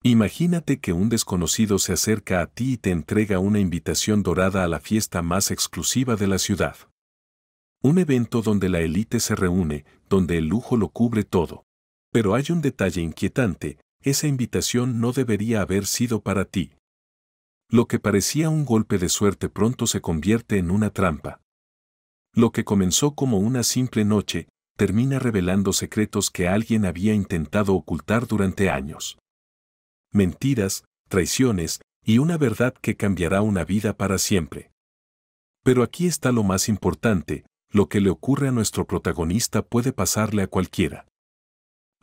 Imagínate que un desconocido se acerca a ti y te entrega una invitación dorada a la fiesta más exclusiva de la ciudad. Un evento donde la élite se reúne, donde el lujo lo cubre todo. Pero hay un detalle inquietante, esa invitación no debería haber sido para ti. Lo que parecía un golpe de suerte pronto se convierte en una trampa. Lo que comenzó como una simple noche, termina revelando secretos que alguien había intentado ocultar durante años. Mentiras, traiciones y una verdad que cambiará una vida para siempre. Pero aquí está lo más importante, lo que le ocurre a nuestro protagonista puede pasarle a cualquiera.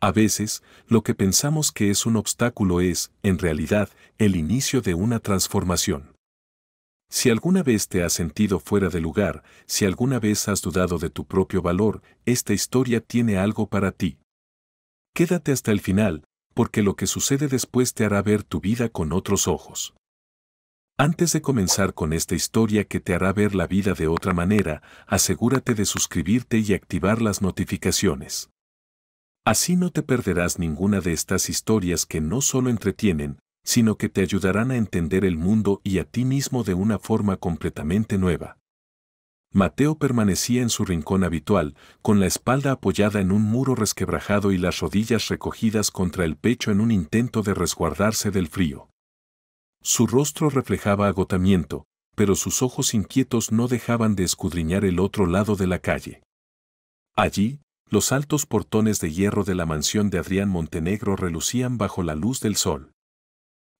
A veces, lo que pensamos que es un obstáculo es, en realidad, el inicio de una transformación. Si alguna vez te has sentido fuera de lugar, si alguna vez has dudado de tu propio valor, esta historia tiene algo para ti. Quédate hasta el final, porque lo que sucede después te hará ver tu vida con otros ojos. Antes de comenzar con esta historia que te hará ver la vida de otra manera, asegúrate de suscribirte y activar las notificaciones. Así no te perderás ninguna de estas historias que no solo entretienen, sino que te ayudarán a entender el mundo y a ti mismo de una forma completamente nueva. Mateo permanecía en su rincón habitual, con la espalda apoyada en un muro resquebrajado y las rodillas recogidas contra el pecho en un intento de resguardarse del frío. Su rostro reflejaba agotamiento, pero sus ojos inquietos no dejaban de escudriñar el otro lado de la calle. Allí, los altos portones de hierro de la mansión de Adrián Montenegro relucían bajo la luz del sol.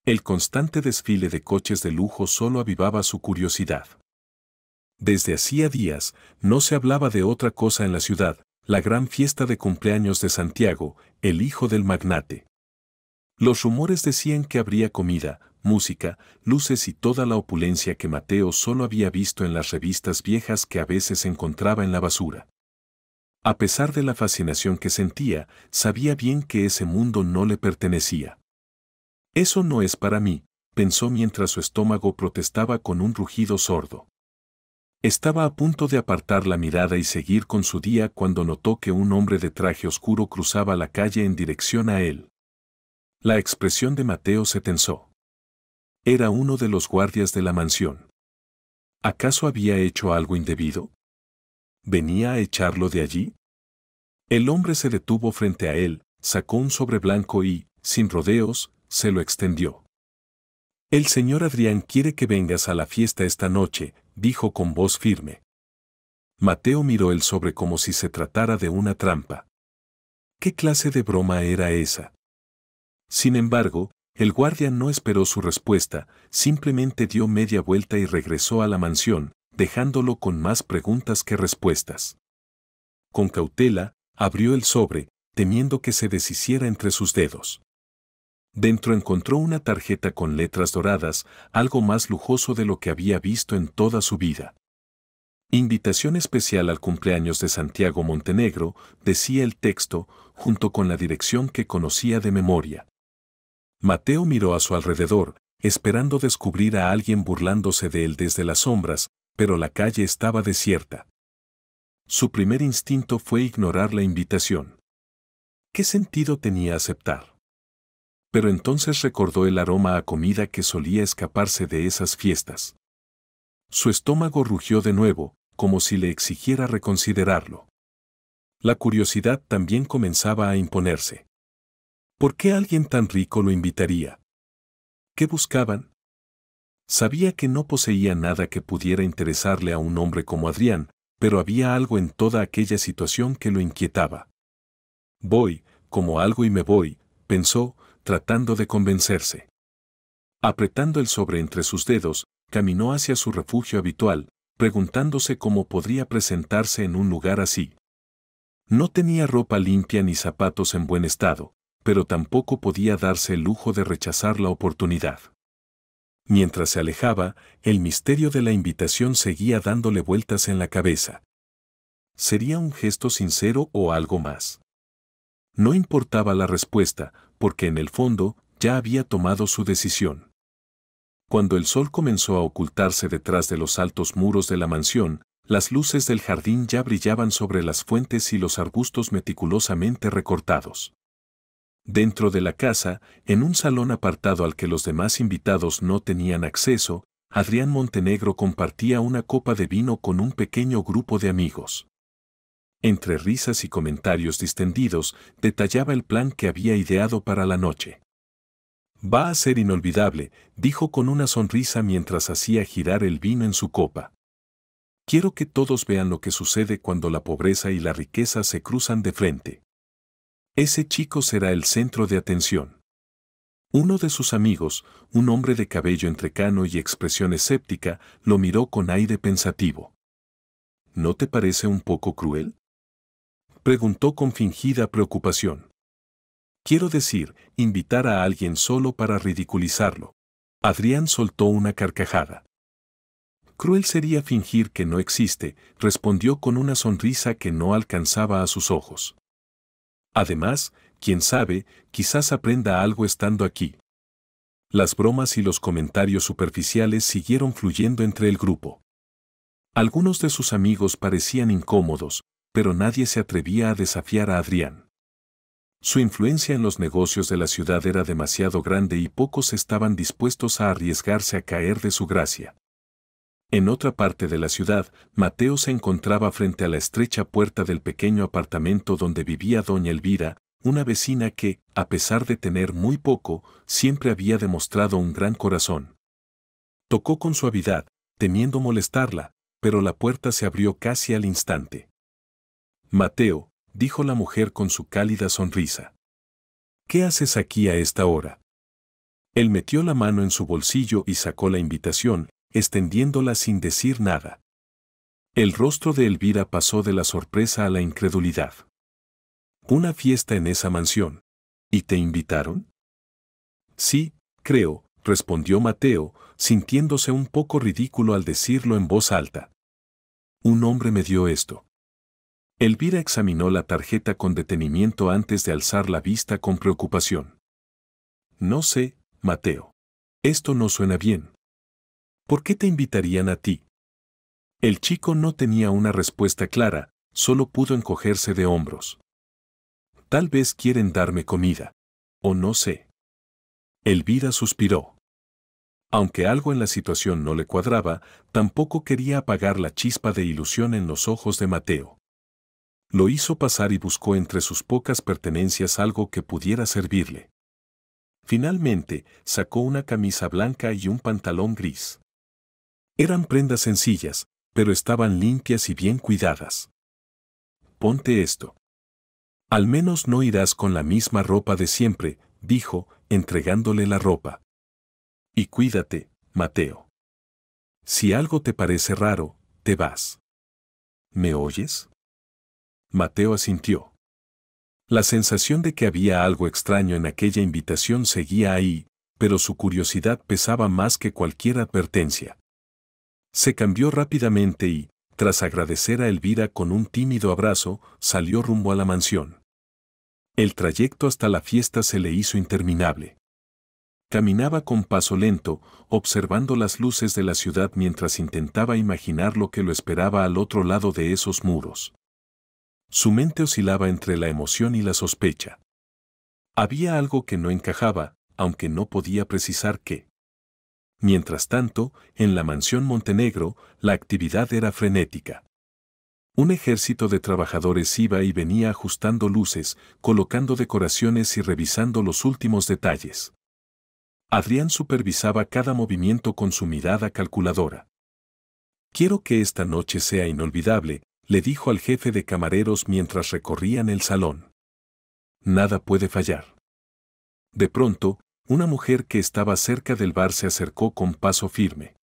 El constante desfile de coches de lujo solo avivaba su curiosidad. Desde hacía días, no se hablaba de otra cosa en la ciudad, la gran fiesta de cumpleaños de Santiago, el hijo del magnate. Los rumores decían que habría comida, música, luces y toda la opulencia que Mateo solo había visto en las revistas viejas que a veces encontraba en la basura. A pesar de la fascinación que sentía, sabía bien que ese mundo no le pertenecía. Eso no es para mí, pensó mientras su estómago protestaba con un rugido sordo. Estaba a punto de apartar la mirada y seguir con su día cuando notó que un hombre de traje oscuro cruzaba la calle en dirección a él. La expresión de Mateo se tensó. Era uno de los guardias de la mansión. ¿Acaso había hecho algo indebido? ¿Venía a echarlo de allí? El hombre se detuvo frente a él, sacó un sobre blanco y, sin rodeos, se lo extendió. El señor Adrián quiere que vengas a la fiesta esta noche, dijo con voz firme. Mateo miró el sobre como si se tratara de una trampa. ¿Qué clase de broma era esa? Sin embargo, el guardia no esperó su respuesta, simplemente dio media vuelta y regresó a la mansión, dejándolo con más preguntas que respuestas. Con cautela, abrió el sobre, temiendo que se deshiciera entre sus dedos. Dentro encontró una tarjeta con letras doradas, algo más lujoso de lo que había visto en toda su vida. Invitación especial al cumpleaños de Santiago Montenegro, decía el texto, junto con la dirección que conocía de memoria. Mateo miró a su alrededor, esperando descubrir a alguien burlándose de él desde las sombras, pero la calle estaba desierta. Su primer instinto fue ignorar la invitación. ¿Qué sentido tenía aceptar? Pero entonces recordó el aroma a comida que solía escaparse de esas fiestas. Su estómago rugió de nuevo, como si le exigiera reconsiderarlo. La curiosidad también comenzaba a imponerse. ¿Por qué alguien tan rico lo invitaría? ¿Qué buscaban? Sabía que no poseía nada que pudiera interesarle a un hombre como Adrián, pero había algo en toda aquella situación que lo inquietaba. Voy, como algo y me voy, pensó, tratando de convencerse. Apretando el sobre entre sus dedos, caminó hacia su refugio habitual, preguntándose cómo podría presentarse en un lugar así. No tenía ropa limpia ni zapatos en buen estado, pero tampoco podía darse el lujo de rechazar la oportunidad. Mientras se alejaba, el misterio de la invitación seguía dándole vueltas en la cabeza. ¿Sería un gesto sincero o algo más? No importaba la respuesta, porque en el fondo ya había tomado su decisión. Cuando el sol comenzó a ocultarse detrás de los altos muros de la mansión, las luces del jardín ya brillaban sobre las fuentes y los arbustos meticulosamente recortados. Dentro de la casa, en un salón apartado al que los demás invitados no tenían acceso, Adrián Montenegro compartía una copa de vino con un pequeño grupo de amigos. Entre risas y comentarios distendidos, detallaba el plan que había ideado para la noche. «Va a ser inolvidable», dijo con una sonrisa mientras hacía girar el vino en su copa. «Quiero que todos vean lo que sucede cuando la pobreza y la riqueza se cruzan de frente. Ese chico será el centro de atención». Uno de sus amigos, un hombre de cabello entrecano y expresión escéptica, lo miró con aire pensativo. «¿No te parece un poco cruel?», preguntó con fingida preocupación. «Quiero decir, invitar a alguien solo para ridiculizarlo». Adrián soltó una carcajada. «Cruel sería fingir que no existe», respondió con una sonrisa que no alcanzaba a sus ojos. «Además, quién sabe, quizás aprenda algo estando aquí». Las bromas y los comentarios superficiales siguieron fluyendo entre el grupo. Algunos de sus amigos parecían incómodos, pero nadie se atrevía a desafiar a Adrián. Su influencia en los negocios de la ciudad era demasiado grande y pocos estaban dispuestos a arriesgarse a caer de su gracia. En otra parte de la ciudad, Mateo se encontraba frente a la estrecha puerta del pequeño apartamento donde vivía doña Elvira, una vecina que, a pesar de tener muy poco, siempre había demostrado un gran corazón. Tocó con suavidad, temiendo molestarla, pero la puerta se abrió casi al instante. «Mateo», dijo la mujer con su cálida sonrisa. «¿Qué haces aquí a esta hora?». Él metió la mano en su bolsillo y sacó la invitación, extendiéndola sin decir nada. El rostro de Elvira pasó de la sorpresa a la incredulidad. «¿Una fiesta en esa mansión? ¿Y te invitaron?». «Sí, creo», respondió Mateo, sintiéndose un poco ridículo al decirlo en voz alta. «Un hombre me dio esto». Elvira examinó la tarjeta con detenimiento antes de alzar la vista con preocupación. «No sé, Mateo. Esto no suena bien. ¿Por qué te invitarían a ti?». El chico no tenía una respuesta clara, solo pudo encogerse de hombros. «Tal vez quieren darme comida. O no sé». Elvira suspiró. Aunque algo en la situación no le cuadraba, tampoco quería apagar la chispa de ilusión en los ojos de Mateo. Lo hizo pasar y buscó entre sus pocas pertenencias algo que pudiera servirle. Finalmente, sacó una camisa blanca y un pantalón gris. Eran prendas sencillas, pero estaban limpias y bien cuidadas. «Ponte esto. Al menos no irás con la misma ropa de siempre», dijo, entregándole la ropa. «Y cuídate, Mateo. Si algo te parece raro, te vas». «¿Me oyes?». Mateo asintió. La sensación de que había algo extraño en aquella invitación seguía ahí, pero su curiosidad pesaba más que cualquier advertencia. Se cambió rápidamente y, tras agradecer a Elvira con un tímido abrazo, salió rumbo a la mansión. El trayecto hasta la fiesta se le hizo interminable. Caminaba con paso lento, observando las luces de la ciudad mientras intentaba imaginar lo que lo esperaba al otro lado de esos muros. Su mente oscilaba entre la emoción y la sospecha. Había algo que no encajaba, aunque no podía precisar qué. Mientras tanto, en la mansión Montenegro, la actividad era frenética. Un ejército de trabajadores iba y venía ajustando luces, colocando decoraciones y revisando los últimos detalles. Adrián supervisaba cada movimiento con su mirada calculadora. «Quiero que esta noche sea inolvidable», le dijo al jefe de camareros mientras recorrían el salón. «Nada puede fallar». De pronto, una mujer que estaba cerca del bar se acercó con paso firme.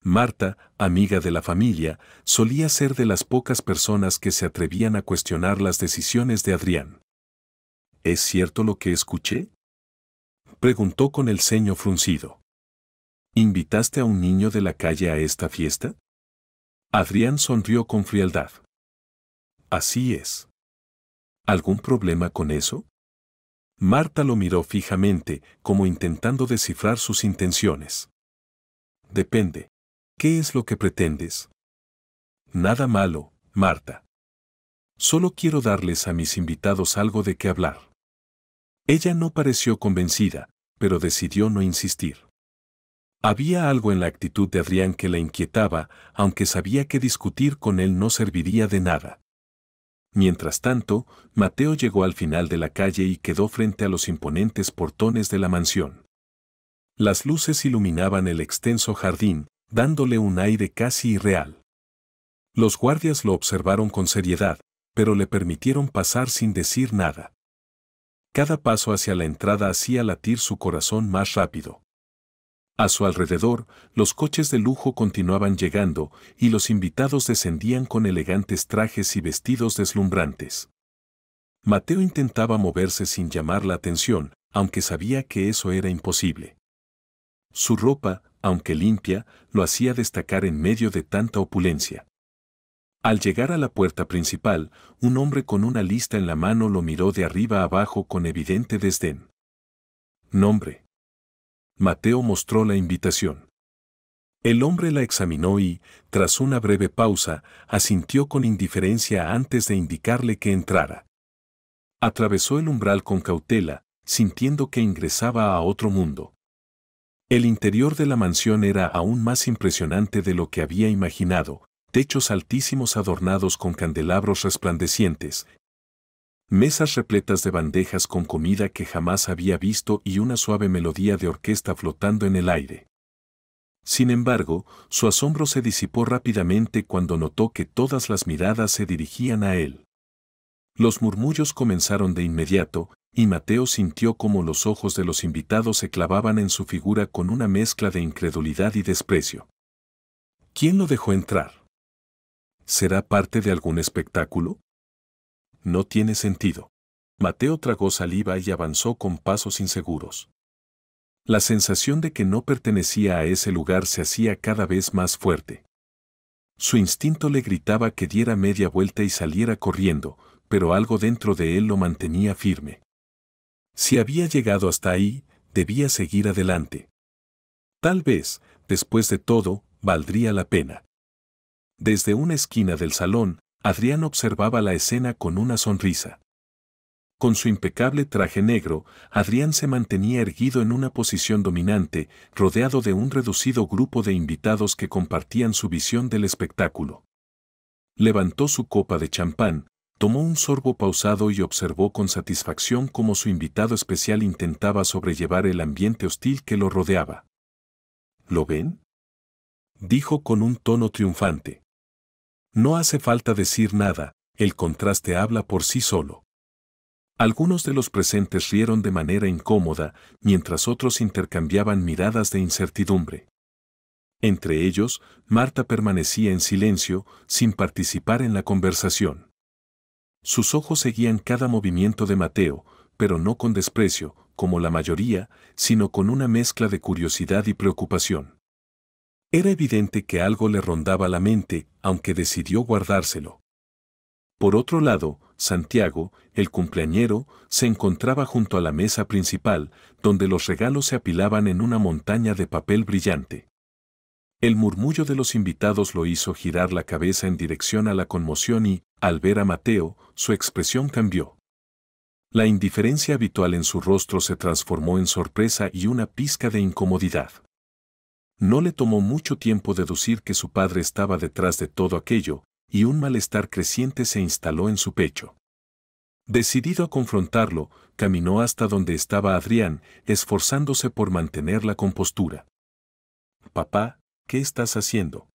Marta, amiga de la familia, solía ser de las pocas personas que se atrevían a cuestionar las decisiones de Adrián. «¿Es cierto lo que escuché?», preguntó con el ceño fruncido. «¿Invitaste a un niño de la calle a esta fiesta?». Adrián sonrió con frialdad. «Así es». «¿Algún problema con eso?». Marta lo miró fijamente, como intentando descifrar sus intenciones. «Depende. ¿Qué es lo que pretendes?». «Nada malo, Marta. Solo quiero darles a mis invitados algo de qué hablar». Ella no pareció convencida, pero decidió no insistir. Había algo en la actitud de Adrián que la inquietaba, aunque sabía que discutir con él no serviría de nada. Mientras tanto, Mateo llegó al final de la calle y quedó frente a los imponentes portones de la mansión. Las luces iluminaban el extenso jardín, dándole un aire casi irreal. Los guardias lo observaron con seriedad, pero le permitieron pasar sin decir nada. Cada paso hacia la entrada hacía latir su corazón más rápido. A su alrededor, los coches de lujo continuaban llegando y los invitados descendían con elegantes trajes y vestidos deslumbrantes. Mateo intentaba moverse sin llamar la atención, aunque sabía que eso era imposible. Su ropa, aunque limpia, lo hacía destacar en medio de tanta opulencia. Al llegar a la puerta principal, un hombre con una lista en la mano lo miró de arriba abajo con evidente desdén. Nombre. Mateo mostró la invitación. El hombre la examinó y, tras una breve pausa, asintió con indiferencia antes de indicarle que entrara. Atravesó el umbral con cautela, sintiendo que ingresaba a otro mundo. El interior de la mansión era aún más impresionante de lo que había imaginado, techos altísimos adornados con candelabros resplandecientes, mesas repletas de bandejas con comida que jamás había visto y una suave melodía de orquesta flotando en el aire. Sin embargo, su asombro se disipó rápidamente cuando notó que todas las miradas se dirigían a él. Los murmullos comenzaron de inmediato, y Mateo sintió como los ojos de los invitados se clavaban en su figura con una mezcla de incredulidad y desprecio. ¿Quién lo dejó entrar? ¿Será parte de algún espectáculo? No tiene sentido. Mateo tragó saliva y avanzó con pasos inseguros. La sensación de que no pertenecía a ese lugar se hacía cada vez más fuerte. Su instinto le gritaba que diera media vuelta y saliera corriendo, pero algo dentro de él lo mantenía firme. Si había llegado hasta ahí, debía seguir adelante. Tal vez, después de todo, valdría la pena. Desde una esquina del salón, Adrián observaba la escena con una sonrisa. Con su impecable traje negro, Adrián se mantenía erguido en una posición dominante, rodeado de un reducido grupo de invitados que compartían su visión del espectáculo. Levantó su copa de champán, tomó un sorbo pausado y observó con satisfacción cómo su invitado especial intentaba sobrellevar el ambiente hostil que lo rodeaba. ¿Lo ven?, dijo con un tono triunfante. No hace falta decir nada, el contraste habla por sí solo. Algunos de los presentes rieron de manera incómoda, mientras otros intercambiaban miradas de incertidumbre. Entre ellos, Marta permanecía en silencio, sin participar en la conversación. Sus ojos seguían cada movimiento de Mateo, pero no con desprecio, como la mayoría, sino con una mezcla de curiosidad y preocupación. Era evidente que algo le rondaba la mente, aunque decidió guardárselo. Por otro lado, Santiago, el cumpleañero, se encontraba junto a la mesa principal, donde los regalos se apilaban en una montaña de papel brillante. El murmullo de los invitados lo hizo girar la cabeza en dirección a la conmoción y, al ver a Mateo, su expresión cambió. La indiferencia habitual en su rostro se transformó en sorpresa y una pizca de incomodidad. No le tomó mucho tiempo deducir que su padre estaba detrás de todo aquello, y un malestar creciente se instaló en su pecho. Decidido a confrontarlo, caminó hasta donde estaba Adrián, esforzándose por mantener la compostura. «Papá, ¿qué estás haciendo?»,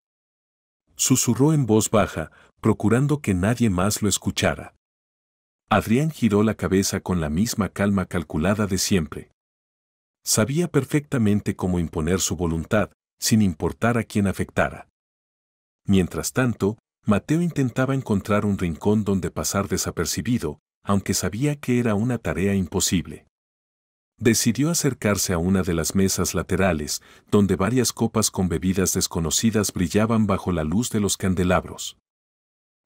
susurró en voz baja, procurando que nadie más lo escuchara. Adrián giró la cabeza con la misma calma calculada de siempre. Sabía perfectamente cómo imponer su voluntad, sin importar a quién afectara. Mientras tanto, Mateo intentaba encontrar un rincón donde pasar desapercibido, aunque sabía que era una tarea imposible. Decidió acercarse a una de las mesas laterales, donde varias copas con bebidas desconocidas brillaban bajo la luz de los candelabros.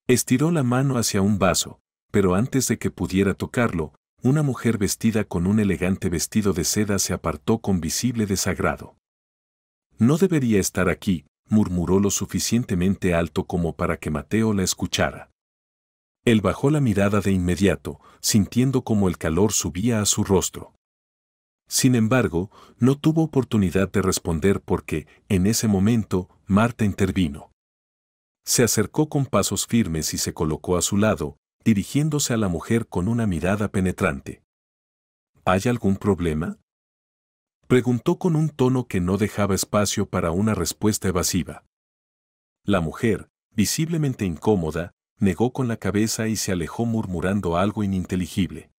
Estiró la mano hacia un vaso, pero antes de que pudiera tocarlo, una mujer vestida con un elegante vestido de seda se apartó con visible desagrado. «No debería estar aquí», murmuró lo suficientemente alto como para que Mateo la escuchara. Él bajó la mirada de inmediato, sintiendo como el calor subía a su rostro. Sin embargo, no tuvo oportunidad de responder porque, en ese momento, Marta intervino. Se acercó con pasos firmes y se colocó a su lado, dirigiéndose a la mujer con una mirada penetrante. ¿Hay algún problema?, preguntó con un tono que no dejaba espacio para una respuesta evasiva. La mujer, visiblemente incómoda, negó con la cabeza y se alejó murmurando algo ininteligible.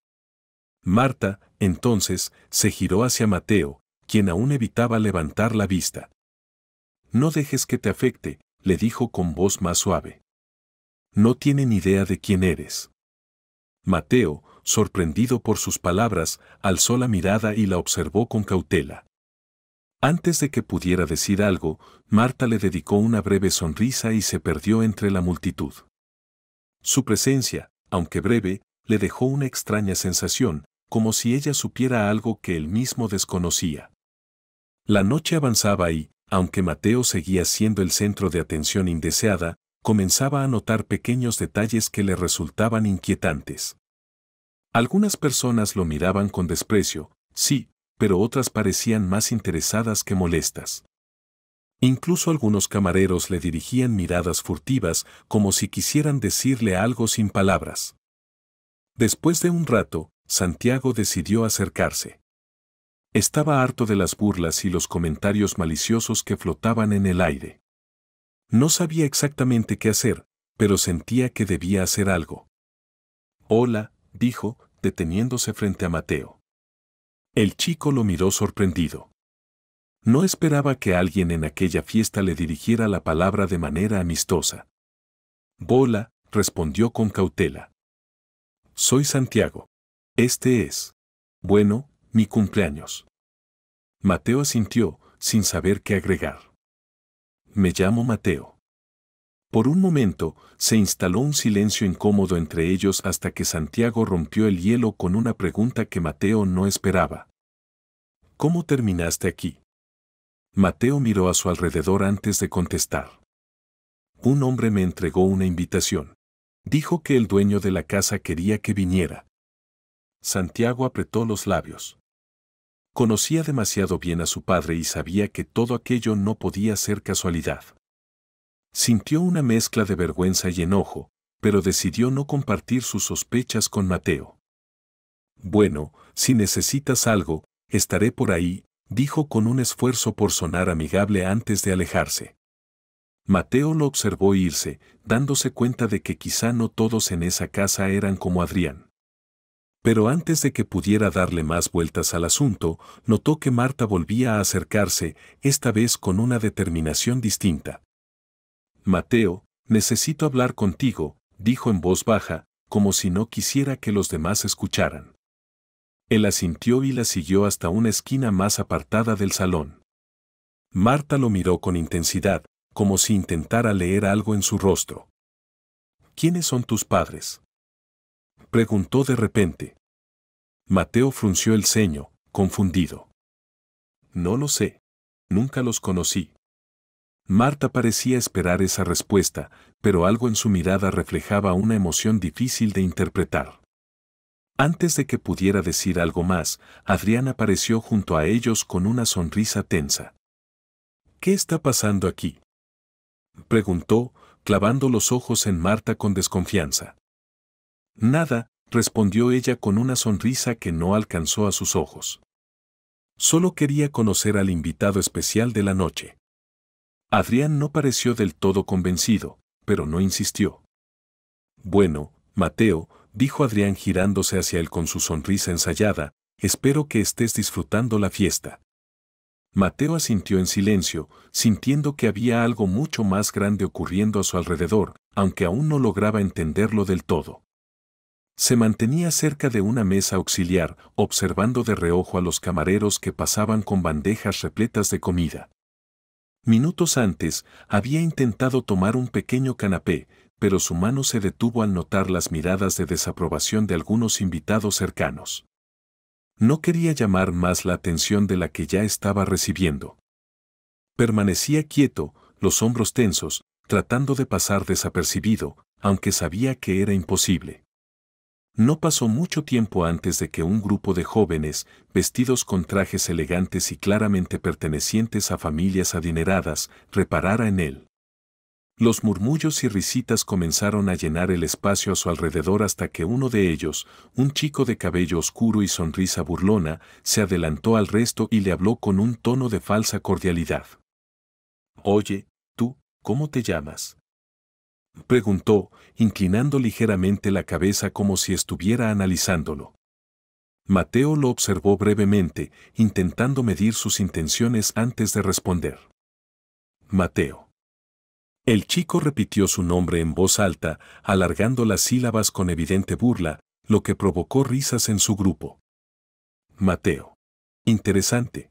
Marta, entonces, se giró hacia Mateo, quien aún evitaba levantar la vista. «No dejes que te afecte», le dijo con voz más suave. «No tienen idea de quién eres». Mateo, sorprendido por sus palabras, alzó la mirada y la observó con cautela. Antes de que pudiera decir algo, Marta le dedicó una breve sonrisa y se perdió entre la multitud. Su presencia, aunque breve, le dejó una extraña sensación, como si ella supiera algo que él mismo desconocía. La noche avanzaba y, aunque Mateo seguía siendo el centro de atención indeseada, comenzaba a notar pequeños detalles que le resultaban inquietantes. Algunas personas lo miraban con desprecio, sí, pero otras parecían más interesadas que molestas. Incluso algunos camareros le dirigían miradas furtivas como si quisieran decirle algo sin palabras. Después de un rato, Santiago decidió acercarse. Estaba harto de las burlas y los comentarios maliciosos que flotaban en el aire. No sabía exactamente qué hacer, pero sentía que debía hacer algo. «Hola», dijo, deteniéndose frente a Mateo. El chico lo miró sorprendido. No esperaba que alguien en aquella fiesta le dirigiera la palabra de manera amistosa. «Bola», respondió con cautela. «Soy Santiago. Este es, bueno, mi cumpleaños». Mateo asintió, sin saber qué agregar. «Me llamo Mateo». Por un momento, se instaló un silencio incómodo entre ellos hasta que Santiago rompió el hielo con una pregunta que Mateo no esperaba. «¿Cómo terminaste aquí?». Mateo miró a su alrededor antes de contestar. «Un hombre me entregó una invitación. Dijo que el dueño de la casa quería que viniera». Santiago apretó los labios. Conocía demasiado bien a su padre y sabía que todo aquello no podía ser casualidad. Sintió una mezcla de vergüenza y enojo, pero decidió no compartir sus sospechas con Mateo. «Bueno, si necesitas algo, estaré por ahí», dijo con un esfuerzo por sonar amigable antes de alejarse. Mateo lo observó irse, dándose cuenta de que quizá no todos en esa casa eran como Adrián. Pero antes de que pudiera darle más vueltas al asunto, notó que Marta volvía a acercarse, esta vez con una determinación distinta. «Mateo, necesito hablar contigo», dijo en voz baja, como si no quisiera que los demás escucharan. Él asintió y la siguió hasta una esquina más apartada del salón. Marta lo miró con intensidad, como si intentara leer algo en su rostro. «¿Quiénes son tus padres?», preguntó de repente. Mateo frunció el ceño, confundido. «No lo sé. Nunca los conocí». Marta parecía esperar esa respuesta, pero algo en su mirada reflejaba una emoción difícil de interpretar. Antes de que pudiera decir algo más, Adrián apareció junto a ellos con una sonrisa tensa. «¿Qué está pasando aquí?», preguntó, clavando los ojos en Marta con desconfianza. «Nada», respondió ella con una sonrisa que no alcanzó a sus ojos. «Solo quería conocer al invitado especial de la noche». Adrián no pareció del todo convencido, pero no insistió. «Bueno, Mateo», dijo Adrián girándose hacia él con su sonrisa ensayada, «espero que estés disfrutando la fiesta». Mateo asintió en silencio, sintiendo que había algo mucho más grande ocurriendo a su alrededor, aunque aún no lograba entenderlo del todo. Se mantenía cerca de una mesa auxiliar, observando de reojo a los camareros que pasaban con bandejas repletas de comida. Minutos antes, había intentado tomar un pequeño canapé, pero su mano se detuvo al notar las miradas de desaprobación de algunos invitados cercanos. No quería llamar más la atención de la que ya estaba recibiendo. Permanecía quieto, los hombros tensos, tratando de pasar desapercibido, aunque sabía que era imposible. No pasó mucho tiempo antes de que un grupo de jóvenes, vestidos con trajes elegantes y claramente pertenecientes a familias adineradas, reparara en él. Los murmullos y risitas comenzaron a llenar el espacio a su alrededor hasta que uno de ellos, un chico de cabello oscuro y sonrisa burlona, se adelantó al resto y le habló con un tono de falsa cordialidad. «Oye, tú, ¿cómo te llamas?», preguntó, inclinando ligeramente la cabeza como si estuviera analizándolo. Mateo lo observó brevemente, intentando medir sus intenciones antes de responder. Mateo. El chico repitió su nombre en voz alta, alargando las sílabas con evidente burla, lo que provocó risas en su grupo. Mateo. Interesante.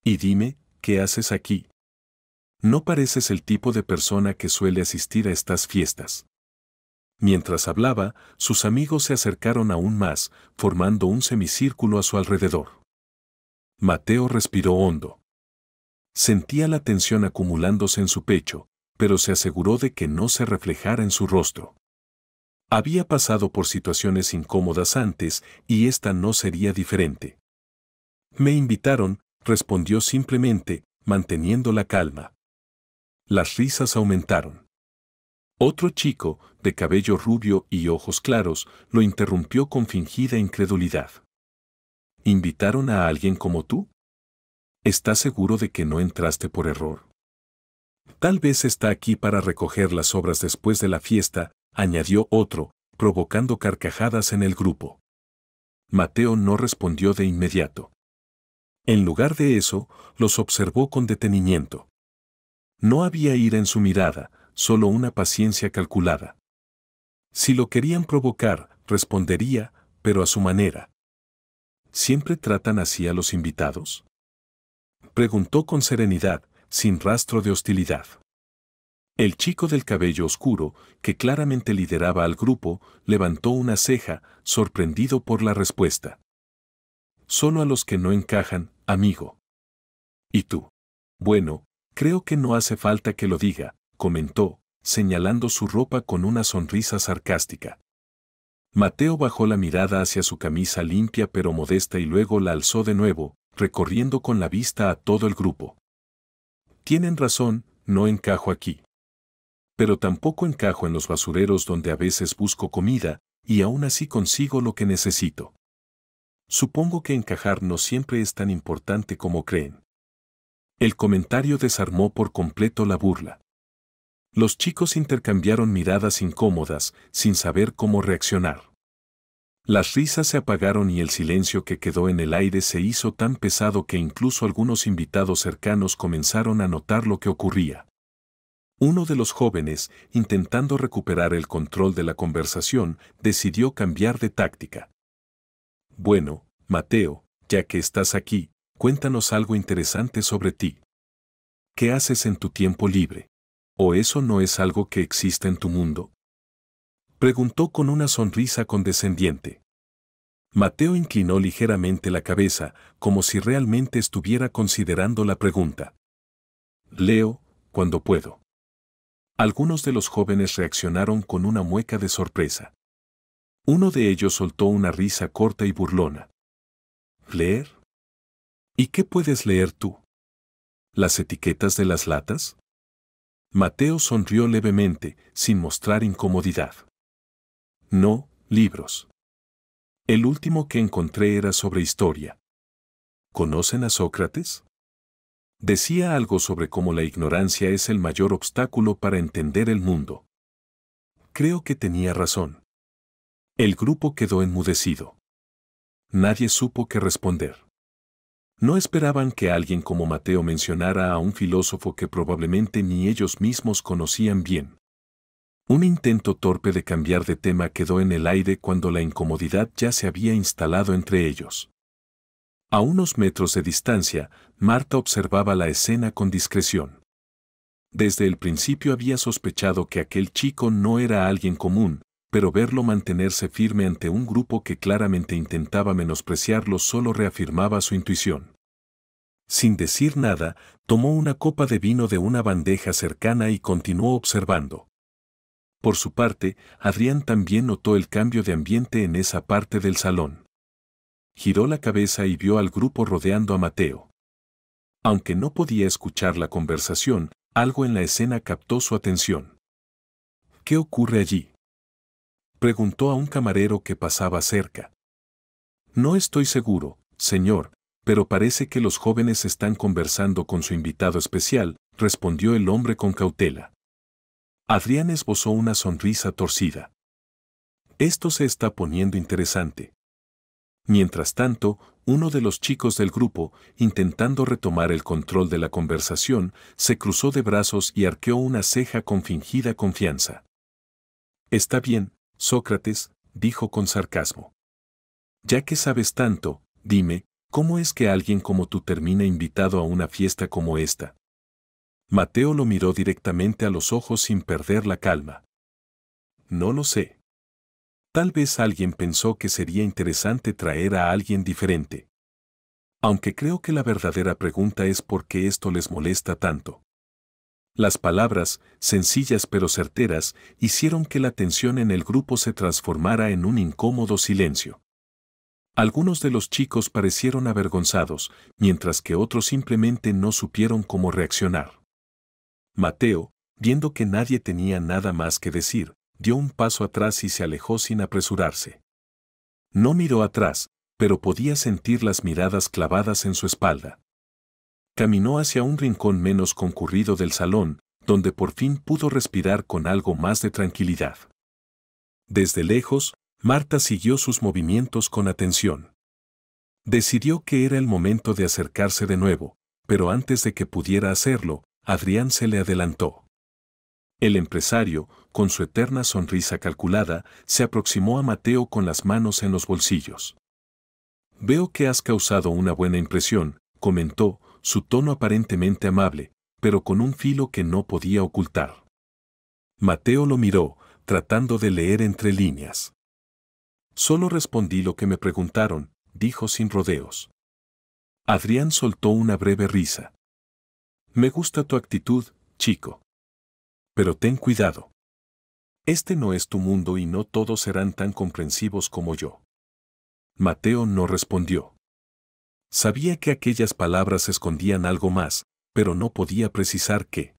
Y dime, ¿qué haces aquí? No pareces el tipo de persona que suele asistir a estas fiestas. Mientras hablaba, sus amigos se acercaron aún más, formando un semicírculo a su alrededor. Mateo respiró hondo. Sentía la tensión acumulándose en su pecho, pero se aseguró de que no se reflejara en su rostro. Había pasado por situaciones incómodas antes y esta no sería diferente. Me invitaron, respondió simplemente, manteniendo la calma. Las risas aumentaron. Otro chico, de cabello rubio y ojos claros, lo interrumpió con fingida incredulidad. ¿Invitaron a alguien como tú? ¿Estás seguro de que no entraste por error? Tal vez está aquí para recoger las obras después de la fiesta, añadió otro, provocando carcajadas en el grupo. Mateo no respondió de inmediato. En lugar de eso, los observó con detenimiento. No había ira en su mirada, solo una paciencia calculada. Si lo querían provocar, respondería, pero a su manera. ¿Siempre tratan así a los invitados?, preguntó con serenidad, sin rastro de hostilidad. El chico del cabello oscuro, que claramente lideraba al grupo, levantó una ceja, sorprendido por la respuesta. Solo a los que no encajan, amigo. ¿Y tú? Bueno, creo que no hace falta que lo diga, comentó, señalando su ropa con una sonrisa sarcástica. Mateo bajó la mirada hacia su camisa limpia pero modesta y luego la alzó de nuevo, recorriendo con la vista a todo el grupo. Tienen razón, no encajo aquí. Pero tampoco encajo en los basureros donde a veces busco comida, y aún así consigo lo que necesito. Supongo que encajar no siempre es tan importante como creen. El comentario desarmó por completo la burla. Los chicos intercambiaron miradas incómodas, sin saber cómo reaccionar. Las risas se apagaron y el silencio que quedó en el aire se hizo tan pesado que incluso algunos invitados cercanos comenzaron a notar lo que ocurría. Uno de los jóvenes, intentando recuperar el control de la conversación, decidió cambiar de táctica. Bueno, Mateo, ya que estás aquí, cuéntanos algo interesante sobre ti. ¿Qué haces en tu tiempo libre? ¿O eso no es algo que existe en tu mundo?, preguntó con una sonrisa condescendiente. Mateo inclinó ligeramente la cabeza, como si realmente estuviera considerando la pregunta. Leo, cuando puedo. Algunos de los jóvenes reaccionaron con una mueca de sorpresa. Uno de ellos soltó una risa corta y burlona. ¿Leer? ¿Y qué puedes leer tú? ¿Las etiquetas de las latas? Mateo sonrió levemente, sin mostrar incomodidad. No, libros. El último que encontré era sobre historia. ¿Conocen a Sócrates? Decía algo sobre cómo la ignorancia es el mayor obstáculo para entender el mundo. Creo que tenía razón. El grupo quedó enmudecido. Nadie supo qué responder. No esperaban que alguien como Mateo mencionara a un filósofo que probablemente ni ellos mismos conocían bien. Un intento torpe de cambiar de tema quedó en el aire cuando la incomodidad ya se había instalado entre ellos. A unos metros de distancia, Marta observaba la escena con discreción. Desde el principio había sospechado que aquel chico no era alguien común, pero verlo mantenerse firme ante un grupo que claramente intentaba menospreciarlo solo reafirmaba su intuición. Sin decir nada, tomó una copa de vino de una bandeja cercana y continuó observando. Por su parte, Adrián también notó el cambio de ambiente en esa parte del salón. Giró la cabeza y vio al grupo rodeando a Mateo. Aunque no podía escuchar la conversación, algo en la escena captó su atención. ¿Qué ocurre allí?, preguntó a un camarero que pasaba cerca. No estoy seguro, señor, pero parece que los jóvenes están conversando con su invitado especial, respondió el hombre con cautela. Adrián esbozó una sonrisa torcida. Esto se está poniendo interesante. Mientras tanto, uno de los chicos del grupo, intentando retomar el control de la conversación, se cruzó de brazos y arqueó una ceja con fingida confianza. Está bien, Sócrates, dijo con sarcasmo. Ya que sabes tanto, dime, ¿cómo es que alguien como tú termina invitado a una fiesta como esta? Mateo lo miró directamente a los ojos sin perder la calma. No lo sé. Tal vez alguien pensó que sería interesante traer a alguien diferente. Aunque creo que la verdadera pregunta es por qué esto les molesta tanto. Las palabras, sencillas pero certeras, hicieron que la tensión en el grupo se transformara en un incómodo silencio. Algunos de los chicos parecieron avergonzados, mientras que otros simplemente no supieron cómo reaccionar. Mateo, viendo que nadie tenía nada más que decir, dio un paso atrás y se alejó sin apresurarse. No miró atrás, pero podía sentir las miradas clavadas en su espalda. Caminó hacia un rincón menos concurrido del salón, donde por fin pudo respirar con algo más de tranquilidad. Desde lejos, Marta siguió sus movimientos con atención. Decidió que era el momento de acercarse de nuevo, pero antes de que pudiera hacerlo, Adrián se le adelantó. El empresario, con su eterna sonrisa calculada, se aproximó a Mateo con las manos en los bolsillos. Veo que has causado una buena impresión, comentó, su tono aparentemente amable, pero con un filo que no podía ocultar. Mateo lo miró, tratando de leer entre líneas. Solo respondí lo que me preguntaron, dijo sin rodeos. Adrián soltó una breve risa. Me gusta tu actitud, chico. Pero ten cuidado. Este no es tu mundo y no todos serán tan comprensivos como yo. Mateo no respondió. Sabía que aquellas palabras escondían algo más, pero no podía precisar qué.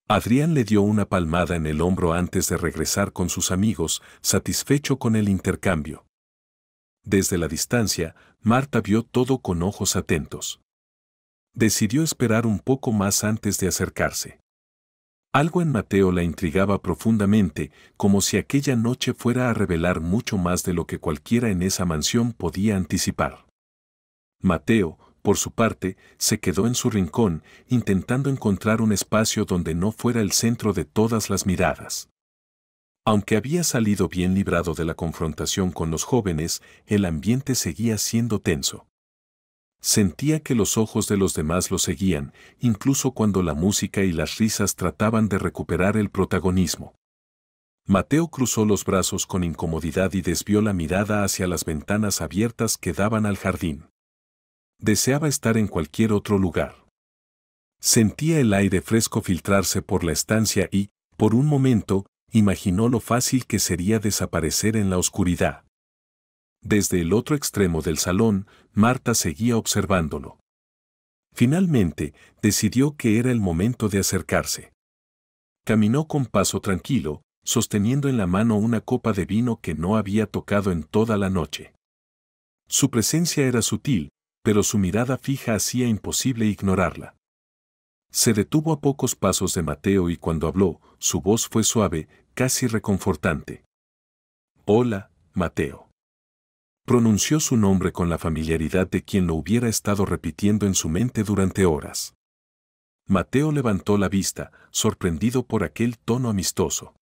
Adrián le dio una palmada en el hombro antes de regresar con sus amigos, satisfecho con el intercambio. Desde la distancia, Marta vio todo con ojos atentos. Decidió esperar un poco más antes de acercarse. Algo en Mateo la intrigaba profundamente, como si aquella noche fuera a revelar mucho más de lo que cualquiera en esa mansión podía anticipar. Mateo, por su parte, se quedó en su rincón, intentando encontrar un espacio donde no fuera el centro de todas las miradas. Aunque había salido bien librado de la confrontación con los jóvenes, el ambiente seguía siendo tenso. Sentía que los ojos de los demás lo seguían, incluso cuando la música y las risas trataban de recuperar el protagonismo. Mateo cruzó los brazos con incomodidad y desvió la mirada hacia las ventanas abiertas que daban al jardín. Deseaba estar en cualquier otro lugar. Sentía el aire fresco filtrarse por la estancia y, por un momento, imaginó lo fácil que sería desaparecer en la oscuridad. Desde el otro extremo del salón, Marta seguía observándolo. Finalmente, decidió que era el momento de acercarse. Caminó con paso tranquilo, sosteniendo en la mano una copa de vino que no había tocado en toda la noche. Su presencia era sutil, pero su mirada fija hacía imposible ignorarla. Se detuvo a pocos pasos de Mateo y cuando habló, su voz fue suave, casi reconfortante. Hola, Mateo. Pronunció su nombre con la familiaridad de quien lo hubiera estado repitiendo en su mente durante horas. Mateo levantó la vista, sorprendido por aquel tono amistoso.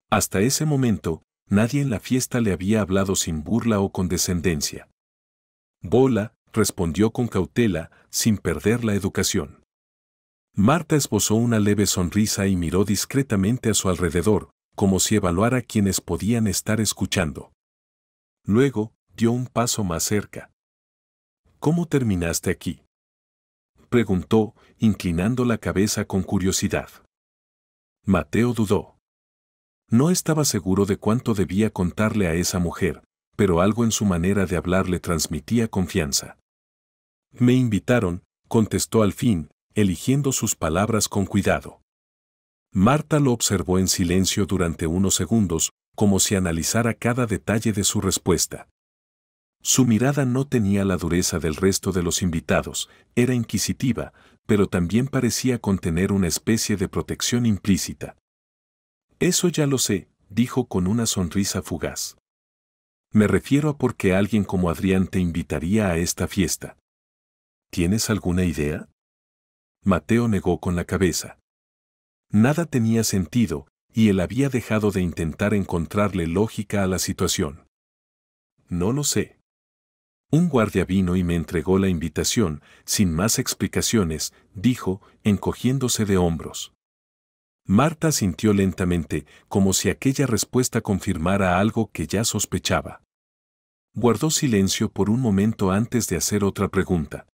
Hasta ese momento, nadie en la fiesta le había hablado sin burla o condescendencia. Bola, respondió con cautela, sin perder la educación. Marta esbozó una leve sonrisa y miró discretamente a su alrededor, como si evaluara quienes podían estar escuchando. Luego, dio un paso más cerca. ¿Cómo terminaste aquí?, preguntó, inclinando la cabeza con curiosidad. Mateo dudó. No estaba seguro de cuánto debía contarle a esa mujer, pero algo en su manera de hablar le transmitía confianza. Me invitaron, contestó al fin, eligiendo sus palabras con cuidado. Marta lo observó en silencio durante unos segundos, como si analizara cada detalle de su respuesta. Su mirada no tenía la dureza del resto de los invitados, era inquisitiva, pero también parecía contener una especie de protección implícita. Eso ya lo sé, dijo con una sonrisa fugaz. Me refiero a por qué alguien como Adrián te invitaría a esta fiesta. ¿Tienes alguna idea? Mateo negó con la cabeza. Nada tenía sentido, y él había dejado de intentar encontrarle lógica a la situación. No lo sé. Un guardia vino y me entregó la invitación, sin más explicaciones, dijo, encogiéndose de hombros. Marta sintió lentamente, como si aquella respuesta confirmara algo que ya sospechaba. Guardó silencio por un momento antes de hacer otra pregunta.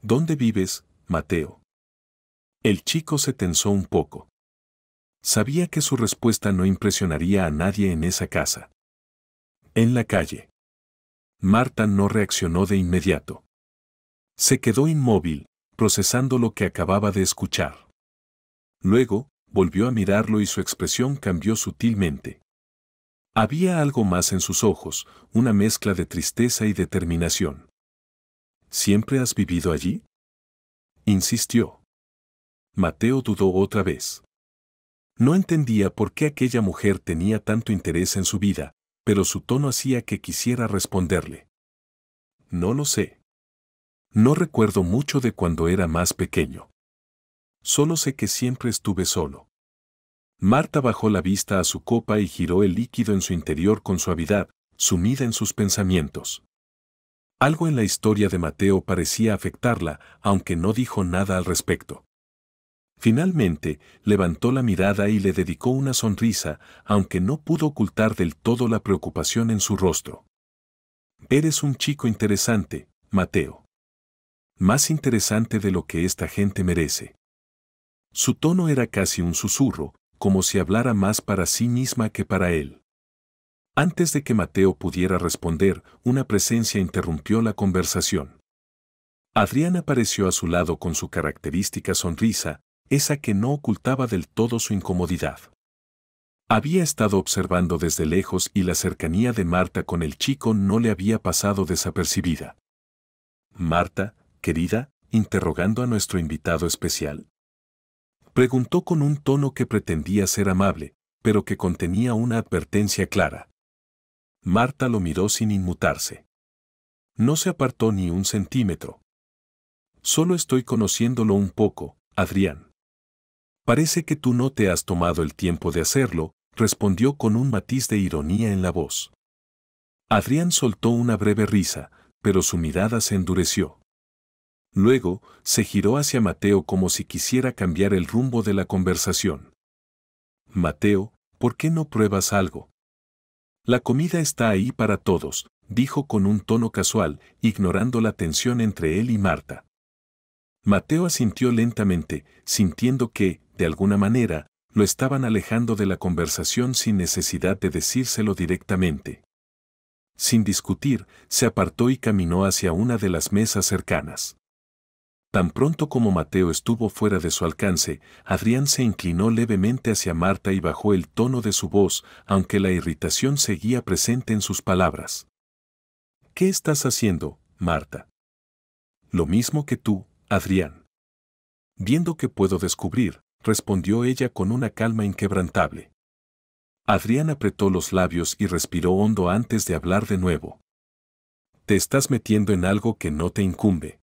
¿Dónde vives, Mateo? El chico se tensó un poco. Sabía que su respuesta no impresionaría a nadie en esa casa. En la calle. Marta no reaccionó de inmediato. Se quedó inmóvil, procesando lo que acababa de escuchar. Luego, volvió a mirarlo y su expresión cambió sutilmente. Había algo más en sus ojos, una mezcla de tristeza y determinación. ¿Siempre has vivido allí? Insistió. Mateo dudó otra vez. No entendía por qué aquella mujer tenía tanto interés en su vida, pero su tono hacía que quisiera responderle. No lo sé. No recuerdo mucho de cuando era más pequeño. Solo sé que siempre estuve solo. Marta bajó la vista a su copa y giró el líquido en su interior con suavidad, sumida en sus pensamientos. Algo en la historia de Mateo parecía afectarla, aunque no dijo nada al respecto. Finalmente, levantó la mirada y le dedicó una sonrisa, aunque no pudo ocultar del todo la preocupación en su rostro. Eres un chico interesante, Mateo. Más interesante de lo que esta gente merece. Su tono era casi un susurro, como si hablara más para sí misma que para él. Antes de que Mateo pudiera responder, una presencia interrumpió la conversación. Adrián apareció a su lado con su característica sonrisa, esa que no ocultaba del todo su incomodidad. Había estado observando desde lejos y la cercanía de Marta con el chico no le había pasado desapercibida. Marta, querida, interrogando a nuestro invitado especial. Preguntó con un tono que pretendía ser amable, pero que contenía una advertencia clara. Marta lo miró sin inmutarse. No se apartó ni un centímetro. Solo estoy conociéndolo un poco, Adrián. Parece que tú no te has tomado el tiempo de hacerlo, respondió con un matiz de ironía en la voz. Adrián soltó una breve risa, pero su mirada se endureció. Luego, se giró hacia Mateo como si quisiera cambiar el rumbo de la conversación. Mateo, ¿por qué no pruebas algo? La comida está ahí para todos, dijo con un tono casual, ignorando la tensión entre él y Marta. Mateo asintió lentamente, sintiendo que, de alguna manera, lo estaban alejando de la conversación sin necesidad de decírselo directamente. Sin discutir, se apartó y caminó hacia una de las mesas cercanas. Tan pronto como Mateo estuvo fuera de su alcance, Adrián se inclinó levemente hacia Marta y bajó el tono de su voz, aunque la irritación seguía presente en sus palabras. ¿Qué estás haciendo, Marta? Lo mismo que tú, Adrián. Viendo que puedo descubrir, respondió ella con una calma inquebrantable. Adrián apretó los labios y respiró hondo antes de hablar de nuevo. Te estás metiendo en algo que no te incumbe.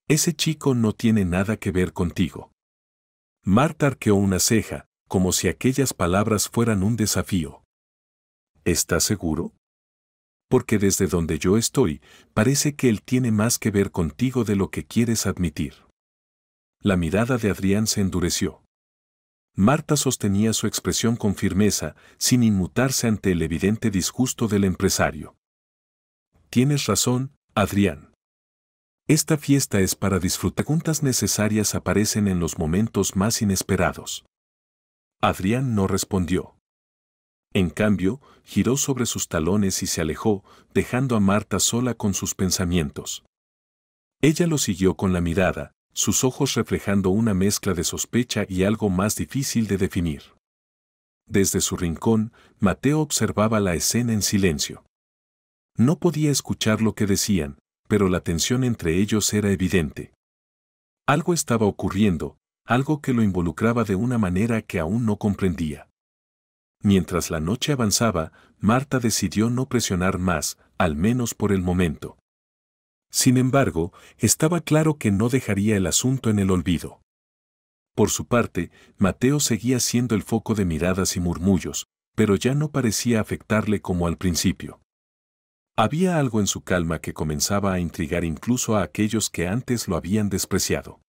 Ese chico no tiene nada que ver contigo. Marta arqueó una ceja, como si aquellas palabras fueran un desafío. ¿Estás seguro? Porque desde donde yo estoy, parece que él tiene más que ver contigo de lo que quieres admitir. La mirada de Adrián se endureció. Marta sostenía su expresión con firmeza, sin inmutarse ante el evidente disgusto del empresario. Tienes razón, Adrián. Esta fiesta es para disfrutar. Preguntas necesarias aparecen en los momentos más inesperados. Adrián no respondió. En cambio, giró sobre sus talones y se alejó, dejando a Marta sola con sus pensamientos. Ella lo siguió con la mirada, sus ojos reflejando una mezcla de sospecha y algo más difícil de definir. Desde su rincón, Mateo observaba la escena en silencio. No podía escuchar lo que decían, pero la tensión entre ellos era evidente. Algo estaba ocurriendo, algo que lo involucraba de una manera que aún no comprendía. Mientras la noche avanzaba, Marta decidió no presionar más, al menos por el momento. Sin embargo, estaba claro que no dejaría el asunto en el olvido. Por su parte, Mateo seguía siendo el foco de miradas y murmullos, pero ya no parecía afectarle como al principio. Había algo en su calma que comenzaba a intrigar incluso a aquellos que antes lo habían despreciado.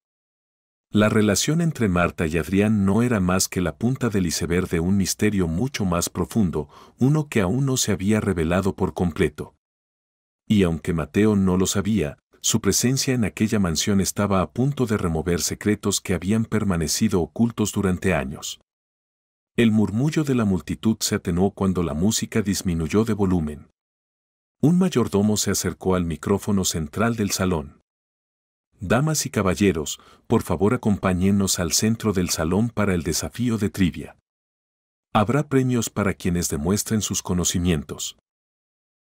La relación entre Marta y Adrián no era más que la punta del iceberg de un misterio mucho más profundo, uno que aún no se había revelado por completo. Y aunque Mateo no lo sabía, su presencia en aquella mansión estaba a punto de remover secretos que habían permanecido ocultos durante años. El murmullo de la multitud se atenuó cuando la música disminuyó de volumen. Un mayordomo se acercó al micrófono central del salón. Damas y caballeros, por favor acompáñennos al centro del salón para el desafío de trivia. Habrá premios para quienes demuestren sus conocimientos.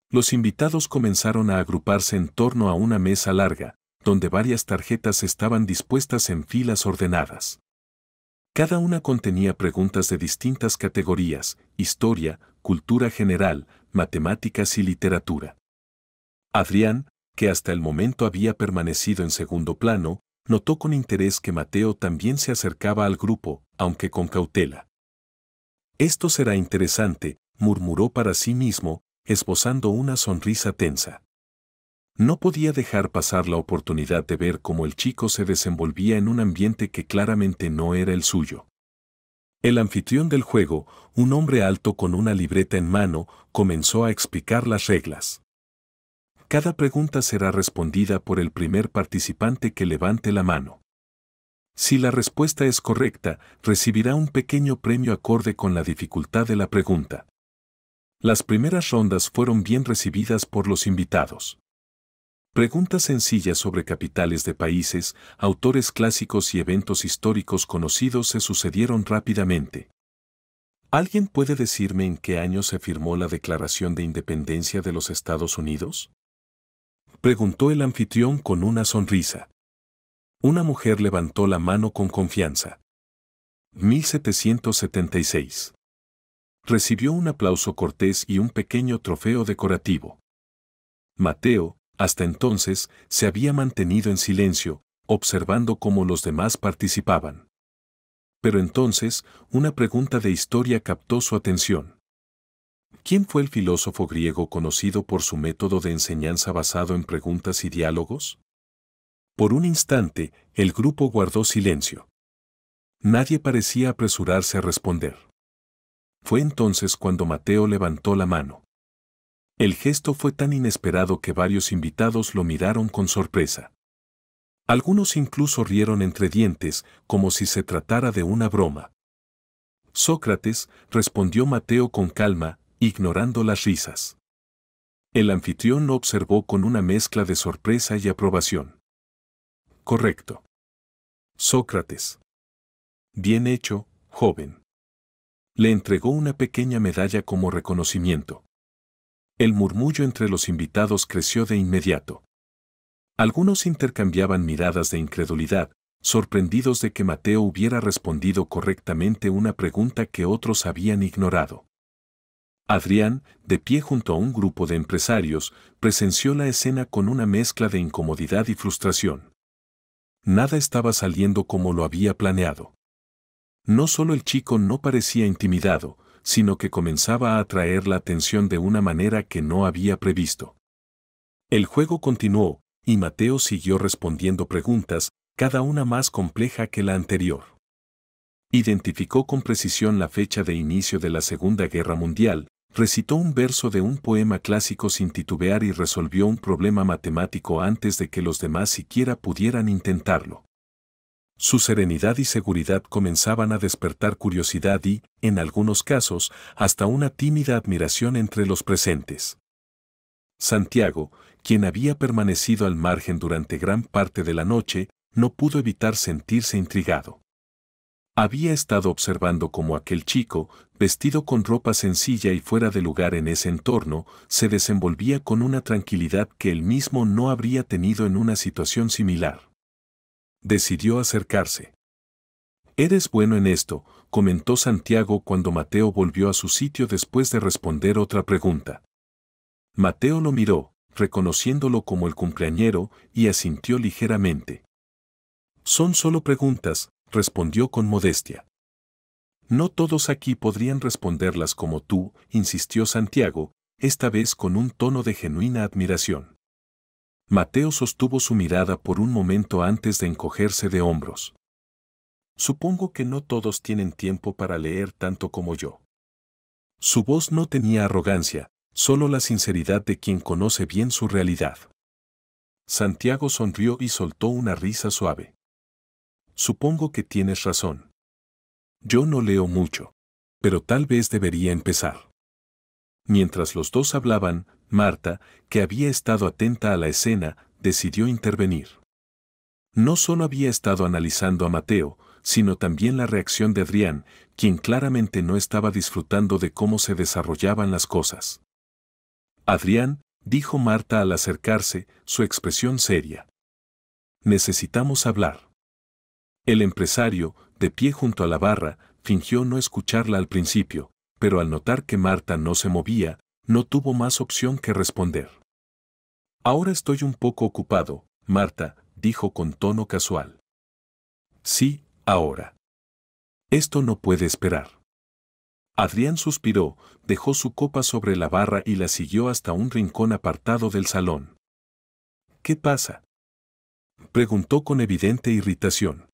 Los invitados comenzaron a agruparse en torno a una mesa larga, donde varias tarjetas estaban dispuestas en filas ordenadas. Cada una contenía preguntas de distintas categorías: historia, cultura general, matemáticas y literatura. Adrián, que hasta el momento había permanecido en segundo plano, notó con interés que Mateo también se acercaba al grupo, aunque con cautela. «Esto será interesante», murmuró para sí mismo, esbozando una sonrisa tensa. No podía dejar pasar la oportunidad de ver cómo el chico se desenvolvía en un ambiente que claramente no era el suyo. El anfitrión del juego, un hombre alto con una libreta en mano, comenzó a explicar las reglas. Cada pregunta será respondida por el primer participante que levante la mano. Si la respuesta es correcta, recibirá un pequeño premio acorde con la dificultad de la pregunta. Las primeras rondas fueron bien recibidas por los invitados. Preguntas sencillas sobre capitales de países, autores clásicos y eventos históricos conocidos se sucedieron rápidamente. ¿Alguien puede decirme en qué año se firmó la Declaración de Independencia de los Estados Unidos?, preguntó el anfitrión con una sonrisa. Una mujer levantó la mano con confianza. 1776. Recibió un aplauso cortés y un pequeño trofeo decorativo. Mateo, hasta entonces, se había mantenido en silencio, observando cómo los demás participaban. Pero entonces, una pregunta de historia captó su atención. ¿Quién fue el filósofo griego conocido por su método de enseñanza basado en preguntas y diálogos? Por un instante, el grupo guardó silencio. Nadie parecía apresurarse a responder. Fue entonces cuando Mateo levantó la mano. El gesto fue tan inesperado que varios invitados lo miraron con sorpresa. Algunos incluso rieron entre dientes, como si se tratara de una broma. Sócrates, respondió Mateo con calma, ignorando las risas. El anfitrión lo observó con una mezcla de sorpresa y aprobación. Correcto. Sócrates. Bien hecho, joven. Le entregó una pequeña medalla como reconocimiento. El murmullo entre los invitados creció de inmediato. Algunos intercambiaban miradas de incredulidad, sorprendidos de que Mateo hubiera respondido correctamente una pregunta que otros habían ignorado. Adrián, de pie junto a un grupo de empresarios, presenció la escena con una mezcla de incomodidad y frustración. Nada estaba saliendo como lo había planeado. No solo el chico no parecía intimidado, sino que comenzaba a atraer la atención de una manera que no había previsto. El juego continuó, y Mateo siguió respondiendo preguntas, cada una más compleja que la anterior. Identificó con precisión la fecha de inicio de la Segunda Guerra Mundial, recitó un verso de un poema clásico sin titubear y resolvió un problema matemático antes de que los demás siquiera pudieran intentarlo. Su serenidad y seguridad comenzaban a despertar curiosidad y, en algunos casos, hasta una tímida admiración entre los presentes. Santiago, quien había permanecido al margen durante gran parte de la noche, no pudo evitar sentirse intrigado. Había estado observando cómo aquel chico, vestido con ropa sencilla y fuera de lugar en ese entorno, se desenvolvía con una tranquilidad que él mismo no habría tenido en una situación similar. Decidió acercarse. «Eres bueno en esto», comentó Santiago cuando Mateo volvió a su sitio después de responder otra pregunta. Mateo lo miró, reconociéndolo como el cumpleañero, y asintió ligeramente. «Son solo preguntas», respondió con modestia. «No todos aquí podrían responderlas como tú», insistió Santiago, esta vez con un tono de genuina admiración. Mateo sostuvo su mirada por un momento antes de encogerse de hombros. «Supongo que no todos tienen tiempo para leer tanto como yo». Su voz no tenía arrogancia, solo la sinceridad de quien conoce bien su realidad. Santiago sonrió y soltó una risa suave. «Supongo que tienes razón. Yo no leo mucho, pero tal vez debería empezar». Mientras los dos hablaban, Marta, que había estado atenta a la escena, decidió intervenir. No solo había estado analizando a Mateo, sino también la reacción de Adrián, quien claramente no estaba disfrutando de cómo se desarrollaban las cosas. «Adrián», dijo Marta al acercarse, su expresión seria. «Necesitamos hablar». El empresario, de pie junto a la barra, fingió no escucharla al principio, pero al notar que Marta no se movía, no tuvo más opción que responder. «Ahora estoy un poco ocupado, Marta», dijo con tono casual. «Sí, ahora. Esto no puede esperar». Adrián suspiró, dejó su copa sobre la barra y la siguió hasta un rincón apartado del salón. «¿Qué pasa?», preguntó con evidente irritación.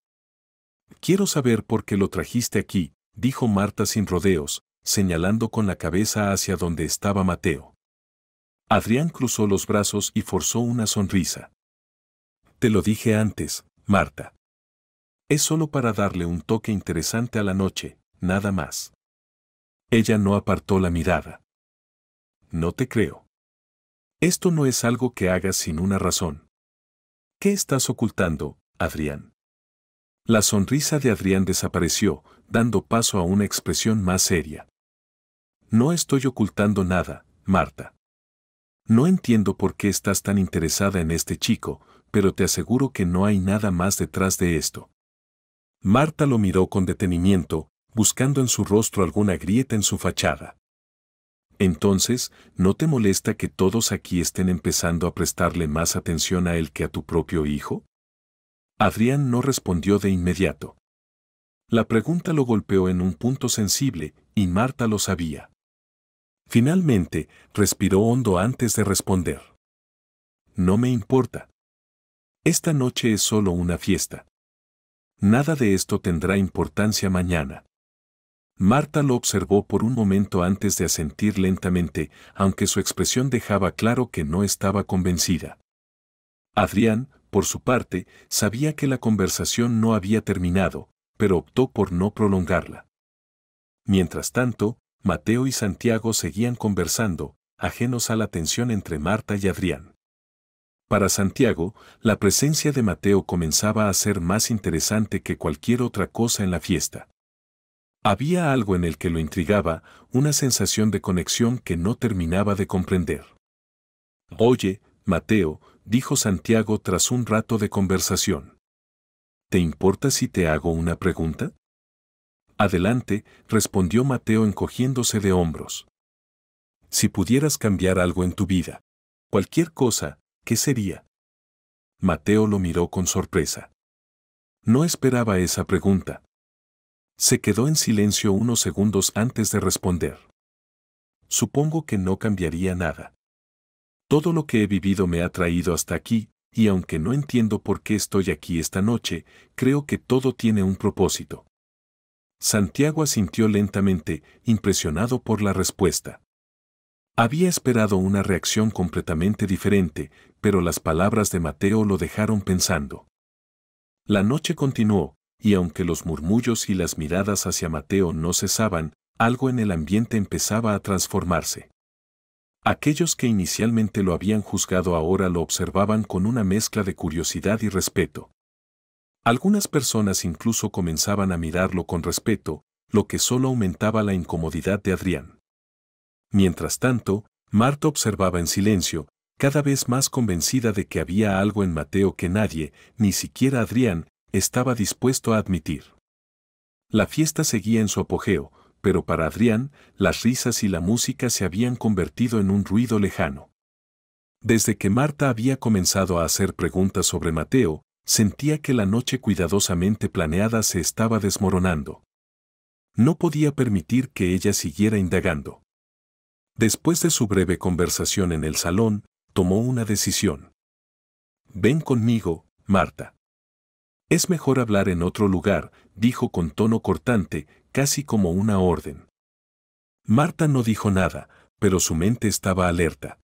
«Quiero saber por qué lo trajiste aquí», dijo Marta sin rodeos, señalando con la cabeza hacia donde estaba Mateo. Adrián cruzó los brazos y forzó una sonrisa. «Te lo dije antes, Marta. Es solo para darle un toque interesante a la noche, nada más». Ella no apartó la mirada. «No te creo. Esto no es algo que hagas sin una razón. ¿Qué estás ocultando, Adrián?». La sonrisa de Adrián desapareció, dando paso a una expresión más seria. «No estoy ocultando nada, Marta. No entiendo por qué estás tan interesada en este chico, pero te aseguro que no hay nada más detrás de esto». Marta lo miró con detenimiento, buscando en su rostro alguna grieta en su fachada. «Entonces, ¿no te molesta que todos aquí estén empezando a prestarle más atención a él que a tu propio hijo?». Adrián no respondió de inmediato. La pregunta lo golpeó en un punto sensible, y Marta lo sabía. Finalmente, respiró hondo antes de responder. «No me importa. Esta noche es solo una fiesta. Nada de esto tendrá importancia mañana». Marta lo observó por un momento antes de asentir lentamente, aunque su expresión dejaba claro que no estaba convencida. Adrián, por su parte, sabía que la conversación no había terminado, pero optó por no prolongarla. Mientras tanto, Mateo y Santiago seguían conversando, ajenos a la tensión entre Marta y Adrián. Para Santiago, la presencia de Mateo comenzaba a ser más interesante que cualquier otra cosa en la fiesta. Había algo en el que lo intrigaba, una sensación de conexión que no terminaba de comprender. «Oye, Mateo», dijo Santiago tras un rato de conversación. «¿Te importa si te hago una pregunta?». «Adelante», respondió Mateo encogiéndose de hombros. «Si pudieras cambiar algo en tu vida, cualquier cosa, ¿qué sería?». Mateo lo miró con sorpresa. No esperaba esa pregunta. Se quedó en silencio unos segundos antes de responder. «Supongo que no cambiaría nada. Todo lo que he vivido me ha traído hasta aquí, y aunque no entiendo por qué estoy aquí esta noche, creo que todo tiene un propósito». Santiago asintió lentamente, impresionado por la respuesta. Había esperado una reacción completamente diferente, pero las palabras de Mateo lo dejaron pensando. La noche continuó, y aunque los murmullos y las miradas hacia Mateo no cesaban, algo en el ambiente empezaba a transformarse. Aquellos que inicialmente lo habían juzgado ahora lo observaban con una mezcla de curiosidad y respeto. Algunas personas incluso comenzaban a mirarlo con respeto, lo que solo aumentaba la incomodidad de Adrián. Mientras tanto, Marta observaba en silencio, cada vez más convencida de que había algo en Mateo que nadie, ni siquiera Adrián, estaba dispuesto a admitir. La fiesta seguía en su apogeo, pero para Adrián, las risas y la música se habían convertido en un ruido lejano. Desde que Marta había comenzado a hacer preguntas sobre Mateo, sentía que la noche cuidadosamente planeada se estaba desmoronando. No podía permitir que ella siguiera indagando. Después de su breve conversación en el salón, tomó una decisión. «Ven conmigo, Marta». «Es mejor hablar en otro lugar», dijo con tono cortante, casi como una orden. Marta no dijo nada, pero su mente estaba alerta.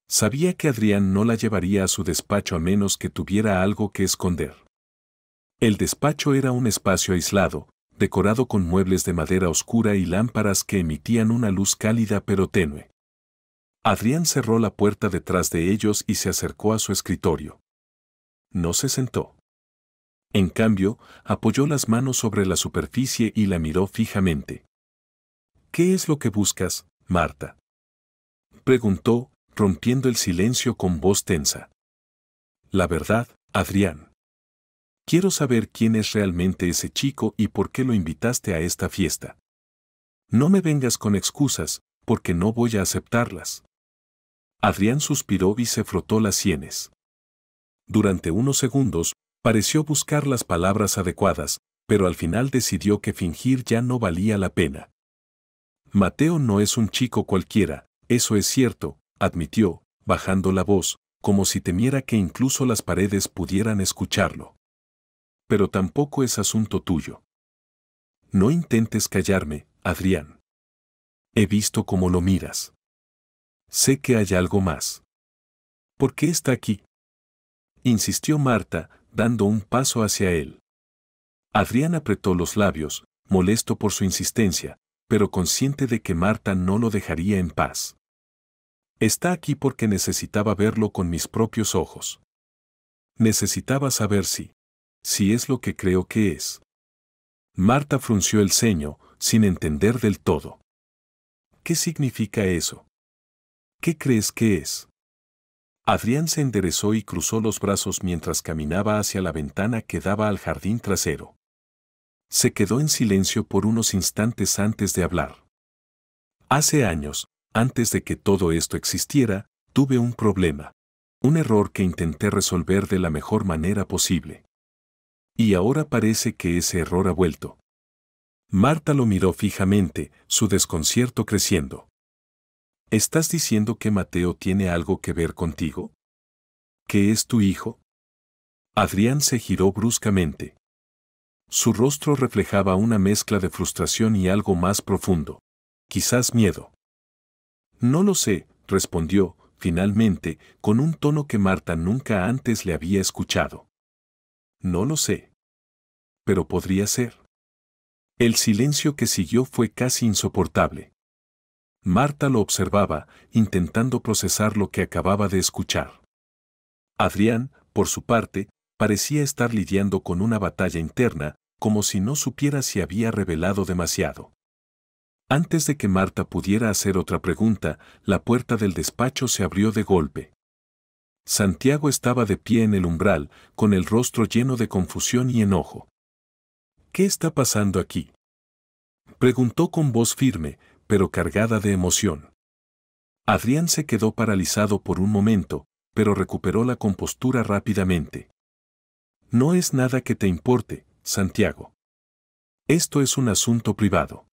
Sabía que Adrián no la llevaría a su despacho a menos que tuviera algo que esconder. El despacho era un espacio aislado, decorado con muebles de madera oscura y lámparas que emitían una luz cálida pero tenue. Adrián cerró la puerta detrás de ellos y se acercó a su escritorio. No se sentó. En cambio, apoyó las manos sobre la superficie y la miró fijamente. «¿Qué es lo que buscas, Marta?», preguntó, rompiendo el silencio con voz tensa. «La verdad, Adrián. Quiero saber quién es realmente ese chico y por qué lo invitaste a esta fiesta. No me vengas con excusas, porque no voy a aceptarlas». Adrián suspiró y se frotó las sienes. Durante unos segundos, pareció buscar las palabras adecuadas, pero al final decidió que fingir ya no valía la pena. «Mateo no es un chico cualquiera, eso es cierto», admitió, bajando la voz, como si temiera que incluso las paredes pudieran escucharlo. «Pero tampoco es asunto tuyo. No intentes callarme, Adrián. He visto cómo lo miras. Sé que hay algo más. ¿Por qué está aquí?», insistió Marta, dando un paso hacia él. Adrián apretó los labios, molesto por su insistencia, pero consciente de que Marta no lo dejaría en paz. «Está aquí porque necesitaba verlo con mis propios ojos. Necesitaba saber si es lo que creo que es». Marta frunció el ceño, sin entender del todo. «¿Qué significa eso? ¿Qué crees que es?». Adrián se enderezó y cruzó los brazos mientras caminaba hacia la ventana que daba al jardín trasero. Se quedó en silencio por unos instantes antes de hablar. «Hace años, antes de que todo esto existiera, tuve un problema. Un error que intenté resolver de la mejor manera posible. Y ahora parece que ese error ha vuelto». Marta lo miró fijamente, su desconcierto creciendo. «¿Estás diciendo que Mateo tiene algo que ver contigo? ¿Que es tu hijo?». Adrián se giró bruscamente. Su rostro reflejaba una mezcla de frustración y algo más profundo. Quizás miedo. «No lo sé», respondió, finalmente, con un tono que Marta nunca antes le había escuchado. «No lo sé. Pero podría ser». El silencio que siguió fue casi insoportable. Marta lo observaba, intentando procesar lo que acababa de escuchar. Adrián, por su parte, parecía estar lidiando con una batalla interna, como si no supiera si había revelado demasiado. Antes de que Marta pudiera hacer otra pregunta, la puerta del despacho se abrió de golpe. Santiago estaba de pie en el umbral, con el rostro lleno de confusión y enojo. «¿Qué está pasando aquí?», preguntó con voz firme, pero cargada de emoción. Adrián se quedó paralizado por un momento, pero recuperó la compostura rápidamente. «No es nada que te importe, Santiago. Esto es un asunto privado».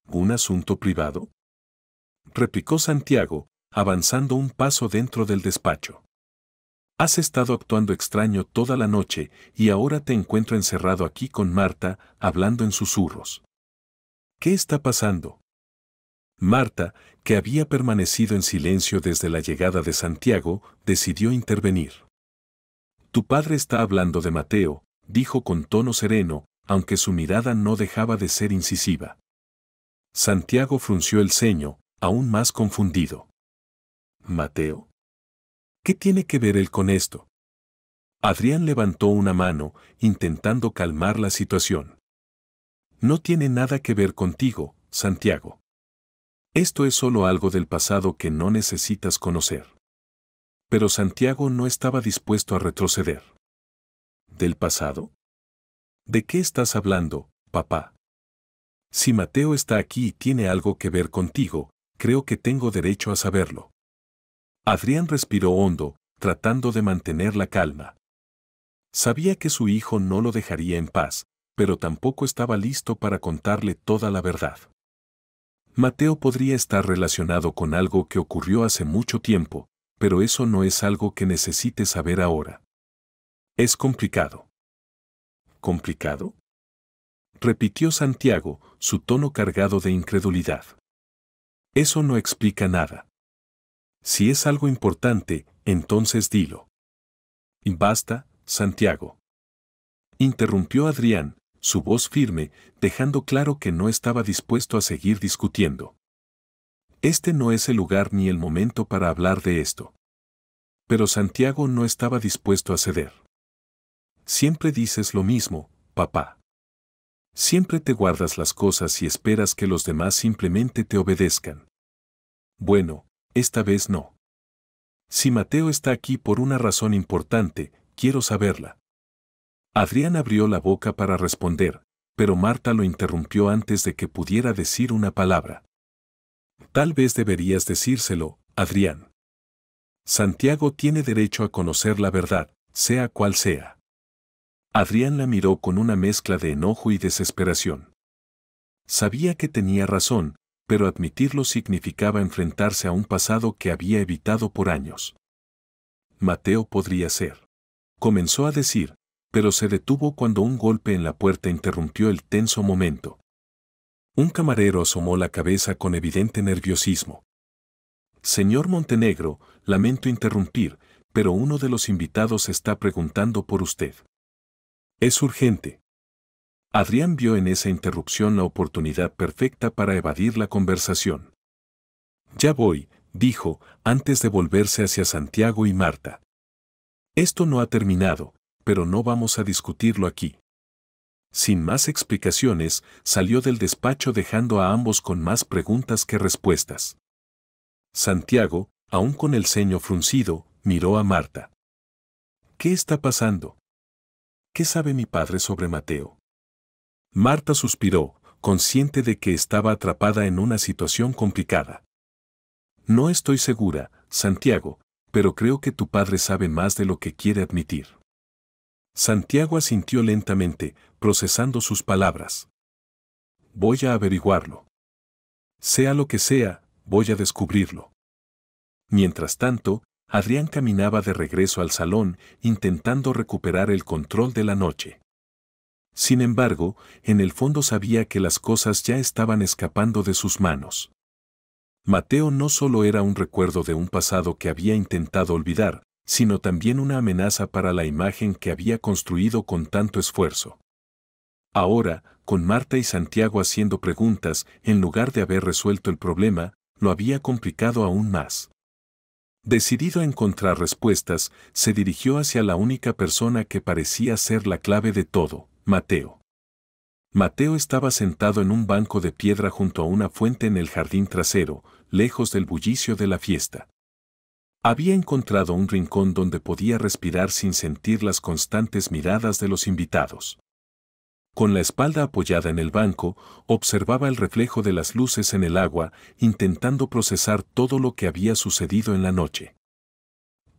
«¿Un asunto privado?», replicó Santiago, avanzando un paso dentro del despacho. «Has estado actuando extraño toda la noche y ahora te encuentro encerrado aquí con Marta, hablando en susurros. ¿Qué está pasando?». Marta, que había permanecido en silencio desde la llegada de Santiago, decidió intervenir. Tu padre está hablando de Mateo, dijo con tono sereno, aunque su mirada no dejaba de ser incisiva. Santiago frunció el ceño, aún más confundido. ¿Mateo? ¿Qué tiene que ver él con esto? Adrián levantó una mano, intentando calmar la situación. No tiene nada que ver contigo, Santiago. Esto es solo algo del pasado que no necesitas conocer. Pero Santiago no estaba dispuesto a retroceder. ¿Del pasado? ¿De qué estás hablando, papá? Si Mateo está aquí y tiene algo que ver contigo, creo que tengo derecho a saberlo. Adrián respiró hondo, tratando de mantener la calma. Sabía que su hijo no lo dejaría en paz, pero tampoco estaba listo para contarle toda la verdad. Mateo podría estar relacionado con algo que ocurrió hace mucho tiempo, pero eso no es algo que necesite saber ahora. Es complicado. ¿Complicado? Repitió Santiago, su tono cargado de incredulidad. Eso no explica nada. Si es algo importante, entonces dilo. Y basta, Santiago. Interrumpió Adrián, su voz firme, dejando claro que no estaba dispuesto a seguir discutiendo. Este no es el lugar ni el momento para hablar de esto. Pero Santiago no estaba dispuesto a ceder. Siempre dices lo mismo, papá. Siempre te guardas las cosas y esperas que los demás simplemente te obedezcan. Bueno, esta vez no. Si Mateo está aquí por una razón importante, quiero saberla. Adrián abrió la boca para responder, pero Marta lo interrumpió antes de que pudiera decir una palabra. Tal vez deberías decírselo, Adrián. Santiago tiene derecho a conocer la verdad, sea cual sea. Adrián la miró con una mezcla de enojo y desesperación. Sabía que tenía razón, pero admitirlo significaba enfrentarse a un pasado que había evitado por años. Mateo podría ser. Comenzó a decir, pero se detuvo cuando un golpe en la puerta interrumpió el tenso momento. Un camarero asomó la cabeza con evidente nerviosismo. Señor Montenegro, lamento interrumpir, pero uno de los invitados está preguntando por usted. Es urgente. Adrián vio en esa interrupción la oportunidad perfecta para evadir la conversación. Ya voy, dijo, antes de volverse hacia Santiago y Marta. Esto no ha terminado, pero no vamos a discutirlo aquí. Sin más explicaciones, salió del despacho dejando a ambos con más preguntas que respuestas. Santiago, aún con el ceño fruncido, miró a Marta. ¿Qué está pasando? ¿Qué sabe mi padre sobre Mateo? Marta suspiró, consciente de que estaba atrapada en una situación complicada. No estoy segura, Santiago, pero creo que tu padre sabe más de lo que quiere admitir. Santiago asintió lentamente, procesando sus palabras. Voy a averiguarlo. Sea lo que sea, voy a descubrirlo. Mientras tanto, Adrián caminaba de regreso al salón, intentando recuperar el control de la noche. Sin embargo, en el fondo sabía que las cosas ya estaban escapando de sus manos. Mateo no solo era un recuerdo de un pasado que había intentado olvidar, sino también una amenaza para la imagen que había construido con tanto esfuerzo. Ahora, con Marta y Santiago haciendo preguntas, en lugar de haber resuelto el problema, lo había complicado aún más. Decidido a encontrar respuestas, se dirigió hacia la única persona que parecía ser la clave de todo, Mateo. Mateo estaba sentado en un banco de piedra junto a una fuente en el jardín trasero, lejos del bullicio de la fiesta. Había encontrado un rincón donde podía respirar sin sentir las constantes miradas de los invitados. Con la espalda apoyada en el banco, observaba el reflejo de las luces en el agua, intentando procesar todo lo que había sucedido en la noche.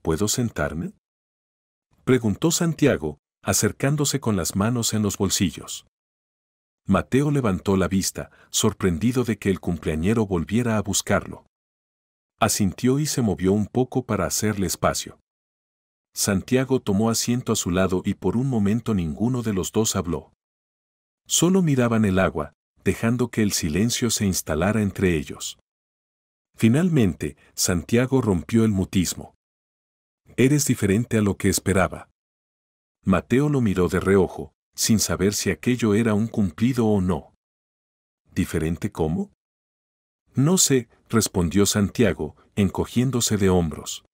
¿Puedo sentarme?, preguntó Santiago, acercándose con las manos en los bolsillos. Mateo levantó la vista, sorprendido de que el cumpleañero volviera a buscarlo. Asintió y se movió un poco para hacerle espacio. Santiago tomó asiento a su lado y por un momento ninguno de los dos habló. Solo miraban el agua, dejando que el silencio se instalara entre ellos. Finalmente, Santiago rompió el mutismo. Eres diferente a lo que esperaba. Mateo lo miró de reojo, sin saber si aquello era un cumplido o no. ¿Diferente cómo? No sé, respondió Santiago, encogiéndose de hombros.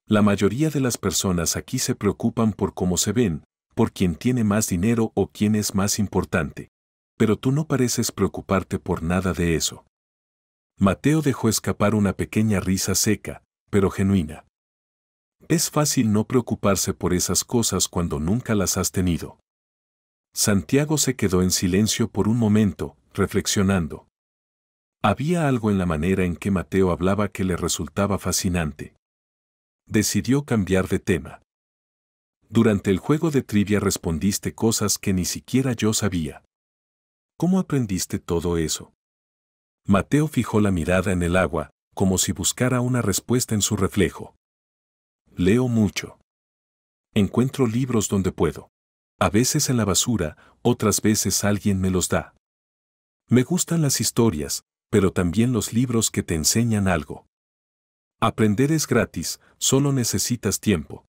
La mayoría de las personas aquí se preocupan por cómo se ven, por quién tiene más dinero o quién es más importante. Pero tú no pareces preocuparte por nada de eso. Mateo dejó escapar una pequeña risa seca, pero genuina. Es fácil no preocuparse por esas cosas cuando nunca las has tenido. Santiago se quedó en silencio por un momento, reflexionando. Había algo en la manera en que Mateo hablaba que le resultaba fascinante. Decidió cambiar de tema. Durante el juego de trivia respondiste cosas que ni siquiera yo sabía. ¿Cómo aprendiste todo eso? Mateo fijó la mirada en el agua, como si buscara una respuesta en su reflejo. Leo mucho. Encuentro libros donde puedo. A veces en la basura, otras veces alguien me los da. Me gustan las historias, pero también los libros que te enseñan algo. Aprender es gratis, solo necesitas tiempo.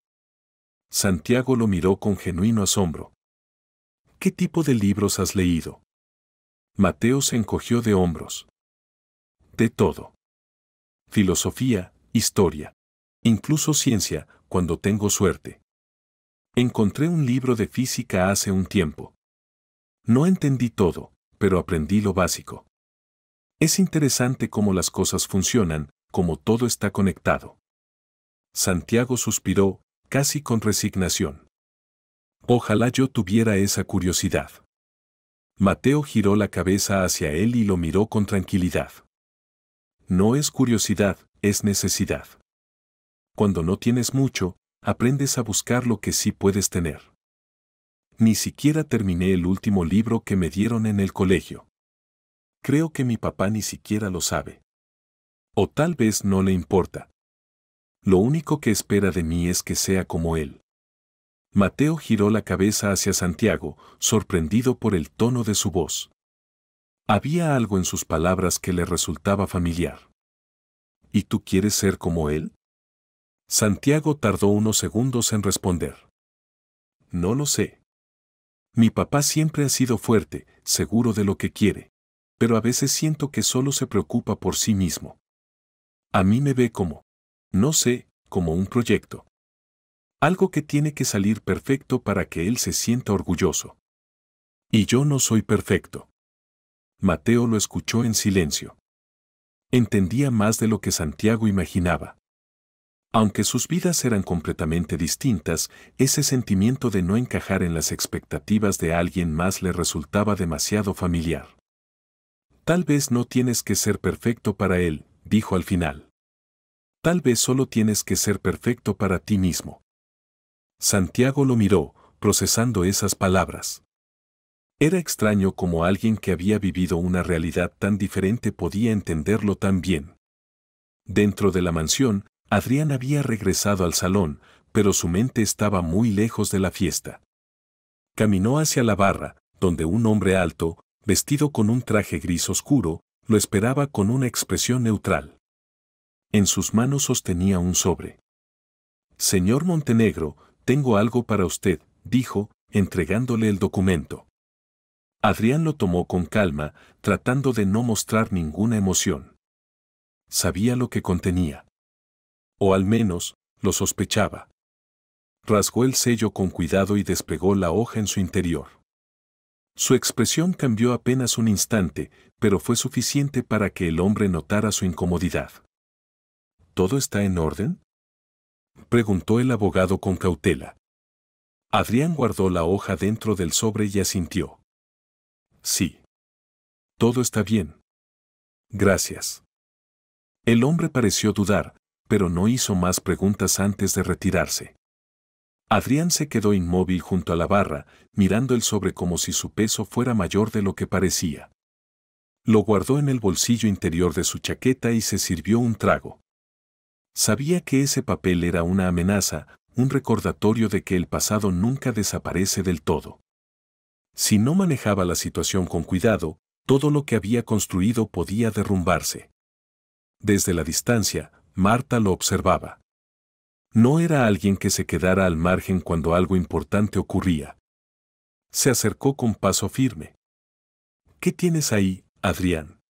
Santiago lo miró con genuino asombro. ¿Qué tipo de libros has leído? Mateo se encogió de hombros. De todo. Filosofía, historia. Incluso ciencia, cuando tengo suerte. Encontré un libro de física hace un tiempo. No entendí todo, pero aprendí lo básico. Es interesante cómo las cosas funcionan, cómo todo está conectado. Santiago suspiró, casi con resignación. Ojalá yo tuviera esa curiosidad. Mateo giró la cabeza hacia él y lo miró con tranquilidad. No es curiosidad, es necesidad. Cuando no tienes mucho, aprendes a buscar lo que sí puedes tener. Ni siquiera terminé el último libro que me dieron en el colegio. Creo que mi papá ni siquiera lo sabe. O tal vez no le importa. Lo único que espera de mí es que sea como él. Mateo giró la cabeza hacia Santiago, sorprendido por el tono de su voz. Había algo en sus palabras que le resultaba familiar. ¿Y tú quieres ser como él? Santiago tardó unos segundos en responder. No lo sé. Mi papá siempre ha sido fuerte, seguro de lo que quiere, pero a veces siento que solo se preocupa por sí mismo. A mí me ve como, no sé, como un proyecto. Algo que tiene que salir perfecto para que él se sienta orgulloso. Y yo no soy perfecto. Mateo lo escuchó en silencio. Entendía más de lo que Santiago imaginaba. Aunque sus vidas eran completamente distintas, ese sentimiento de no encajar en las expectativas de alguien más le resultaba demasiado familiar. Tal vez no tienes que ser perfecto para él, dijo al final. Tal vez solo tienes que ser perfecto para ti mismo. Santiago lo miró, procesando esas palabras. Era extraño cómo alguien que había vivido una realidad tan diferente podía entenderlo tan bien. Dentro de la mansión, Adrián había regresado al salón, pero su mente estaba muy lejos de la fiesta. Caminó hacia la barra, donde un hombre alto, vestido con un traje gris oscuro, lo esperaba con una expresión neutral. En sus manos sostenía un sobre. Señor Montenegro, tengo algo para usted, dijo, entregándole el documento. Adrián lo tomó con calma, tratando de no mostrar ninguna emoción. Sabía lo que contenía. O al menos, lo sospechaba. Rasgó el sello con cuidado y desplegó la hoja en su interior. Su expresión cambió apenas un instante, pero fue suficiente para que el hombre notara su incomodidad. ¿Todo está en orden?, preguntó el abogado con cautela. Adrián guardó la hoja dentro del sobre y asintió. Sí. Todo está bien. Gracias. El hombre pareció dudar, pero no hizo más preguntas antes de retirarse. Adrián se quedó inmóvil junto a la barra, mirando el sobre como si su peso fuera mayor de lo que parecía. Lo guardó en el bolsillo interior de su chaqueta y se sirvió un trago. Sabía que ese papel era una amenaza, un recordatorio de que el pasado nunca desaparece del todo. Si no manejaba la situación con cuidado, todo lo que había construido podía derrumbarse. Desde la distancia, Marta lo observaba. No era alguien que se quedara al margen cuando algo importante ocurría. Se acercó con paso firme. ¿Qué tienes ahí, Adrián?,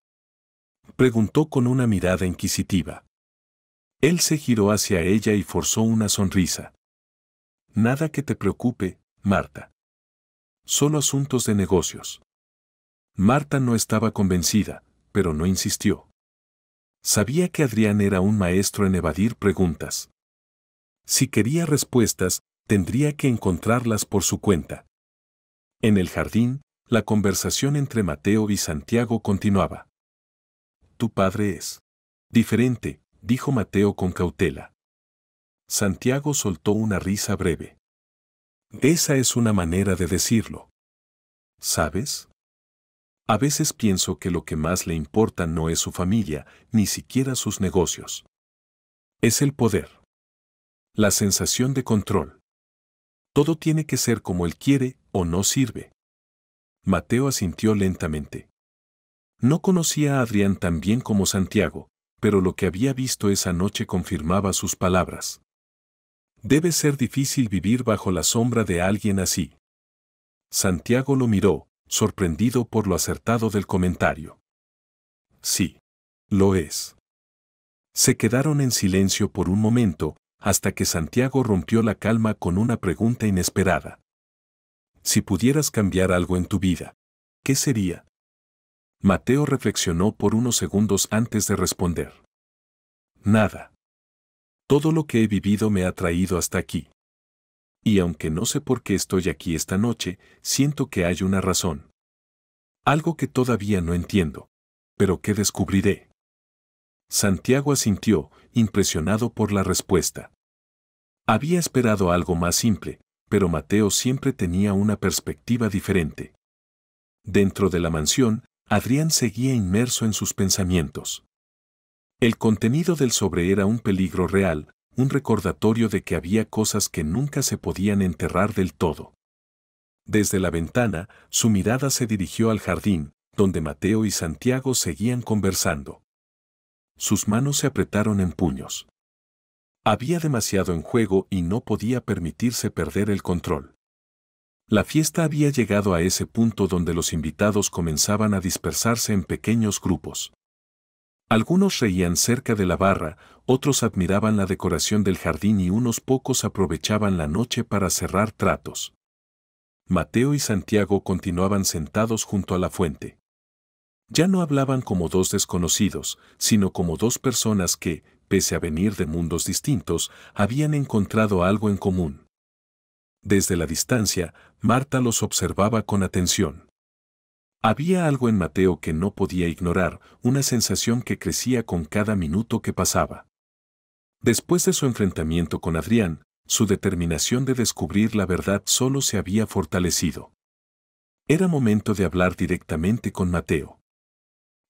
preguntó con una mirada inquisitiva. Él se giró hacia ella y forzó una sonrisa. Nada que te preocupe, Marta. Solo asuntos de negocios. Marta no estaba convencida, pero no insistió. Sabía que Adrián era un maestro en evadir preguntas. Si quería respuestas, tendría que encontrarlas por su cuenta. En el jardín, la conversación entre Mateo y Santiago continuaba. Tu padre es diferente, dijo Mateo con cautela. Santiago soltó una risa breve. Esa es una manera de decirlo. ¿Sabes? A veces pienso que lo que más le importa no es su familia, ni siquiera sus negocios. Es el poder. La sensación de control. Todo tiene que ser como él quiere o no sirve. Mateo asintió lentamente. No conocía a Adrián tan bien como Santiago, pero lo que había visto esa noche confirmaba sus palabras. Debe ser difícil vivir bajo la sombra de alguien así. Santiago lo miró, sorprendido por lo acertado del comentario. Sí, lo es. Se quedaron en silencio por un momento, hasta que Santiago rompió la calma con una pregunta inesperada. Si pudieras cambiar algo en tu vida, ¿qué sería? Mateo reflexionó por unos segundos antes de responder. Nada. Todo lo que he vivido me ha traído hasta aquí. Y aunque no sé por qué estoy aquí esta noche, siento que hay una razón. Algo que todavía no entiendo, pero que descubriré. Santiago asintió, impresionado por la respuesta. Había esperado algo más simple, pero Mateo siempre tenía una perspectiva diferente. Dentro de la mansión, Adrián seguía inmerso en sus pensamientos. El contenido del sobre era un peligro real, un recordatorio de que había cosas que nunca se podían enterrar del todo. Desde la ventana, su mirada se dirigió al jardín, donde Mateo y Santiago seguían conversando. Sus manos se apretaron en puños. Había demasiado en juego y no podía permitirse perder el control. La fiesta había llegado a ese punto donde los invitados comenzaban a dispersarse en pequeños grupos. Algunos reían cerca de la barra, otros admiraban la decoración del jardín y unos pocos aprovechaban la noche para cerrar tratos. Mateo y Santiago continuaban sentados junto a la fuente. Ya no hablaban como dos desconocidos, sino como dos personas que, pese a venir de mundos distintos, habían encontrado algo en común. Desde la distancia, Marta los observaba con atención. Había algo en Mateo que no podía ignorar, una sensación que crecía con cada minuto que pasaba. Después de su enfrentamiento con Adrián, su determinación de descubrir la verdad solo se había fortalecido. Era momento de hablar directamente con Mateo.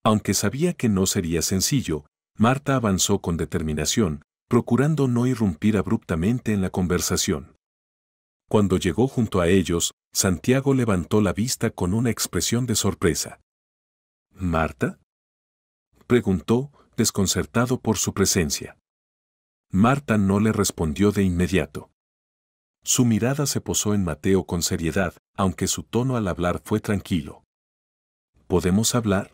Aunque sabía que no sería sencillo, Marta avanzó con determinación, procurando no irrumpir abruptamente en la conversación. Cuando llegó junto a ellos, Santiago levantó la vista con una expresión de sorpresa. ¿Marta?, preguntó, desconcertado por su presencia. Marta no le respondió de inmediato. Su mirada se posó en Mateo con seriedad, aunque su tono al hablar fue tranquilo. ¿Podemos hablar?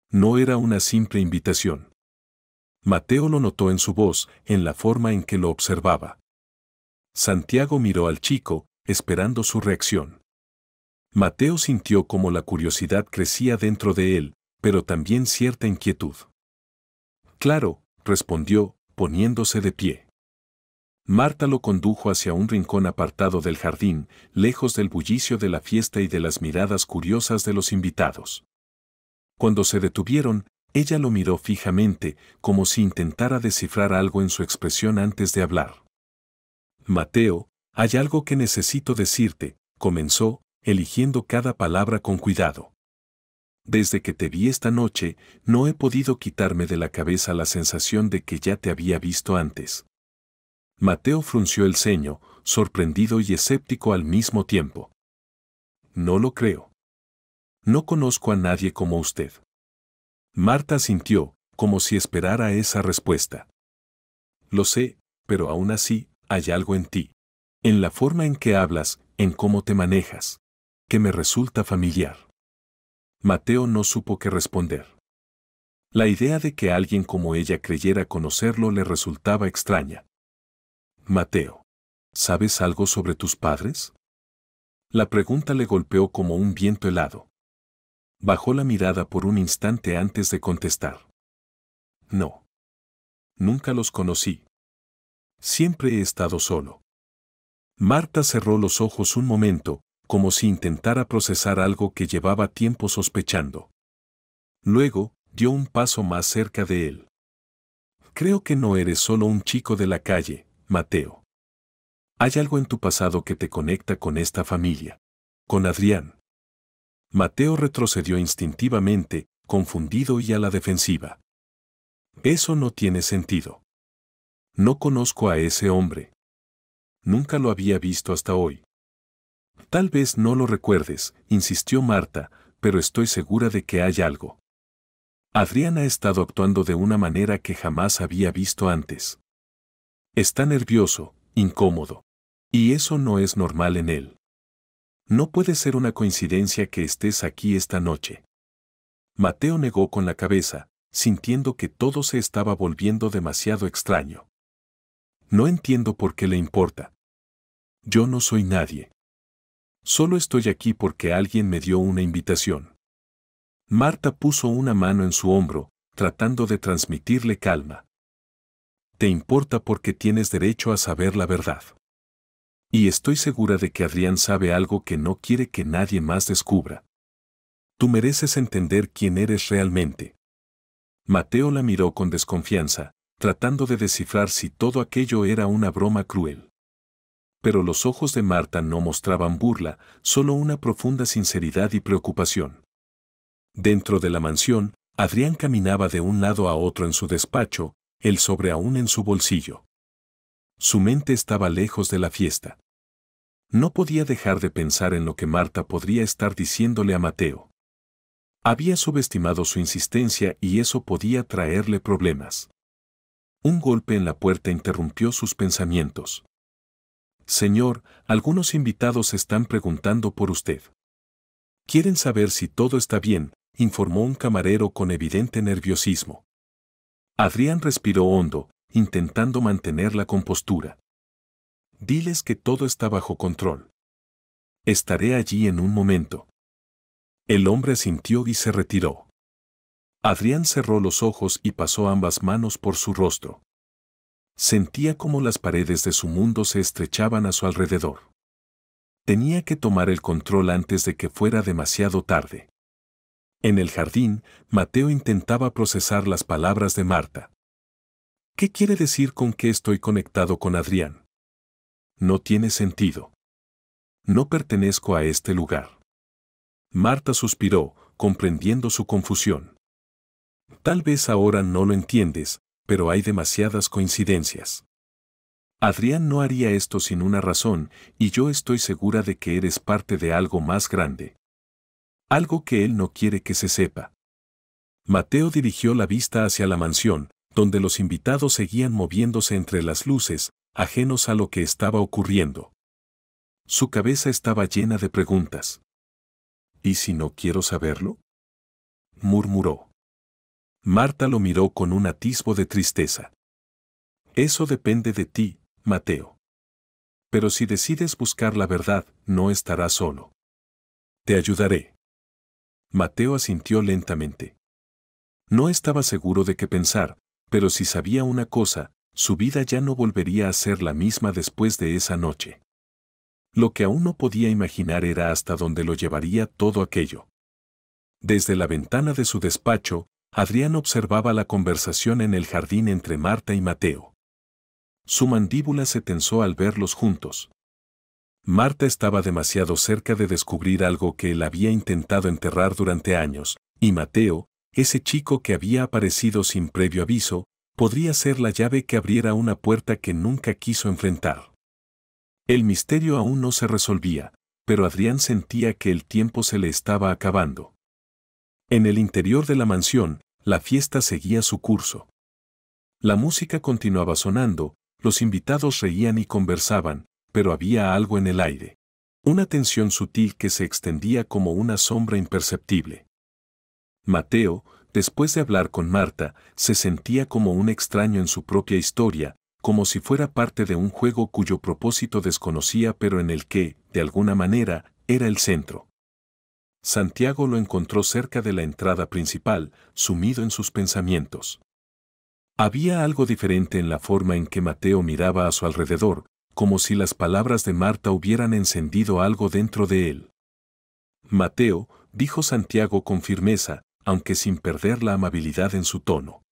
No era una simple invitación. Mateo lo notó en su voz, en la forma en que lo observaba. Santiago miró al chico, esperando su reacción. Mateo sintió como la curiosidad crecía dentro de él, pero también cierta inquietud. Claro, respondió, poniéndose de pie. Marta lo condujo hacia un rincón apartado del jardín, lejos del bullicio de la fiesta y de las miradas curiosas de los invitados. Cuando se detuvieron, ella lo miró fijamente, como si intentara descifrar algo en su expresión antes de hablar. Mateo, hay algo que necesito decirte, comenzó, eligiendo cada palabra con cuidado. Desde que te vi esta noche, no he podido quitarme de la cabeza la sensación de que ya te había visto antes. Mateo frunció el ceño, sorprendido y escéptico al mismo tiempo. No lo creo. No conozco a nadie como usted. Marta asintió, como si esperara esa respuesta. Lo sé, pero aún así, hay algo en ti. En la forma en que hablas, en cómo te manejas, que me resulta familiar. Mateo no supo qué responder. La idea de que alguien como ella creyera conocerlo le resultaba extraña. Mateo, ¿sabes algo sobre tus padres? La pregunta le golpeó como un viento helado. Bajó la mirada por un instante antes de contestar. No. Nunca los conocí. Siempre he estado solo. Marta cerró los ojos un momento, como si intentara procesar algo que llevaba tiempo sospechando. Luego, dio un paso más cerca de él. Creo que no eres solo un chico de la calle, Mateo. Hay algo en tu pasado que te conecta con esta familia. Con Adrián. Mateo retrocedió instintivamente, confundido y a la defensiva. Eso no tiene sentido. No conozco a ese hombre. Nunca lo había visto hasta hoy. Tal vez no lo recuerdes, insistió Marta, pero estoy segura de que hay algo. Adrián ha estado actuando de una manera que jamás había visto antes. Está nervioso, incómodo. Y eso no es normal en él. No puede ser una coincidencia que estés aquí esta noche. Mateo negó con la cabeza, sintiendo que todo se estaba volviendo demasiado extraño. No entiendo por qué le importa. Yo no soy nadie. Solo estoy aquí porque alguien me dio una invitación. Marta puso una mano en su hombro, tratando de transmitirle calma. Te importa porque tienes derecho a saber la verdad. Y estoy segura de que Adrián sabe algo que no quiere que nadie más descubra. Tú mereces entender quién eres realmente. Mateo la miró con desconfianza, tratando de descifrar si todo aquello era una broma cruel. Pero los ojos de Marta no mostraban burla, solo una profunda sinceridad y preocupación. Dentro de la mansión, Adrián caminaba de un lado a otro en su despacho, el sobre aún en su bolsillo. Su mente estaba lejos de la fiesta. No podía dejar de pensar en lo que Marta podría estar diciéndole a Mateo. Había subestimado su insistencia y eso podía traerle problemas. Un golpe en la puerta interrumpió sus pensamientos. Señor, algunos invitados están preguntando por usted. Quieren saber si todo está bien, informó un camarero con evidente nerviosismo. Adrián respiró hondo, intentando mantener la compostura. Diles que todo está bajo control. Estaré allí en un momento. El hombre asintió y se retiró. Adrián cerró los ojos y pasó ambas manos por su rostro. Sentía como las paredes de su mundo se estrechaban a su alrededor. Tenía que tomar el control antes de que fuera demasiado tarde. En el jardín, Mateo intentaba procesar las palabras de Marta. ¿Qué quiere decir con que estoy conectado con Adrián? No tiene sentido. No pertenezco a este lugar. Marta suspiró, comprendiendo su confusión. Tal vez ahora no lo entiendes, pero hay demasiadas coincidencias. Adrián no haría esto sin una razón, y yo estoy segura de que eres parte de algo más grande. Algo que él no quiere que se sepa. Mateo dirigió la vista hacia la mansión, donde los invitados seguían moviéndose entre las luces, ajenos a lo que estaba ocurriendo. Su cabeza estaba llena de preguntas. ¿Y si no quiero saberlo? Murmuró. Marta lo miró con un atisbo de tristeza. Eso depende de ti, Mateo. Pero si decides buscar la verdad, no estarás solo. Te ayudaré. Mateo asintió lentamente. No estaba seguro de qué pensar, pero si sabía una cosa, su vida ya no volvería a ser la misma después de esa noche. Lo que aún no podía imaginar era hasta dónde lo llevaría todo aquello. Desde la ventana de su despacho, Adrián observaba la conversación en el jardín entre Marta y Mateo. Su mandíbula se tensó al verlos juntos. Marta estaba demasiado cerca de descubrir algo que él había intentado enterrar durante años, y Mateo, ese chico que había aparecido sin previo aviso, podría ser la llave que abriera una puerta que nunca quiso enfrentar. El misterio aún no se resolvía, pero Adrián sentía que el tiempo se le estaba acabando. En el interior de la mansión, la fiesta seguía su curso. La música continuaba sonando, Los invitados reían y conversaban, pero había algo en el aire. Una tensión sutil que se extendía como una sombra imperceptible. Mateo, después de hablar con Marta, se sentía como un extraño en su propia historia, como si fuera parte de un juego cuyo propósito desconocía pero en el que, de alguna manera, era el centro. Santiago lo encontró cerca de la entrada principal, sumido en sus pensamientos. Había algo diferente en la forma en que Mateo miraba a su alrededor, como si las palabras de Marta hubieran encendido algo dentro de él. Mateo, dijo Santiago con firmeza, aunque sin perder la amabilidad en su tono.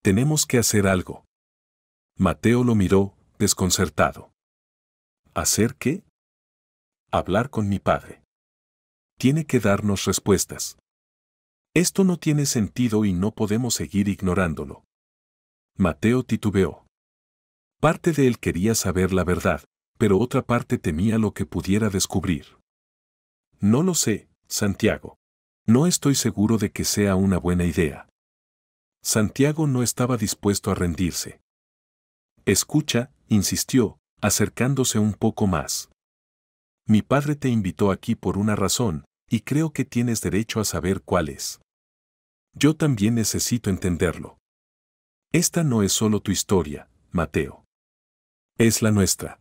Tenemos que hacer algo. Mateo lo miró, desconcertado. ¿Hacer qué? Hablar con mi padre. Tiene que darnos respuestas. Esto no tiene sentido y no podemos seguir ignorándolo. Mateo titubeó. Parte de él quería saber la verdad, pero otra parte temía lo que pudiera descubrir. No lo sé, Santiago. No estoy seguro de que sea una buena idea. Santiago no estaba dispuesto a rendirse. Escucha, insistió, acercándose un poco más. Mi padre te invitó aquí por una razón, y creo que tienes derecho a saber cuál es. Yo también necesito entenderlo. Esta no es solo tu historia, Mateo. Es la nuestra.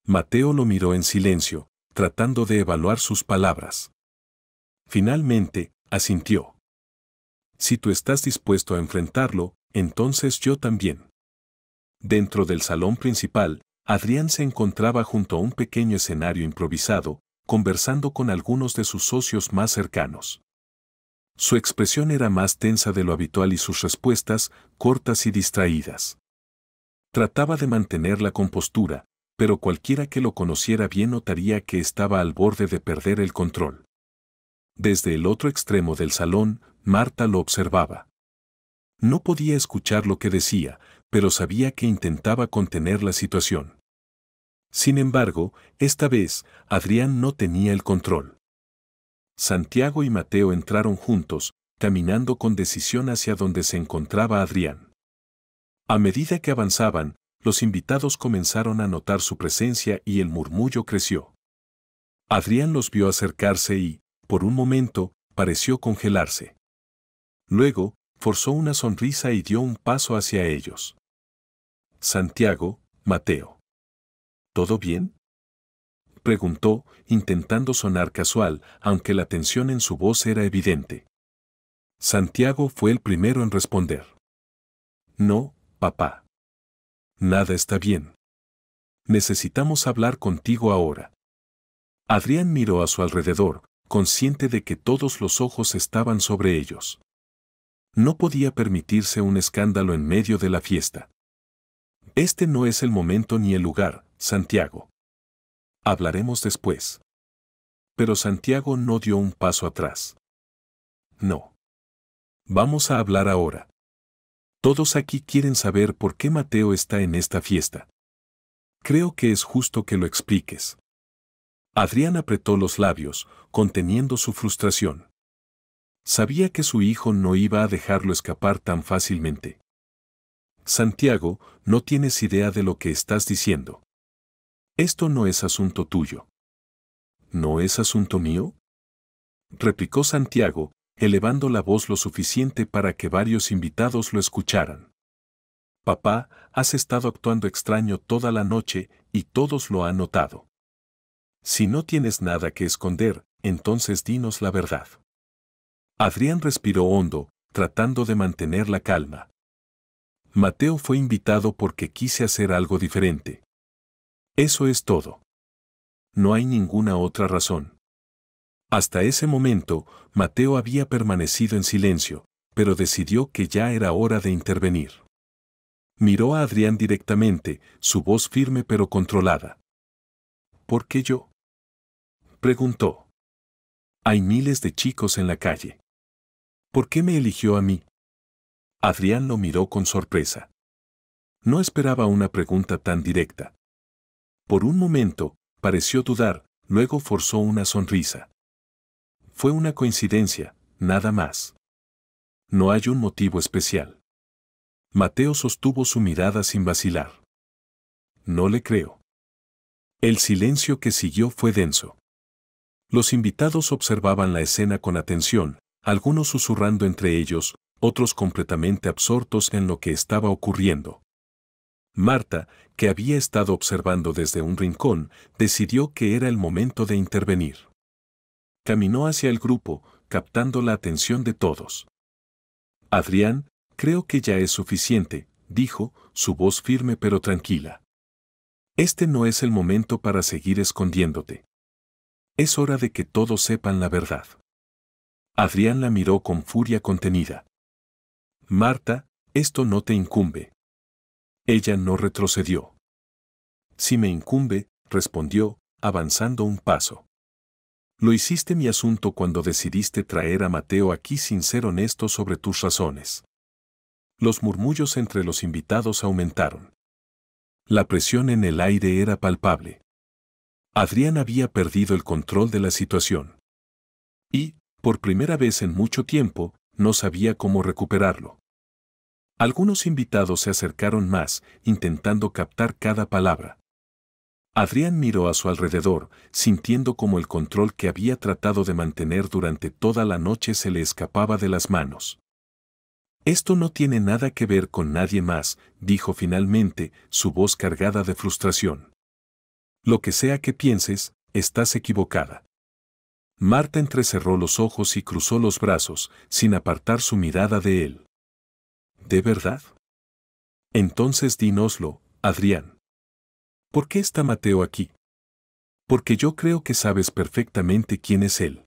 Mateo lo miró en silencio, tratando de evaluar sus palabras. Finalmente, asintió. Si tú estás dispuesto a enfrentarlo, entonces yo también. Dentro del salón principal, Adrián se encontraba junto a un pequeño escenario improvisado, conversando con algunos de sus socios más cercanos. Su expresión era más tensa de lo habitual y sus respuestas, cortas y distraídas. Trataba de mantener la compostura, pero cualquiera que lo conociera bien notaría que estaba al borde de perder el control. Desde el otro extremo del salón, Marta lo observaba. No podía escuchar lo que decía, pero sabía que intentaba contener la situación. Sin embargo, esta vez, Adrián no tenía el control. Santiago y Mateo entraron juntos, caminando con decisión hacia donde se encontraba Adrián. A medida que avanzaban, los invitados comenzaron a notar su presencia y el murmullo creció. Adrián los vio acercarse y, por un momento, pareció congelarse. Luego, forzó una sonrisa y dio un paso hacia ellos. Santiago, Mateo. ¿Todo bien?, preguntó, intentando sonar casual, aunque la tensión en su voz era evidente. Santiago fue el primero en responder. No, papá. Nada está bien. Necesitamos hablar contigo ahora. Adrián miró a su alrededor, consciente de que todos los ojos estaban sobre ellos. No podía permitirse un escándalo en medio de la fiesta. Este no es el momento ni el lugar, Santiago. Hablaremos después. Pero Santiago no dio un paso atrás. No. Vamos a hablar ahora. Todos aquí quieren saber por qué Mateo está en esta fiesta. Creo que es justo que lo expliques. Adrián apretó los labios, conteniendo su frustración. Sabía que su hijo no iba a dejarlo escapar tan fácilmente. Santiago, no tienes idea de lo que estás diciendo. Esto no es asunto tuyo. ¿No es asunto mío?, replicó Santiago, elevando la voz lo suficiente para que varios invitados lo escucharan. Papá, has estado actuando extraño toda la noche y todos lo han notado. Si no tienes nada que esconder, entonces dinos la verdad. Adrián respiró hondo, tratando de mantener la calma. Mateo fue invitado porque quise hacer algo diferente. Eso es todo. No hay ninguna otra razón. Hasta ese momento, Mateo había permanecido en silencio, pero decidió que ya era hora de intervenir. Miró a Adrián directamente, su voz firme pero controlada. ¿Por qué yo?, preguntó. Hay miles de chicos en la calle. ¿Por qué me eligió a mí? Adrián lo miró con sorpresa. No esperaba una pregunta tan directa. Por un momento, pareció dudar, luego forzó una sonrisa. Fue una coincidencia, nada más. No hay un motivo especial. Mateo sostuvo su mirada sin vacilar. no le creo. El silencio que siguió fue denso. Los invitados observaban la escena con atención, algunos susurrando entre ellos, otros completamente absortos en lo que estaba ocurriendo. Marta, que había estado observando desde un rincón, decidió que era el momento de intervenir. Caminó hacia el grupo, captando la atención de todos. Adrián, creo que ya es suficiente, dijo, su voz firme pero tranquila. Este no es el momento para seguir escondiéndote. Es hora de que todos sepan la verdad. Adrián la miró con furia contenida. Marta, esto no te incumbe. Ella no retrocedió. Sí me incumbe, respondió, avanzando un paso. Lo hiciste mi asunto cuando decidiste traer a Mateo aquí sin ser honesto sobre tus razones. Los murmullos entre los invitados aumentaron. La presión en el aire era palpable. Adrián había perdido el control de la situación. Y, por primera vez en mucho tiempo, no sabía cómo recuperarlo. Algunos invitados se acercaron más, intentando captar cada palabra. Adrián miró a su alrededor, sintiendo como el control que había tratado de mantener durante toda la noche se le escapaba de las manos. Esto no tiene nada que ver con nadie más, dijo finalmente, su voz cargada de frustración. Lo que sea que pienses, estás equivocada. Marta entrecerró los ojos y cruzó los brazos, sin apartar su mirada de él. ¿De verdad? Entonces dínoslo, Adrián. ¿Por qué está Mateo aquí? Porque yo creo que sabes perfectamente quién es él.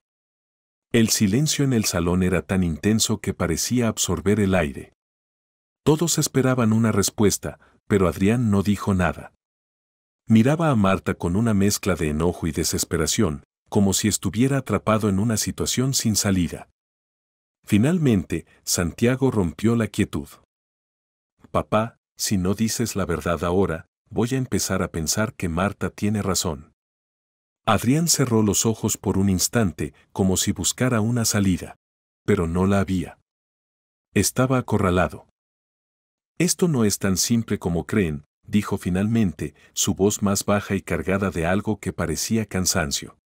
El silencio en el salón era tan intenso que parecía absorber el aire. Todos esperaban una respuesta, pero Adrián no dijo nada. Miraba a Marta con una mezcla de enojo y desesperación, como si estuviera atrapado en una situación sin salida. Finalmente, Santiago rompió la quietud. Papá, si no dices la verdad ahora, voy a empezar a pensar que Marta tiene razón. Adrián cerró los ojos por un instante, como si buscara una salida. Pero no la había. Estaba acorralado. Esto no es tan simple como creen, dijo finalmente, su voz más baja y cargada de algo que parecía cansancio.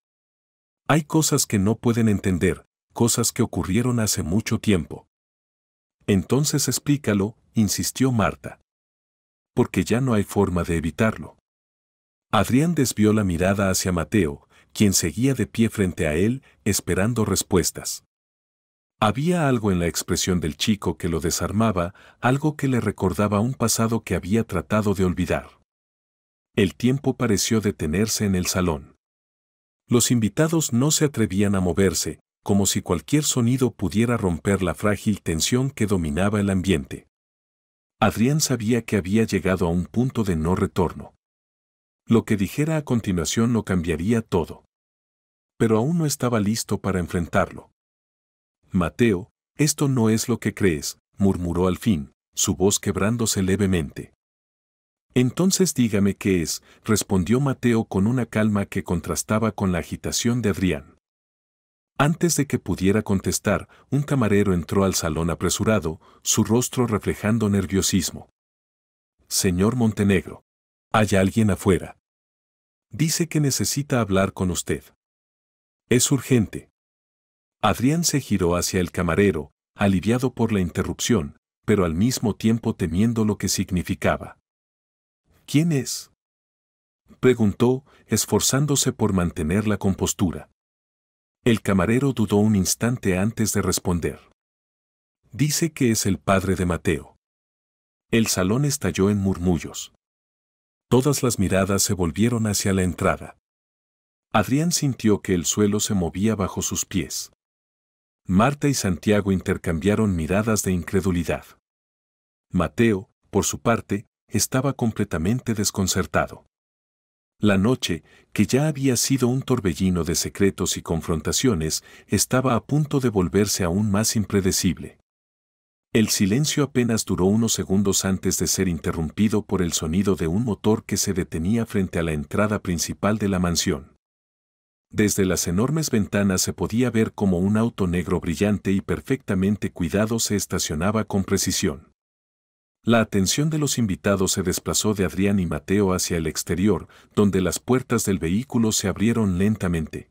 Hay cosas que no pueden entender, cosas que ocurrieron hace mucho tiempo. Entonces explícalo, insistió Marta. Porque ya no hay forma de evitarlo. Adrián desvió la mirada hacia Mateo, quien seguía de pie frente a él, esperando respuestas. Había algo en la expresión del chico que lo desarmaba, algo que le recordaba un pasado que había tratado de olvidar. El tiempo pareció detenerse en el salón. Los invitados no se atrevían a moverse, como si cualquier sonido pudiera romper la frágil tensión que dominaba el ambiente. Adrián sabía que había llegado a un punto de no retorno. Lo que dijera a continuación lo cambiaría todo. Pero aún no estaba listo para enfrentarlo. Mateo, esto no es lo que crees, murmuró al fin, su voz quebrándose levemente. Entonces dígame qué es, respondió Mateo con una calma que contrastaba con la agitación de Adrián. Antes de que pudiera contestar, un camarero entró al salón apresurado, su rostro reflejando nerviosismo. Señor Montenegro. Hay alguien afuera. Dice que necesita hablar con usted. Es urgente. Adrián se giró hacia el camarero, aliviado por la interrupción, pero al mismo tiempo temiendo lo que significaba. ¿Quién es? Preguntó, esforzándose por mantener la compostura. El camarero dudó un instante antes de responder. Dice que es el padre de Mateo. El salón estalló en murmullos. Todas las miradas se volvieron hacia la entrada. Adrián sintió que el suelo se movía bajo sus pies. Marta y Santiago intercambiaron miradas de incredulidad. Mateo, por su parte, estaba completamente desconcertado. La noche, que ya había sido un torbellino de secretos y confrontaciones, estaba a punto de volverse aún más impredecible. El silencio apenas duró unos segundos antes de ser interrumpido por el sonido de un motor que se detenía frente a la entrada principal de la mansión. Desde las enormes ventanas se podía ver cómo un auto negro brillante y perfectamente cuidado se estacionaba con precisión. La atención de los invitados se desplazó de Adrián y Mateo hacia el exterior, donde las puertas del vehículo se abrieron lentamente.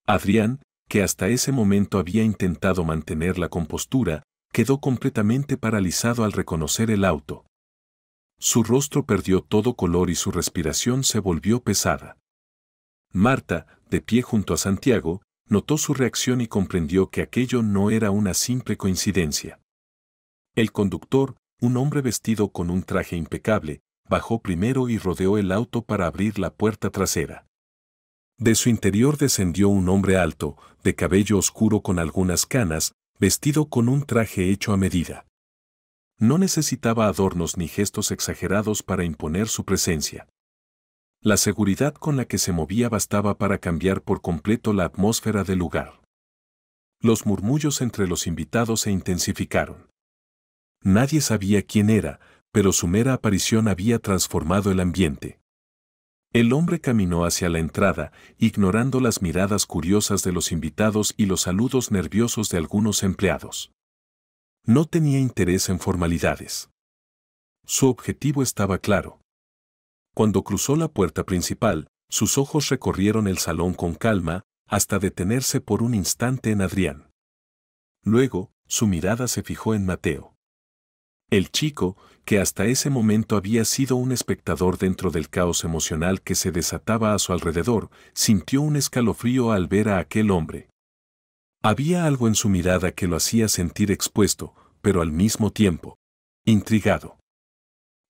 Adrián, que hasta ese momento había intentado mantener la compostura, quedó completamente paralizado al reconocer el auto. Su rostro perdió todo color y su respiración se volvió pesada. Marta, de pie junto a Santiago, notó su reacción y comprendió que aquello no era una simple coincidencia. El conductor, un hombre vestido con un traje impecable, bajó primero y rodeó el auto para abrir la puerta trasera. De su interior descendió un hombre alto, de cabello oscuro con algunas canas, vestido con un traje hecho a medida. No necesitaba adornos ni gestos exagerados para imponer su presencia. La seguridad con la que se movía bastaba para cambiar por completo la atmósfera del lugar. Los murmullos entre los invitados se intensificaron. Nadie sabía quién era, pero su mera aparición había transformado el ambiente. El hombre caminó hacia la entrada, ignorando las miradas curiosas de los invitados y los saludos nerviosos de algunos empleados. No tenía interés en formalidades. Su objetivo estaba claro. Cuando cruzó la puerta principal, sus ojos recorrieron el salón con calma, hasta detenerse por un instante en Adrián. Luego, su mirada se fijó en Mateo. El chico, que hasta ese momento había sido un espectador dentro del caos emocional que se desataba a su alrededor, sintió un escalofrío al ver a aquel hombre. Había algo en su mirada que lo hacía sentir expuesto, pero al mismo tiempo, intrigado.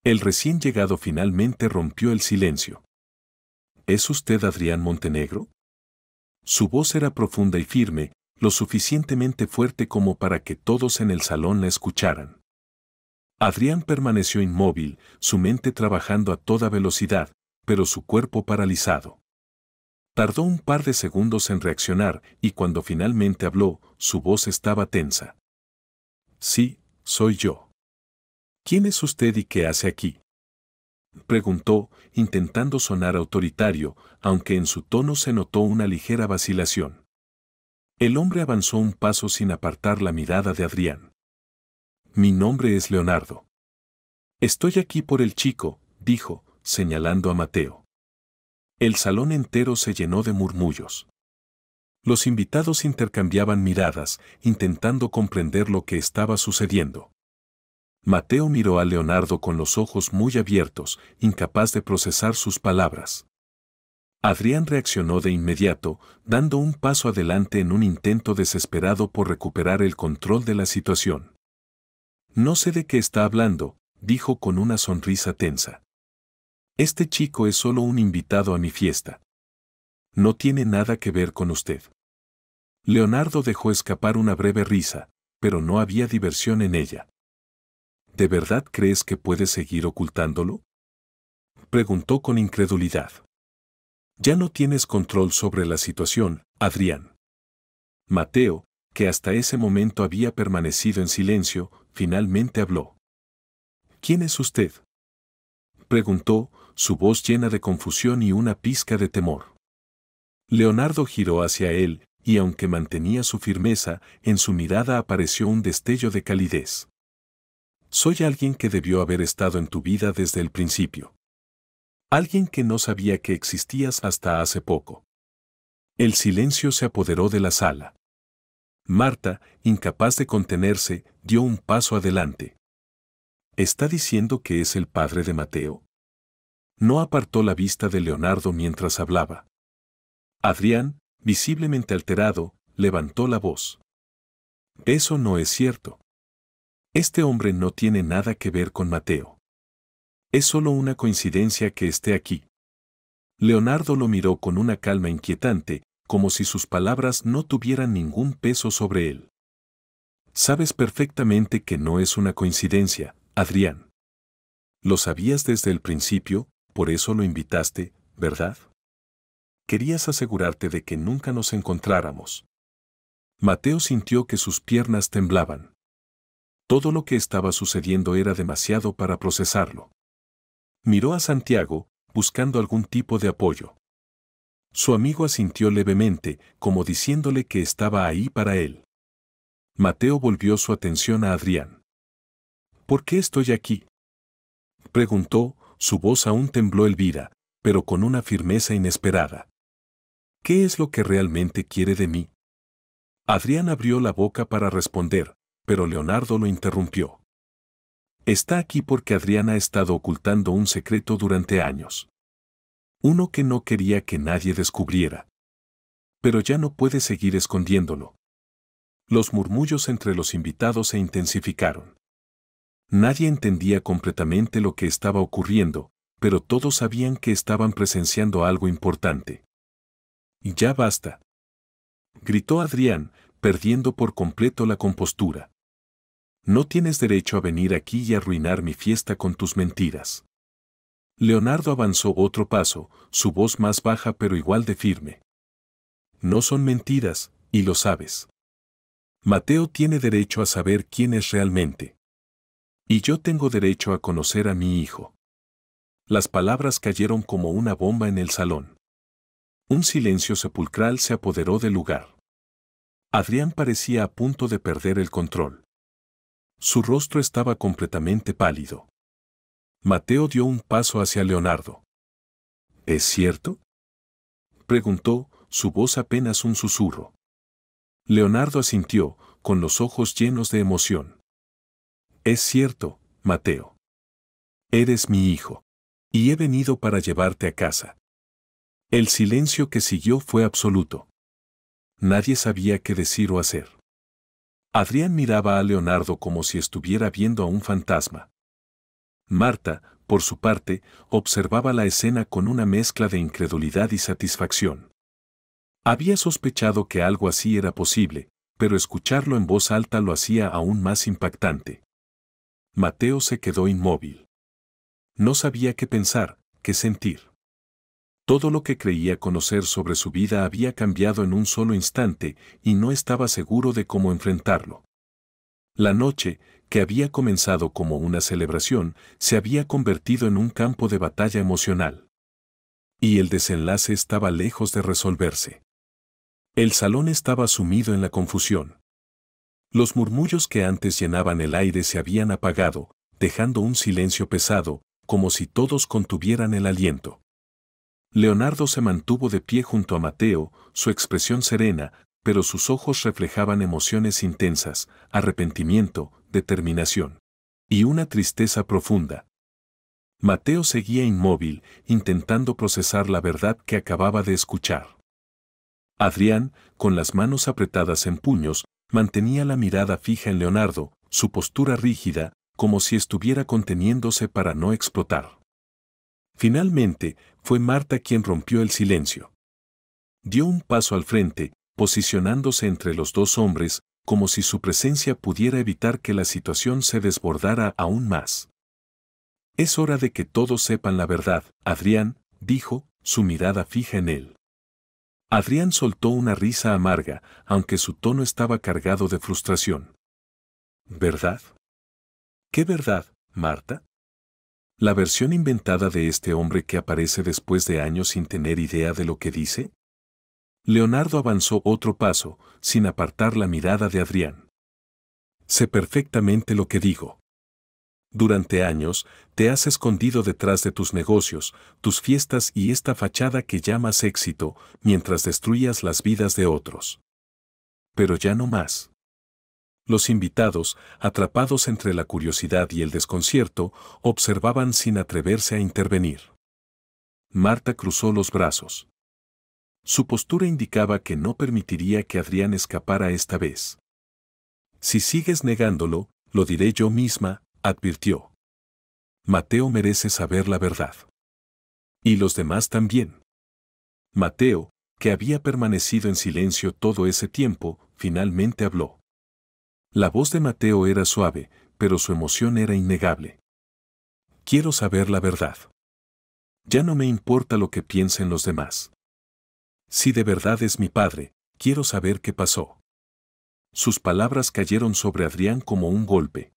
El recién llegado finalmente rompió el silencio. ¿Es usted Adrián Montenegro? Su voz era profunda y firme, lo suficientemente fuerte como para que todos en el salón la escucharan. Adrián permaneció inmóvil, su mente trabajando a toda velocidad, pero su cuerpo paralizado. Tardó un par de segundos en reaccionar y cuando finalmente habló, su voz estaba tensa. Sí, soy yo. ¿Quién es usted y qué hace aquí? Preguntó, intentando sonar autoritario, aunque en su tono se notó una ligera vacilación. El hombre avanzó un paso sin apartar la mirada de Adrián. Mi nombre es Leonardo. Estoy aquí por el chico, dijo, señalando a Mateo. El salón entero se llenó de murmullos. Los invitados intercambiaban miradas, intentando comprender lo que estaba sucediendo. Mateo miró a Leonardo con los ojos muy abiertos, incapaz de procesar sus palabras. Adrián reaccionó de inmediato, dando un paso adelante en un intento desesperado por recuperar el control de la situación. No sé de qué está hablando, dijo con una sonrisa tensa. Este chico es solo un invitado a mi fiesta. No tiene nada que ver con usted. Leonardo dejó escapar una breve risa, pero no había diversión en ella. ¿De verdad crees que puedes seguir ocultándolo? Preguntó con incredulidad. Ya no tienes control sobre la situación, Adrián. Mateo, que hasta ese momento había permanecido en silencio, finalmente habló. ¿Quién es usted? Preguntó, su voz llena de confusión y una pizca de temor. Leonardo giró hacia él, y aunque mantenía su firmeza, en su mirada apareció un destello de calidez. Soy alguien que debió haber estado en tu vida desde el principio. Alguien que no sabía que existías hasta hace poco. El silencio se apoderó de la sala. Marta, incapaz de contenerse, dio un paso adelante. ¿Está diciendo que es el padre de Mateo? No apartó la vista de Leonardo mientras hablaba. Adrián, visiblemente alterado, levantó la voz. Eso no es cierto. Este hombre no tiene nada que ver con Mateo. Es solo una coincidencia que esté aquí. Leonardo lo miró con una calma inquietante, como si sus palabras no tuvieran ningún peso sobre él. Sabes perfectamente que no es una coincidencia, Adrián. Lo sabías desde el principio, por eso lo invitaste, ¿verdad? Querías asegurarte de que nunca nos encontráramos. Mateo sintió que sus piernas temblaban. Todo lo que estaba sucediendo era demasiado para procesarlo. Miró a Santiago, buscando algún tipo de apoyo. Su amigo asintió levemente, como diciéndole que estaba ahí para él. Mateo volvió su atención a Adrián. ¿Por qué estoy aquí?, preguntó, su voz aún tembló Elvira, pero con una firmeza inesperada. ¿Qué es lo que realmente quiere de mí? Adrián abrió la boca para responder, pero Leonardo lo interrumpió. Está aquí porque Adrián ha estado ocultando un secreto durante años. Uno que no quería que nadie descubriera. Pero ya no puede seguir escondiéndolo. Los murmullos entre los invitados se intensificaron. Nadie entendía completamente lo que estaba ocurriendo, pero todos sabían que estaban presenciando algo importante. «Ya basta», gritó Adrián, perdiendo por completo la compostura. «No tienes derecho a venir aquí y arruinar mi fiesta con tus mentiras». Leonardo avanzó otro paso, su voz más baja pero igual de firme. «No son mentiras, y lo sabes. Mateo tiene derecho a saber quién es realmente. Y yo tengo derecho a conocer a mi hijo». Las palabras cayeron como una bomba en el salón. Un silencio sepulcral se apoderó del lugar. Adrián parecía a punto de perder el control. Su rostro estaba completamente pálido. Mateo dio un paso hacia Leonardo. ¿Es cierto?, preguntó, su voz apenas un susurro. Leonardo asintió, con los ojos llenos de emoción. «Es cierto, Mateo. Eres mi hijo. Y he venido para llevarte a casa». El silencio que siguió fue absoluto. Nadie sabía qué decir o hacer. Adrián miraba a Leonardo como si estuviera viendo a un fantasma. Marta, por su parte, observaba la escena con una mezcla de incredulidad y satisfacción. Había sospechado que algo así era posible, pero escucharlo en voz alta lo hacía aún más impactante. Mateo se quedó inmóvil. No sabía qué pensar, qué sentir. Todo lo que creía conocer sobre su vida había cambiado en un solo instante y no estaba seguro de cómo enfrentarlo. La noche, que había comenzado como una celebración, se había convertido en un campo de batalla emocional. Y el desenlace estaba lejos de resolverse. El salón estaba sumido en la confusión. Los murmullos que antes llenaban el aire se habían apagado, dejando un silencio pesado, como si todos contuvieran el aliento. Leonardo se mantuvo de pie junto a Mateo, su expresión serena, pero sus ojos reflejaban emociones intensas, arrepentimiento, determinación y una tristeza profunda. Mateo seguía inmóvil, intentando procesar la verdad que acababa de escuchar. Adrián, con las manos apretadas en puños, mantenía la mirada fija en Leonardo, su postura rígida, como si estuviera conteniéndose para no explotar. Finalmente, fue Marta quien rompió el silencio. Dio un paso al frente, posicionándose entre los dos hombres, como si su presencia pudiera evitar que la situación se desbordara aún más. «Es hora de que todos sepan la verdad», Adrián, dijo, su mirada fija en él. Adrián soltó una risa amarga, aunque su tono estaba cargado de frustración. «¿Verdad? ¿Qué verdad, Marta? ¿La versión inventada de este hombre que aparece después de años sin tener idea de lo que dice?» Leonardo avanzó otro paso, sin apartar la mirada de Adrián. «Sé perfectamente lo que digo. Durante años, te has escondido detrás de tus negocios, tus fiestas y esta fachada que llamas éxito, mientras destruías las vidas de otros. Pero ya no más». Los invitados, atrapados entre la curiosidad y el desconcierto, observaban sin atreverse a intervenir. Marta cruzó los brazos. Su postura indicaba que no permitiría que Adrián escapara esta vez. «Si sigues negándolo, lo diré yo misma», advirtió. «Mateo merece saber la verdad. Y los demás también». Mateo, que había permanecido en silencio todo ese tiempo, finalmente habló. La voz de Mateo era suave, pero su emoción era innegable. «Quiero saber la verdad. Ya no me importa lo que piensen los demás. Si de verdad es mi padre, quiero saber qué pasó». Sus palabras cayeron sobre Adrián como un golpe.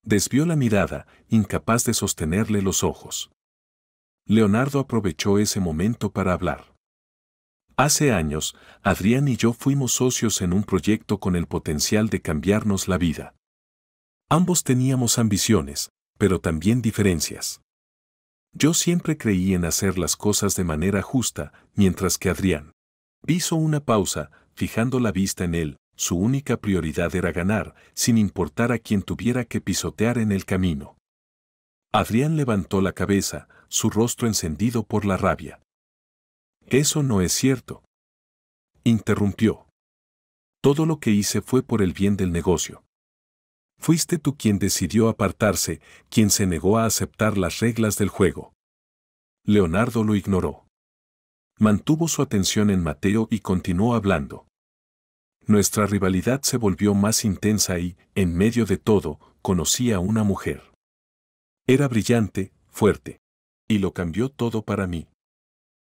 Desvió la mirada, incapaz de sostenerle los ojos. Leonardo aprovechó ese momento para hablar. «Hace años, Adrián y yo fuimos socios en un proyecto con el potencial de cambiarnos la vida. Ambos teníamos ambiciones, pero también diferencias. Yo siempre creí en hacer las cosas de manera justa, mientras que Adrián hizo una pausa, fijando la vista en él. Su única prioridad era ganar, sin importar a quien tuviera que pisotear en el camino. Adrián levantó la cabeza, su rostro encendido por la rabia. «Eso no es cierto», interrumpió. «Todo lo que hice fue por el bien del negocio. Fuiste tú quien decidió apartarse, quien se negó a aceptar las reglas del juego». Leonardo lo ignoró. Mantuvo su atención en Mateo y continuó hablando. Nuestra rivalidad se volvió más intensa y, en medio de todo, conocí a una mujer. Era brillante, fuerte. Y lo cambió todo para mí.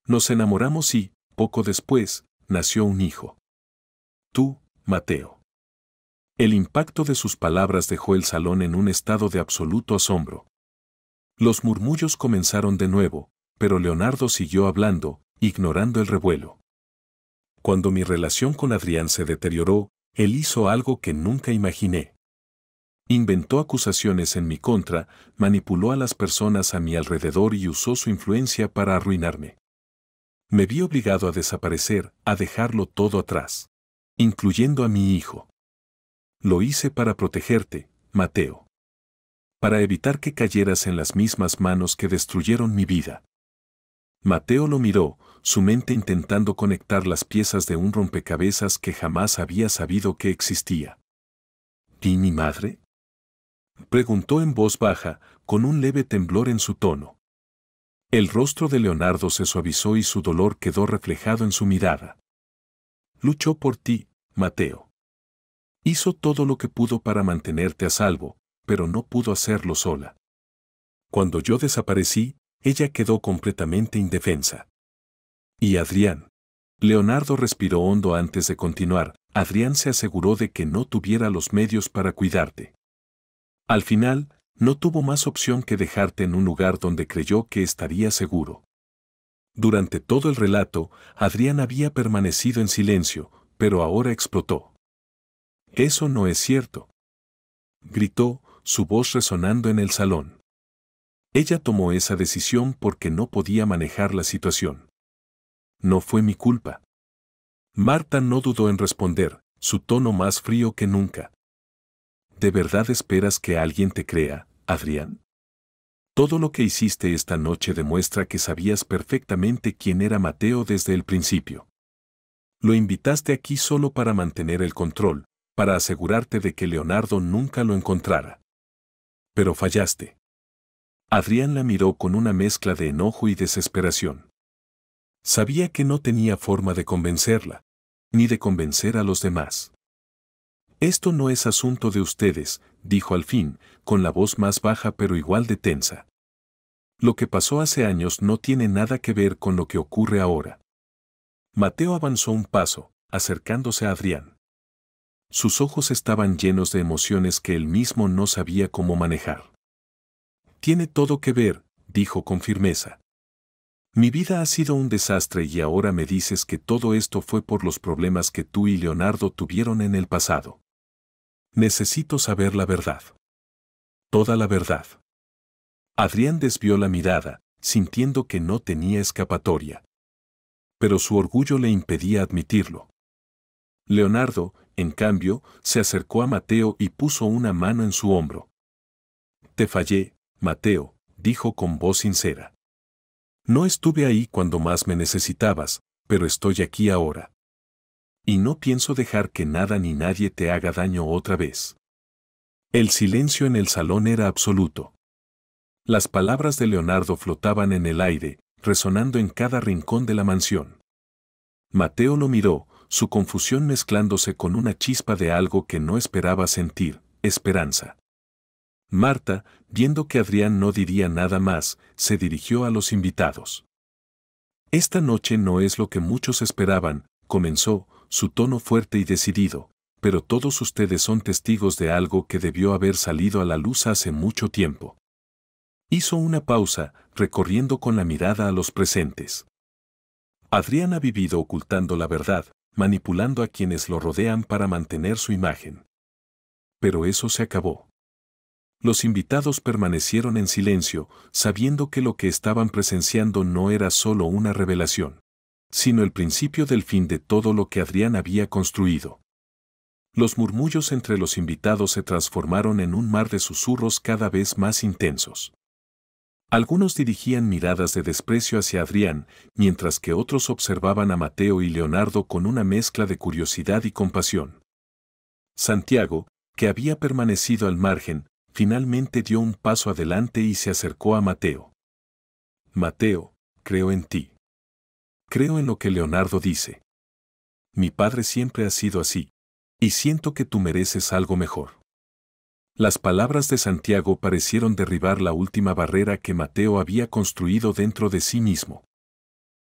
Nos enamoramos y, poco después, nació un hijo. Tú, Mateo. El impacto de sus palabras dejó el salón en un estado de absoluto asombro. Los murmullos comenzaron de nuevo, pero Leonardo siguió hablando, ignorando el revuelo. Cuando mi relación con Adrián se deterioró, él hizo algo que nunca imaginé. Inventó acusaciones en mi contra, manipuló a las personas a mi alrededor y usó su influencia para arruinarme. Me vi obligado a desaparecer, a dejarlo todo atrás, incluyendo a mi hijo. Lo hice para protegerte, Mateo. Para evitar que cayeras en las mismas manos que destruyeron mi vida. Mateo lo miró, su mente intentando conectar las piezas de un rompecabezas que jamás había sabido que existía. ¿Y mi madre?, preguntó en voz baja, con un leve temblor en su tono. El rostro de Leonardo se suavizó y su dolor quedó reflejado en su mirada. Luchó por ti, Mateo. Hizo todo lo que pudo para mantenerte a salvo, pero no pudo hacerlo sola. Cuando yo desaparecí, ella quedó completamente indefensa. ¿Y Adrián? Leonardo respiró hondo antes de continuar. Adrián se aseguró de que no tuviera los medios para cuidarte. Al final, no tuvo más opción que dejarte en un lugar donde creyó que estaría seguro. Durante todo el relato, Adrián había permanecido en silencio, pero ahora explotó. «Eso no es cierto», gritó, su voz resonando en el salón. Ella tomó esa decisión porque no podía manejar la situación. No fue mi culpa. Marta no dudó en responder, su tono más frío que nunca. ¿De verdad esperas que alguien te crea, Adrián? Todo lo que hiciste esta noche demuestra que sabías perfectamente quién era Mateo desde el principio. Lo invitaste aquí solo para mantener el control, para asegurarte de que Leonardo nunca lo encontrara. Pero fallaste. Adrián la miró con una mezcla de enojo y desesperación. Sabía que no tenía forma de convencerla, ni de convencer a los demás. Esto no es asunto de ustedes, dijo al fin, con la voz más baja pero igual de tensa. Lo que pasó hace años no tiene nada que ver con lo que ocurre ahora. Mateo avanzó un paso, acercándose a Adrián. Sus ojos estaban llenos de emociones que él mismo no sabía cómo manejar. Tiene todo que ver, dijo con firmeza. Mi vida ha sido un desastre y ahora me dices que todo esto fue por los problemas que tú y Leonardo tuvieron en el pasado. Necesito saber la verdad. Toda la verdad. Adrián desvió la mirada, sintiendo que no tenía escapatoria. Pero su orgullo le impedía admitirlo. Leonardo, en cambio, se acercó a Mateo y puso una mano en su hombro. Te fallé, Mateo, dijo con voz sincera. No estuve ahí cuando más me necesitabas, pero estoy aquí ahora. Y no pienso dejar que nada ni nadie te haga daño otra vez. El silencio en el salón era absoluto. Las palabras de Leonardo flotaban en el aire, resonando en cada rincón de la mansión. Mateo lo miró, su confusión mezclándose con una chispa de algo que no esperaba sentir, esperanza. Marta, viendo que Adrián no diría nada más, se dirigió a los invitados. Esta noche no es lo que muchos esperaban, comenzó, su tono fuerte y decidido, pero todos ustedes son testigos de algo que debió haber salido a la luz hace mucho tiempo. Hizo una pausa, recorriendo con la mirada a los presentes. Adrián ha vivido ocultando la verdad, manipulando a quienes lo rodean para mantener su imagen. Pero eso se acabó. Los invitados permanecieron en silencio, sabiendo que lo que estaban presenciando no era solo una revelación, sino el principio del fin de todo lo que Adrián había construido. Los murmullos entre los invitados se transformaron en un mar de susurros cada vez más intensos. Algunos dirigían miradas de desprecio hacia Adrián, mientras que otros observaban a Mateo y Leonardo con una mezcla de curiosidad y compasión. Santiago, que había permanecido al margen, finalmente dio un paso adelante y se acercó a Mateo. Mateo, creo en ti. Creo en lo que Leonardo dice. Mi padre siempre ha sido así, y siento que tú mereces algo mejor. Las palabras de Santiago parecieron derribar la última barrera que Mateo había construido dentro de sí mismo.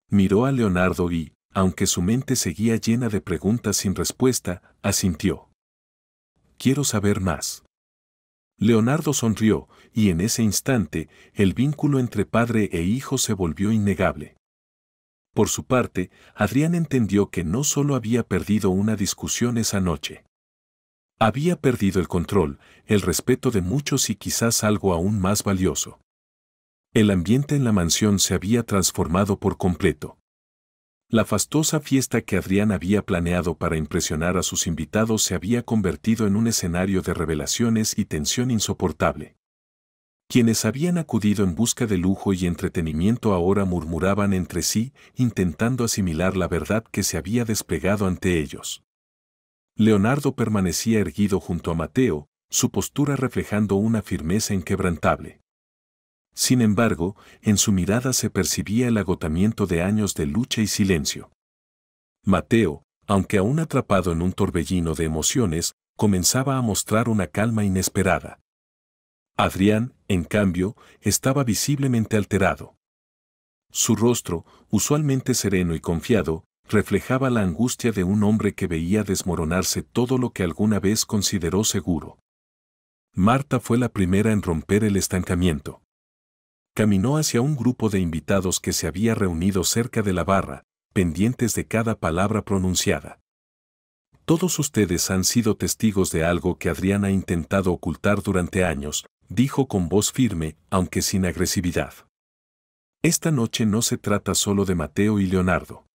Miró a Leonardo y, aunque su mente seguía llena de preguntas sin respuesta, asintió. Quiero saber más. Leonardo sonrió, y en ese instante, el vínculo entre padre e hijo se volvió innegable. Por su parte, Adrián entendió que no solo había perdido una discusión esa noche. Había perdido el control, el respeto de muchos y quizás algo aún más valioso. El ambiente en la mansión se había transformado por completo. La fastuosa fiesta que Adrián había planeado para impresionar a sus invitados se había convertido en un escenario de revelaciones y tensión insoportable. Quienes habían acudido en busca de lujo y entretenimiento ahora murmuraban entre sí, intentando asimilar la verdad que se había desplegado ante ellos. Leonardo permanecía erguido junto a Mateo, su postura reflejando una firmeza inquebrantable. Sin embargo, en su mirada se percibía el agotamiento de años de lucha y silencio. Mateo, aunque aún atrapado en un torbellino de emociones, comenzaba a mostrar una calma inesperada. Adrián, en cambio, estaba visiblemente alterado. Su rostro, usualmente sereno y confiado, reflejaba la angustia de un hombre que veía desmoronarse todo lo que alguna vez consideró seguro. Marta fue la primera en romper el estancamiento. Caminó hacia un grupo de invitados que se había reunido cerca de la barra, pendientes de cada palabra pronunciada. Todos ustedes han sido testigos de algo que Adrián ha intentado ocultar durante años, dijo con voz firme, aunque sin agresividad. Esta noche no se trata solo de Mateo y Leonardo.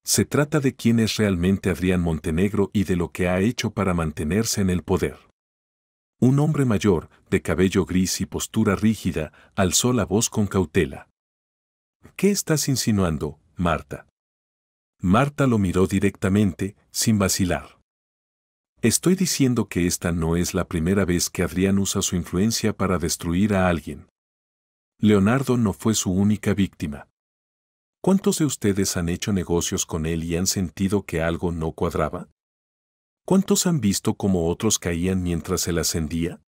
Se trata de quién es realmente Adrián Montenegro y de lo que ha hecho para mantenerse en el poder. Un hombre mayor, de cabello gris y postura rígida, alzó la voz con cautela. ¿Qué estás insinuando, Marta? Marta lo miró directamente, sin vacilar. Estoy diciendo que esta no es la primera vez que Adrián usa su influencia para destruir a alguien. Leonardo no fue su única víctima. ¿Cuántos de ustedes han hecho negocios con él y han sentido que algo no cuadraba? ¿Cuántos han visto cómo otros caían mientras él ascendía?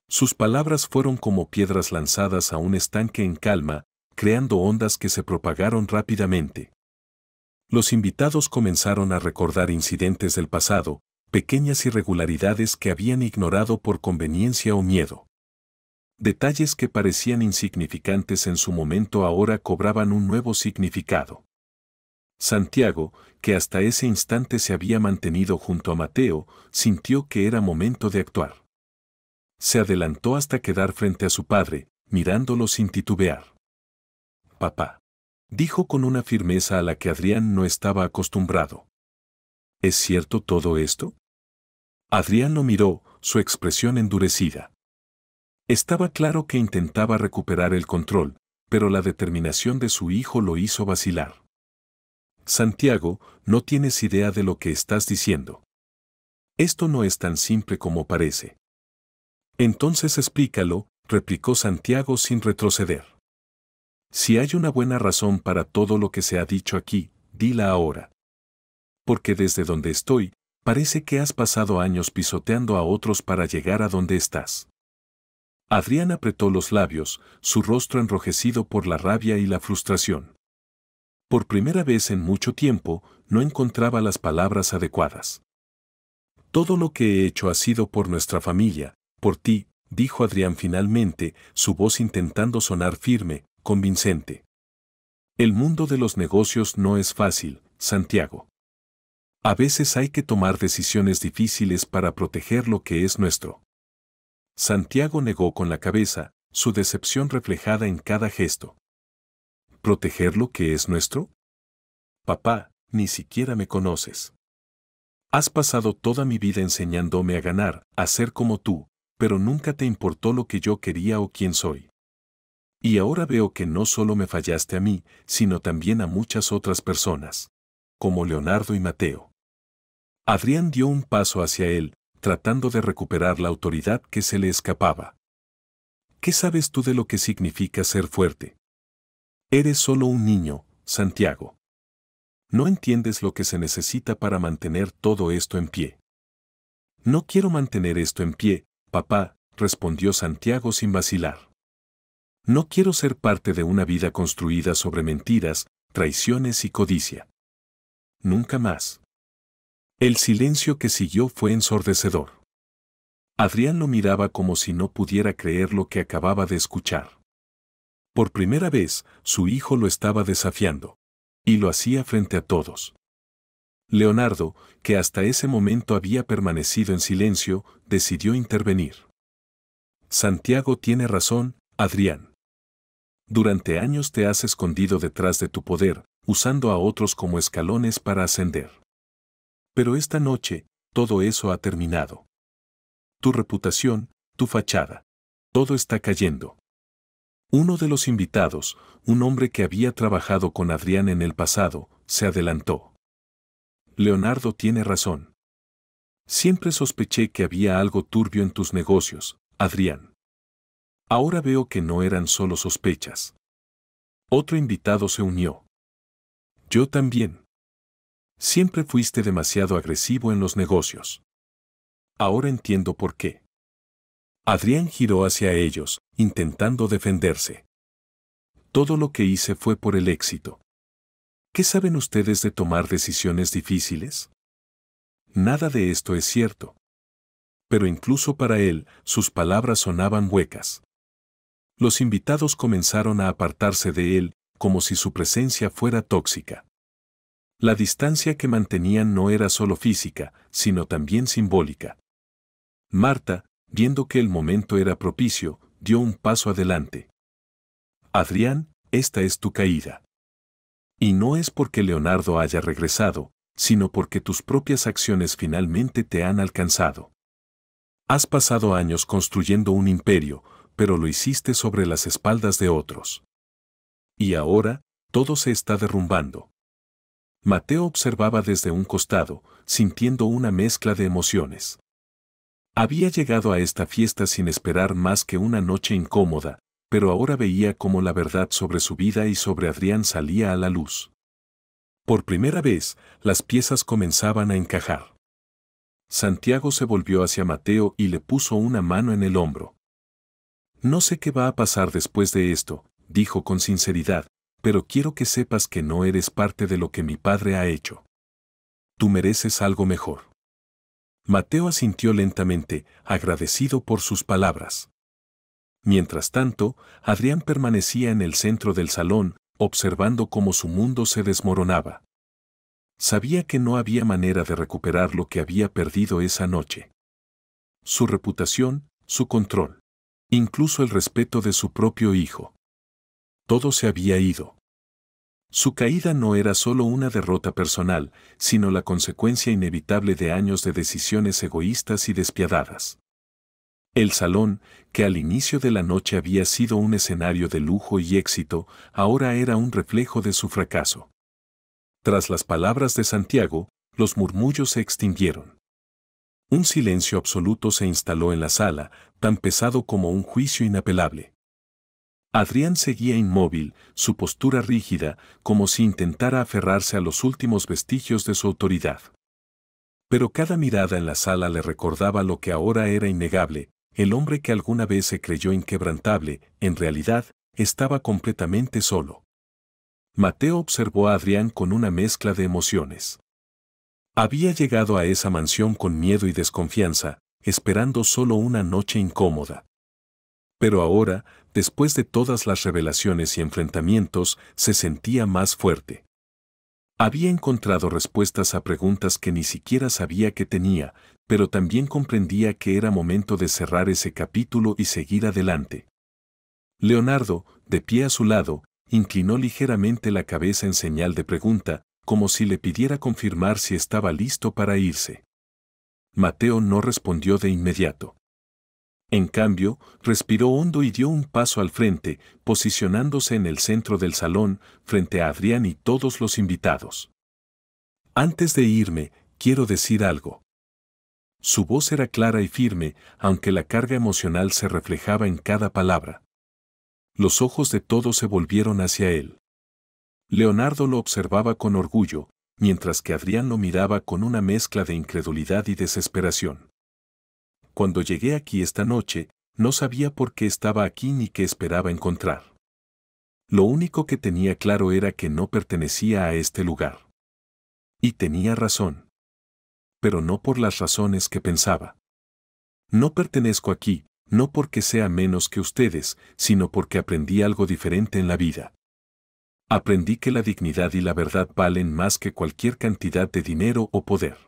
Sus palabras fueron como piedras lanzadas a un estanque en calma, creando ondas que se propagaron rápidamente. Los invitados comenzaron a recordar incidentes del pasado, pequeñas irregularidades que habían ignorado por conveniencia o miedo. Detalles que parecían insignificantes en su momento ahora cobraban un nuevo significado. Santiago, que hasta ese instante se había mantenido junto a Mateo, sintió que era momento de actuar. Se adelantó hasta quedar frente a su padre, mirándolo sin titubear. «Papá», dijo con una firmeza a la que Adrián no estaba acostumbrado. ¿Es cierto todo esto? Adrián lo miró, su expresión endurecida. Estaba claro que intentaba recuperar el control, pero la determinación de su hijo lo hizo vacilar. Santiago, no tienes idea de lo que estás diciendo. Esto no es tan simple como parece. Entonces explícalo, replicó Santiago sin retroceder. Si hay una buena razón para todo lo que se ha dicho aquí, dila ahora. Porque desde donde estoy, parece que has pasado años pisoteando a otros para llegar a donde estás. Adrián apretó los labios, su rostro enrojecido por la rabia y la frustración. Por primera vez en mucho tiempo, no encontraba las palabras adecuadas. Todo lo que he hecho ha sido por nuestra familia, por ti, dijo Adrián finalmente, su voz intentando sonar firme, convincente. El mundo de los negocios no es fácil, Santiago. A veces hay que tomar decisiones difíciles para proteger lo que es nuestro. Santiago negó con la cabeza, su decepción reflejada en cada gesto. ¿Proteger lo que es nuestro? Papá, ni siquiera me conoces. Has pasado toda mi vida enseñándome a ganar, a ser como tú, pero nunca te importó lo que yo quería o quién soy. Y ahora veo que no solo me fallaste a mí, sino también a muchas otras personas, como Leonardo y Mateo. Adrián dio un paso hacia él, tratando de recuperar la autoridad que se le escapaba. ¿Qué sabes tú de lo que significa ser fuerte? Eres solo un niño, Santiago. No entiendes lo que se necesita para mantener todo esto en pie. No quiero mantener esto en pie, papá, respondió Santiago sin vacilar. No quiero ser parte de una vida construida sobre mentiras, traiciones y codicia. Nunca más. El silencio que siguió fue ensordecedor. Adrián lo miraba como si no pudiera creer lo que acababa de escuchar. Por primera vez, su hijo lo estaba desafiando. Y lo hacía frente a todos. Leonardo, que hasta ese momento había permanecido en silencio, decidió intervenir. Santiago tiene razón, Adrián. Durante años te has escondido detrás de tu poder, usando a otros como escalones para ascender. Pero esta noche, todo eso ha terminado. Tu reputación, tu fachada. Todo está cayendo. Uno de los invitados, un hombre que había trabajado con Adrián en el pasado, se adelantó. Leonardo tiene razón. Siempre sospeché que había algo turbio en tus negocios, Adrián. Ahora veo que no eran solo sospechas. Otro invitado se unió. Yo también. Siempre fuiste demasiado agresivo en los negocios. Ahora entiendo por qué. Adrián giró hacia ellos, intentando defenderse. Todo lo que hice fue por el éxito. ¿Qué saben ustedes de tomar decisiones difíciles? Nada de esto es cierto. Pero incluso para él, sus palabras sonaban huecas. Los invitados comenzaron a apartarse de él, como si su presencia fuera tóxica. La distancia que mantenían no era solo física, sino también simbólica. Marta, viendo que el momento era propicio, dio un paso adelante. Adrián, esta es tu caída. Y no es porque Leonardo haya regresado, sino porque tus propias acciones finalmente te han alcanzado. Has pasado años construyendo un imperio, pero lo hiciste sobre las espaldas de otros. Y ahora, todo se está derrumbando. Mateo observaba desde un costado, sintiendo una mezcla de emociones. Había llegado a esta fiesta sin esperar más que una noche incómoda, pero ahora veía cómo la verdad sobre su vida y sobre Adrián salía a la luz. Por primera vez, las piezas comenzaban a encajar. Santiago se volvió hacia Mateo y le puso una mano en el hombro. No sé qué va a pasar después de esto, dijo con sinceridad, pero quiero que sepas que no eres parte de lo que mi padre ha hecho. Tú mereces algo mejor. Mateo asintió lentamente, agradecido por sus palabras. Mientras tanto, Adrián permanecía en el centro del salón, observando cómo su mundo se desmoronaba. Sabía que no había manera de recuperar lo que había perdido esa noche. Su reputación, su control. Incluso el respeto de su propio hijo. Todo se había ido. Su caída no era solo una derrota personal, sino la consecuencia inevitable de años de decisiones egoístas y despiadadas. El salón, que al inicio de la noche había sido un escenario de lujo y éxito, ahora era un reflejo de su fracaso. Tras las palabras de Santiago, los murmullos se extinguieron. Un silencio absoluto se instaló en la sala, tan pesado como un juicio inapelable. Adrián seguía inmóvil, su postura rígida, como si intentara aferrarse a los últimos vestigios de su autoridad. Pero cada mirada en la sala le recordaba lo que ahora era innegable: el hombre que alguna vez se creyó inquebrantable, en realidad, estaba completamente solo. Mateo observó a Adrián con una mezcla de emociones. Había llegado a esa mansión con miedo y desconfianza, esperando solo una noche incómoda. Pero ahora, después de todas las revelaciones y enfrentamientos, se sentía más fuerte. Había encontrado respuestas a preguntas que ni siquiera sabía que tenía, pero también comprendía que era momento de cerrar ese capítulo y seguir adelante. Leonardo, de pie a su lado, inclinó ligeramente la cabeza en señal de pregunta, como si le pidiera confirmar si estaba listo para irse. Mateo no respondió de inmediato. En cambio, respiró hondo y dio un paso al frente, posicionándose en el centro del salón, frente a Adrián y todos los invitados. Antes de irme, quiero decir algo. Su voz era clara y firme, aunque la carga emocional se reflejaba en cada palabra. Los ojos de todos se volvieron hacia él. Leonardo lo observaba con orgullo, mientras que Adrián lo miraba con una mezcla de incredulidad y desesperación. Cuando llegué aquí esta noche, no sabía por qué estaba aquí ni qué esperaba encontrar. Lo único que tenía claro era que no pertenecía a este lugar. Y tenía razón. Pero no por las razones que pensaba. No pertenezco aquí, no porque sea menos que ustedes, sino porque aprendí algo diferente en la vida. Aprendí que la dignidad y la verdad valen más que cualquier cantidad de dinero o poder.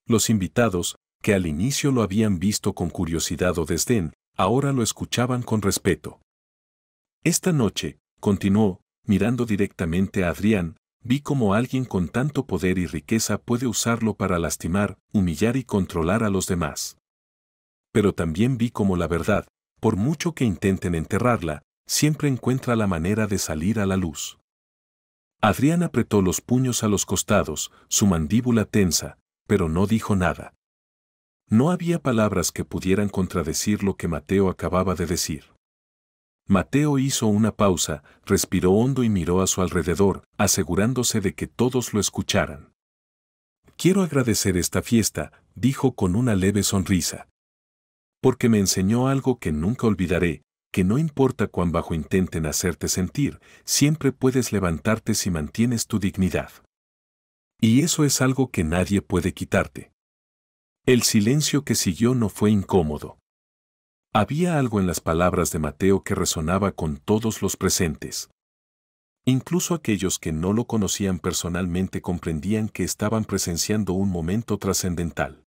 Los invitados, que al inicio lo habían visto con curiosidad o desdén, ahora lo escuchaban con respeto. Esta noche, continuó, mirando directamente a Adrián, vi cómo alguien con tanto poder y riqueza puede usarlo para lastimar, humillar y controlar a los demás. Pero también vi cómo la verdad, por mucho que intenten enterrarla, siempre encuentra la manera de salir a la luz. Adrián apretó los puños a los costados, su mandíbula tensa, pero no dijo nada. No había palabras que pudieran contradecir lo que Mateo acababa de decir. Mateo hizo una pausa, respiró hondo y miró a su alrededor, asegurándose de que todos lo escucharan. Quiero agradecer esta fiesta, dijo con una leve sonrisa. Porque me enseñó algo que nunca olvidaré, que no importa cuán bajo intenten hacerte sentir, siempre puedes levantarte si mantienes tu dignidad. Y eso es algo que nadie puede quitarte. El silencio que siguió no fue incómodo. Había algo en las palabras de Mateo que resonaba con todos los presentes. Incluso aquellos que no lo conocían personalmente comprendían que estaban presenciando un momento trascendental.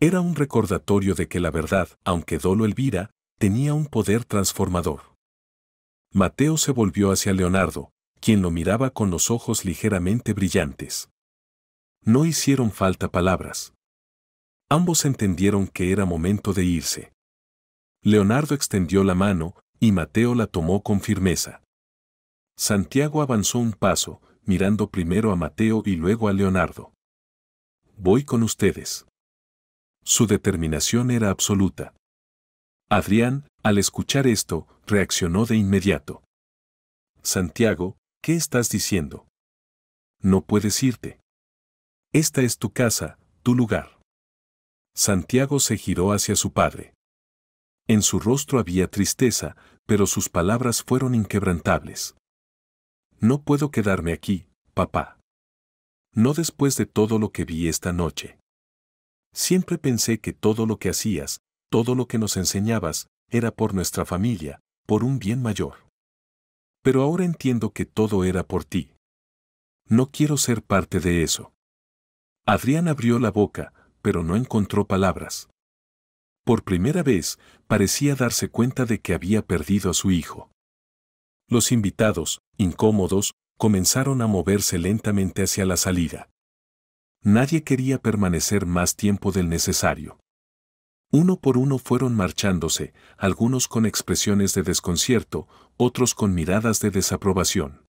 Era un recordatorio de que la verdad, aunque dolo Elvira, tenía un poder transformador. Mateo se volvió hacia Leonardo, quien lo miraba con los ojos ligeramente brillantes. No hicieron falta palabras. Ambos entendieron que era momento de irse. Leonardo extendió la mano, y Mateo la tomó con firmeza. Santiago avanzó un paso, mirando primero a Mateo y luego a Leonardo. Voy con ustedes. Su determinación era absoluta. Adrián, al escuchar esto, reaccionó de inmediato. Santiago, ¿qué estás diciendo? No puedes irte. Esta es tu casa, tu lugar. Santiago se giró hacia su padre. En su rostro había tristeza, pero sus palabras fueron inquebrantables. No puedo quedarme aquí, papá. No después de todo lo que vi esta noche. Siempre pensé que todo lo que hacías, todo lo que nos enseñabas, era por nuestra familia, por un bien mayor. Pero ahora entiendo que todo era por ti. No quiero ser parte de eso. Adrián abrió la boca, pero no encontró palabras. Por primera vez, parecía darse cuenta de que había perdido a su hijo. Los invitados, incómodos, comenzaron a moverse lentamente hacia la salida. Nadie quería permanecer más tiempo del necesario. Uno por uno fueron marchándose, algunos con expresiones de desconcierto, otros con miradas de desaprobación.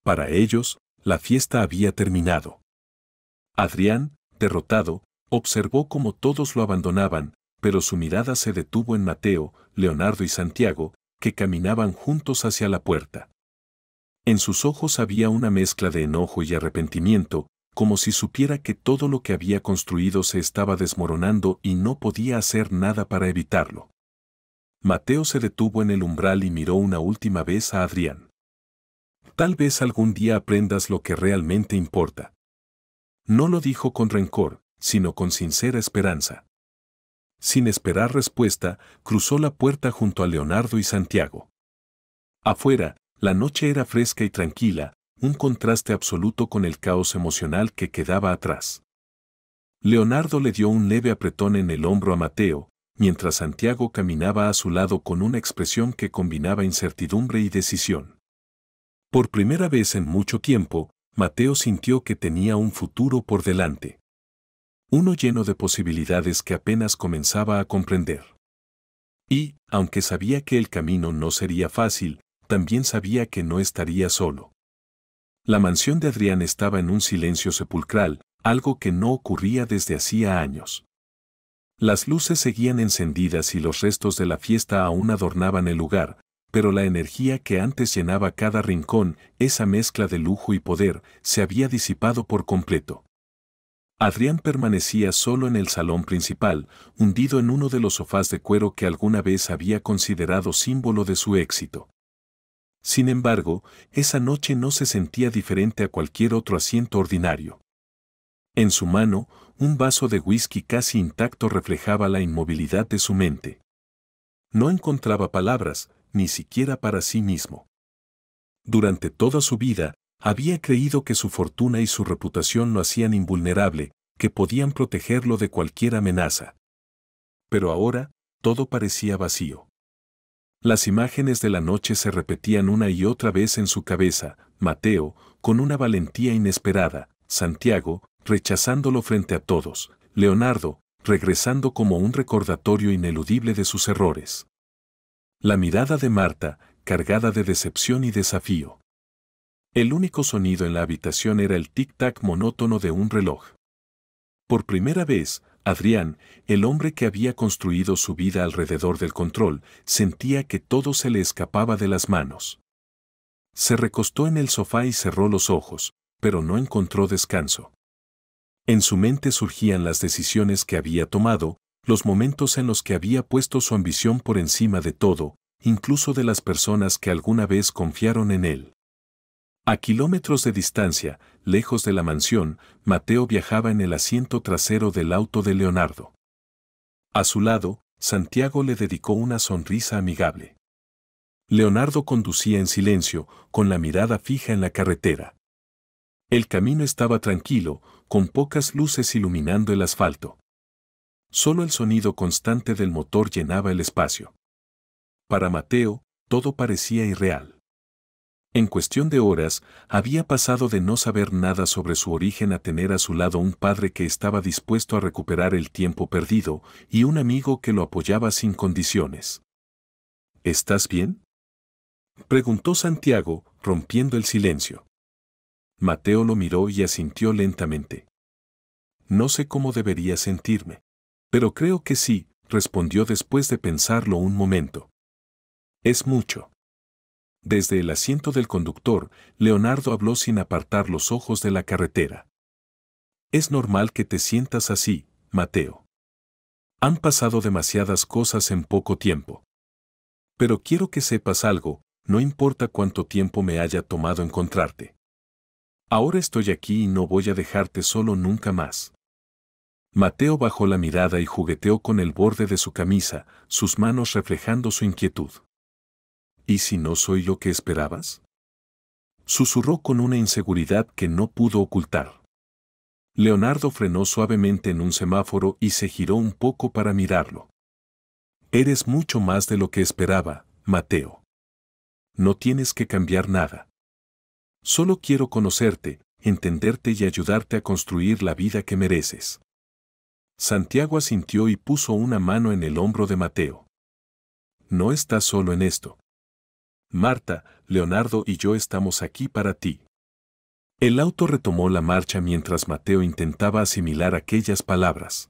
Para ellos, la fiesta había terminado. Adrián, derrotado, observó cómo todos lo abandonaban, pero su mirada se detuvo en Mateo, Leonardo y Santiago, que caminaban juntos hacia la puerta. En sus ojos había una mezcla de enojo y arrepentimiento, como si supiera que todo lo que había construido se estaba desmoronando y no podía hacer nada para evitarlo. Mateo se detuvo en el umbral y miró una última vez a Adrián. Tal vez algún día aprendas lo que realmente importa. No lo dijo con rencor, sino con sincera esperanza. Sin esperar respuesta, cruzó la puerta junto a Leonardo y Santiago. Afuera, la noche era fresca y tranquila, un contraste absoluto con el caos emocional que quedaba atrás. Leonardo le dio un leve apretón en el hombro a Mateo, mientras Santiago caminaba a su lado con una expresión que combinaba incertidumbre y decisión. Por primera vez en mucho tiempo, Mateo sintió que tenía un futuro por delante. Uno lleno de posibilidades que apenas comenzaba a comprender. Y, aunque sabía que el camino no sería fácil, también sabía que no estaría solo. La mansión de Adrián estaba en un silencio sepulcral, algo que no ocurría desde hacía años. Las luces seguían encendidas y los restos de la fiesta aún adornaban el lugar, pero la energía que antes llenaba cada rincón, esa mezcla de lujo y poder, se había disipado por completo. Adrián permanecía solo en el salón principal, hundido en uno de los sofás de cuero que alguna vez había considerado símbolo de su éxito. Sin embargo, esa noche no se sentía diferente a cualquier otro asiento ordinario. En su mano, un vaso de whisky casi intacto reflejaba la inmovilidad de su mente. No encontraba palabras, ni siquiera para sí mismo. Durante toda su vida, había creído que su fortuna y su reputación lo hacían invulnerable, que podían protegerlo de cualquier amenaza. Pero ahora, todo parecía vacío. Las imágenes de la noche se repetían una y otra vez en su cabeza: Mateo, con una valentía inesperada; Santiago, rechazándolo frente a todos; Leonardo, regresando como un recordatorio ineludible de sus errores. La mirada de Marta, cargada de decepción y desafío. El único sonido en la habitación era el tic-tac monótono de un reloj. Por primera vez, Adrián, el hombre que había construido su vida alrededor del control, sentía que todo se le escapaba de las manos. Se recostó en el sofá y cerró los ojos, pero no encontró descanso. En su mente surgían las decisiones que había tomado, los momentos en los que había puesto su ambición por encima de todo, incluso de las personas que alguna vez confiaron en él. A kilómetros de distancia, lejos de la mansión, Mateo viajaba en el asiento trasero del auto de Leonardo. A su lado, Santiago le dedicó una sonrisa amigable. Leonardo conducía en silencio, con la mirada fija en la carretera. El camino estaba tranquilo, con pocas luces iluminando el asfalto. Solo el sonido constante del motor llenaba el espacio. Para Mateo, todo parecía irreal. En cuestión de horas, había pasado de no saber nada sobre su origen a tener a su lado un padre que estaba dispuesto a recuperar el tiempo perdido y un amigo que lo apoyaba sin condiciones. ¿Estás bien?, preguntó Santiago, rompiendo el silencio. Mateo lo miró y asintió lentamente. No sé cómo debería sentirme. Pero creo que sí, respondió después de pensarlo un momento. Es mucho. Desde el asiento del conductor, Leonardo habló sin apartar los ojos de la carretera. Es normal que te sientas así, Mateo. Han pasado demasiadas cosas en poco tiempo. Pero quiero que sepas algo, no importa cuánto tiempo me haya tomado encontrarte. Ahora estoy aquí y no voy a dejarte solo nunca más. Mateo bajó la mirada y jugueteó con el borde de su camisa, sus manos reflejando su inquietud. ¿Y si no soy lo que esperabas?, susurró con una inseguridad que no pudo ocultar. Leonardo frenó suavemente en un semáforo y se giró un poco para mirarlo. Eres mucho más de lo que esperaba, Mateo. No tienes que cambiar nada. Solo quiero conocerte, entenderte y ayudarte a construir la vida que mereces. Santiago asintió y puso una mano en el hombro de Mateo. No estás solo en esto. Marta, Leonardo y yo estamos aquí para ti. El auto retomó la marcha mientras Mateo intentaba asimilar aquellas palabras.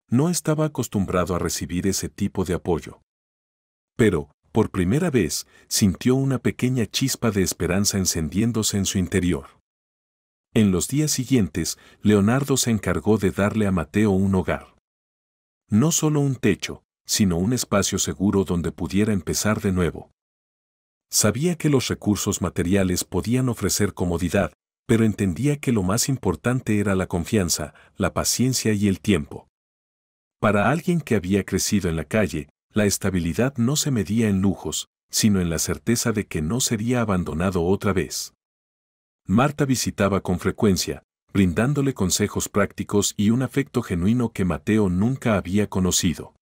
No estaba acostumbrado a recibir ese tipo de apoyo. Pero, por primera vez, sintió una pequeña chispa de esperanza encendiéndose en su interior. En los días siguientes, Leonardo se encargó de darle a Mateo un hogar. No solo un techo, sino un espacio seguro donde pudiera empezar de nuevo. Sabía que los recursos materiales podían ofrecer comodidad, pero entendía que lo más importante era la confianza, la paciencia y el tiempo. Para alguien que había crecido en la calle, la estabilidad no se medía en lujos, sino en la certeza de que no sería abandonado otra vez. Marta visitaba con frecuencia, brindándole consejos prácticos y un afecto genuino que Mateo nunca había conocido.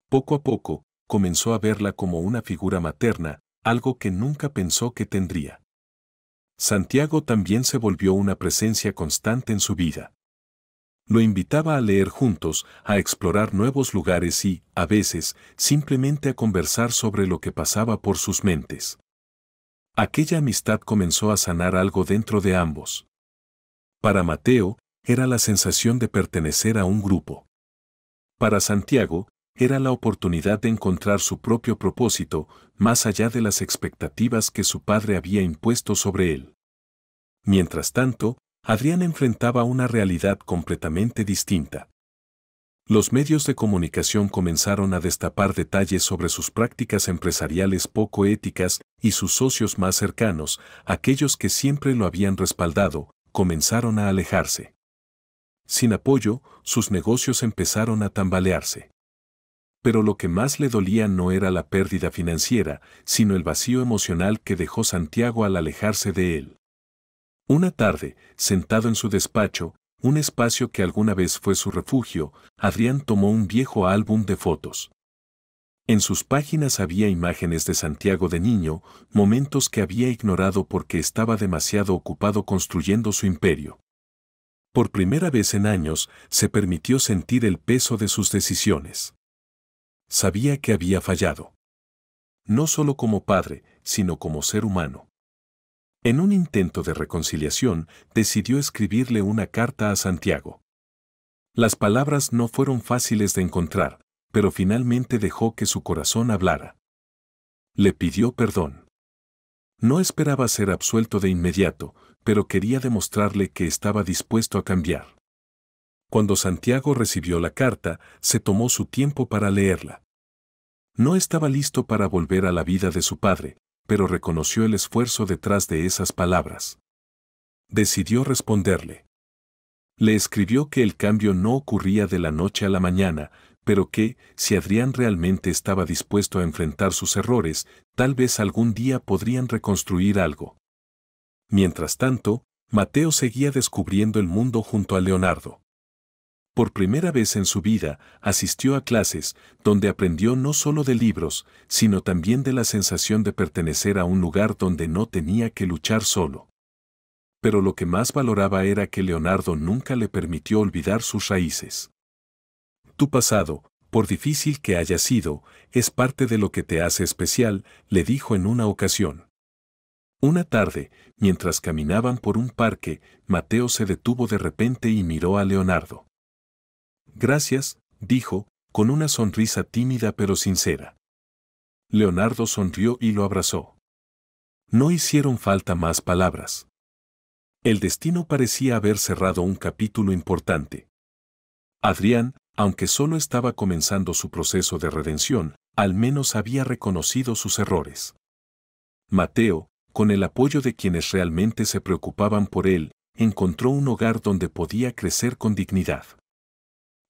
Poco a poco, comenzó a verla como una figura materna, algo que nunca pensó que tendría. Santiago también se volvió una presencia constante en su vida. Lo invitaba a leer juntos, a explorar nuevos lugares y, a veces, simplemente a conversar sobre lo que pasaba por sus mentes. Aquella amistad comenzó a sanar algo dentro de ambos. Para Mateo, era la sensación de pertenecer a un grupo. Para Santiago, era la oportunidad de encontrar su propio propósito, más allá de las expectativas que su padre había impuesto sobre él. Mientras tanto, Adrián enfrentaba una realidad completamente distinta. Los medios de comunicación comenzaron a destapar detalles sobre sus prácticas empresariales poco éticas y sus socios más cercanos, aquellos que siempre lo habían respaldado, comenzaron a alejarse. Sin apoyo, sus negocios empezaron a tambalearse. Pero lo que más le dolía no era la pérdida financiera, sino el vacío emocional que dejó Santiago al alejarse de él. Una tarde, sentado en su despacho, un espacio que alguna vez fue su refugio, Adrián tomó un viejo álbum de fotos. En sus páginas había imágenes de Santiago de niño, momentos que había ignorado porque estaba demasiado ocupado construyendo su imperio. Por primera vez en años, se permitió sentir el peso de sus decisiones. Sabía que había fallado. No solo como padre, sino como ser humano. En un intento de reconciliación, decidió escribirle una carta a Santiago. Las palabras no fueron fáciles de encontrar, pero finalmente dejó que su corazón hablara. Le pidió perdón. No esperaba ser absuelto de inmediato, pero quería demostrarle que estaba dispuesto a cambiar. Cuando Santiago recibió la carta, se tomó su tiempo para leerla. No estaba listo para volver a la vida de su padre, pero reconoció el esfuerzo detrás de esas palabras. Decidió responderle. Le escribió que el cambio no ocurría de la noche a la mañana, pero que, si Adrián realmente estaba dispuesto a enfrentar sus errores, tal vez algún día podrían reconstruir algo. Mientras tanto, Mateo seguía descubriendo el mundo junto a Leonardo. Por primera vez en su vida, asistió a clases, donde aprendió no solo de libros, sino también de la sensación de pertenecer a un lugar donde no tenía que luchar solo. Pero lo que más valoraba era que Leonardo nunca le permitió olvidar sus raíces. Tu pasado, por difícil que haya sido, es parte de lo que te hace especial, le dijo en una ocasión. Una tarde, mientras caminaban por un parque, Mateo se detuvo de repente y miró a Leonardo. Gracias, dijo, con una sonrisa tímida pero sincera. Leonardo sonrió y lo abrazó. No hicieron falta más palabras. El destino parecía haber cerrado un capítulo importante. Adrián, aunque solo estaba comenzando su proceso de redención, al menos había reconocido sus errores. Mateo, con el apoyo de quienes realmente se preocupaban por él, encontró un hogar donde podía crecer con dignidad.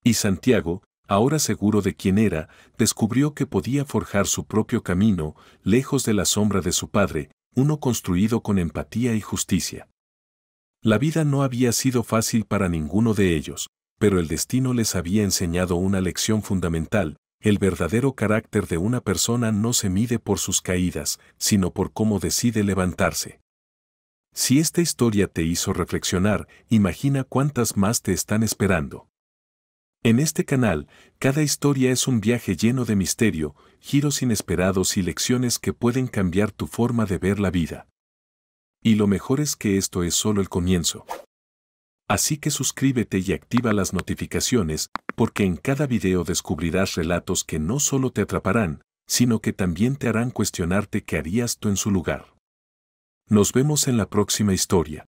Y Santiago, ahora seguro de quién era, descubrió que podía forjar su propio camino, lejos de la sombra de su padre, uno construido con empatía y justicia. La vida no había sido fácil para ninguno de ellos, pero el destino les había enseñado una lección fundamental: el verdadero carácter de una persona no se mide por sus caídas, sino por cómo decide levantarse. Si esta historia te hizo reflexionar, imagina cuántas más te están esperando. En este canal, cada historia es un viaje lleno de misterio, giros inesperados y lecciones que pueden cambiar tu forma de ver la vida. Y lo mejor es que esto es solo el comienzo. Así que suscríbete y activa las notificaciones, porque en cada video descubrirás relatos que no solo te atraparán, sino que también te harán cuestionarte qué harías tú en su lugar. Nos vemos en la próxima historia.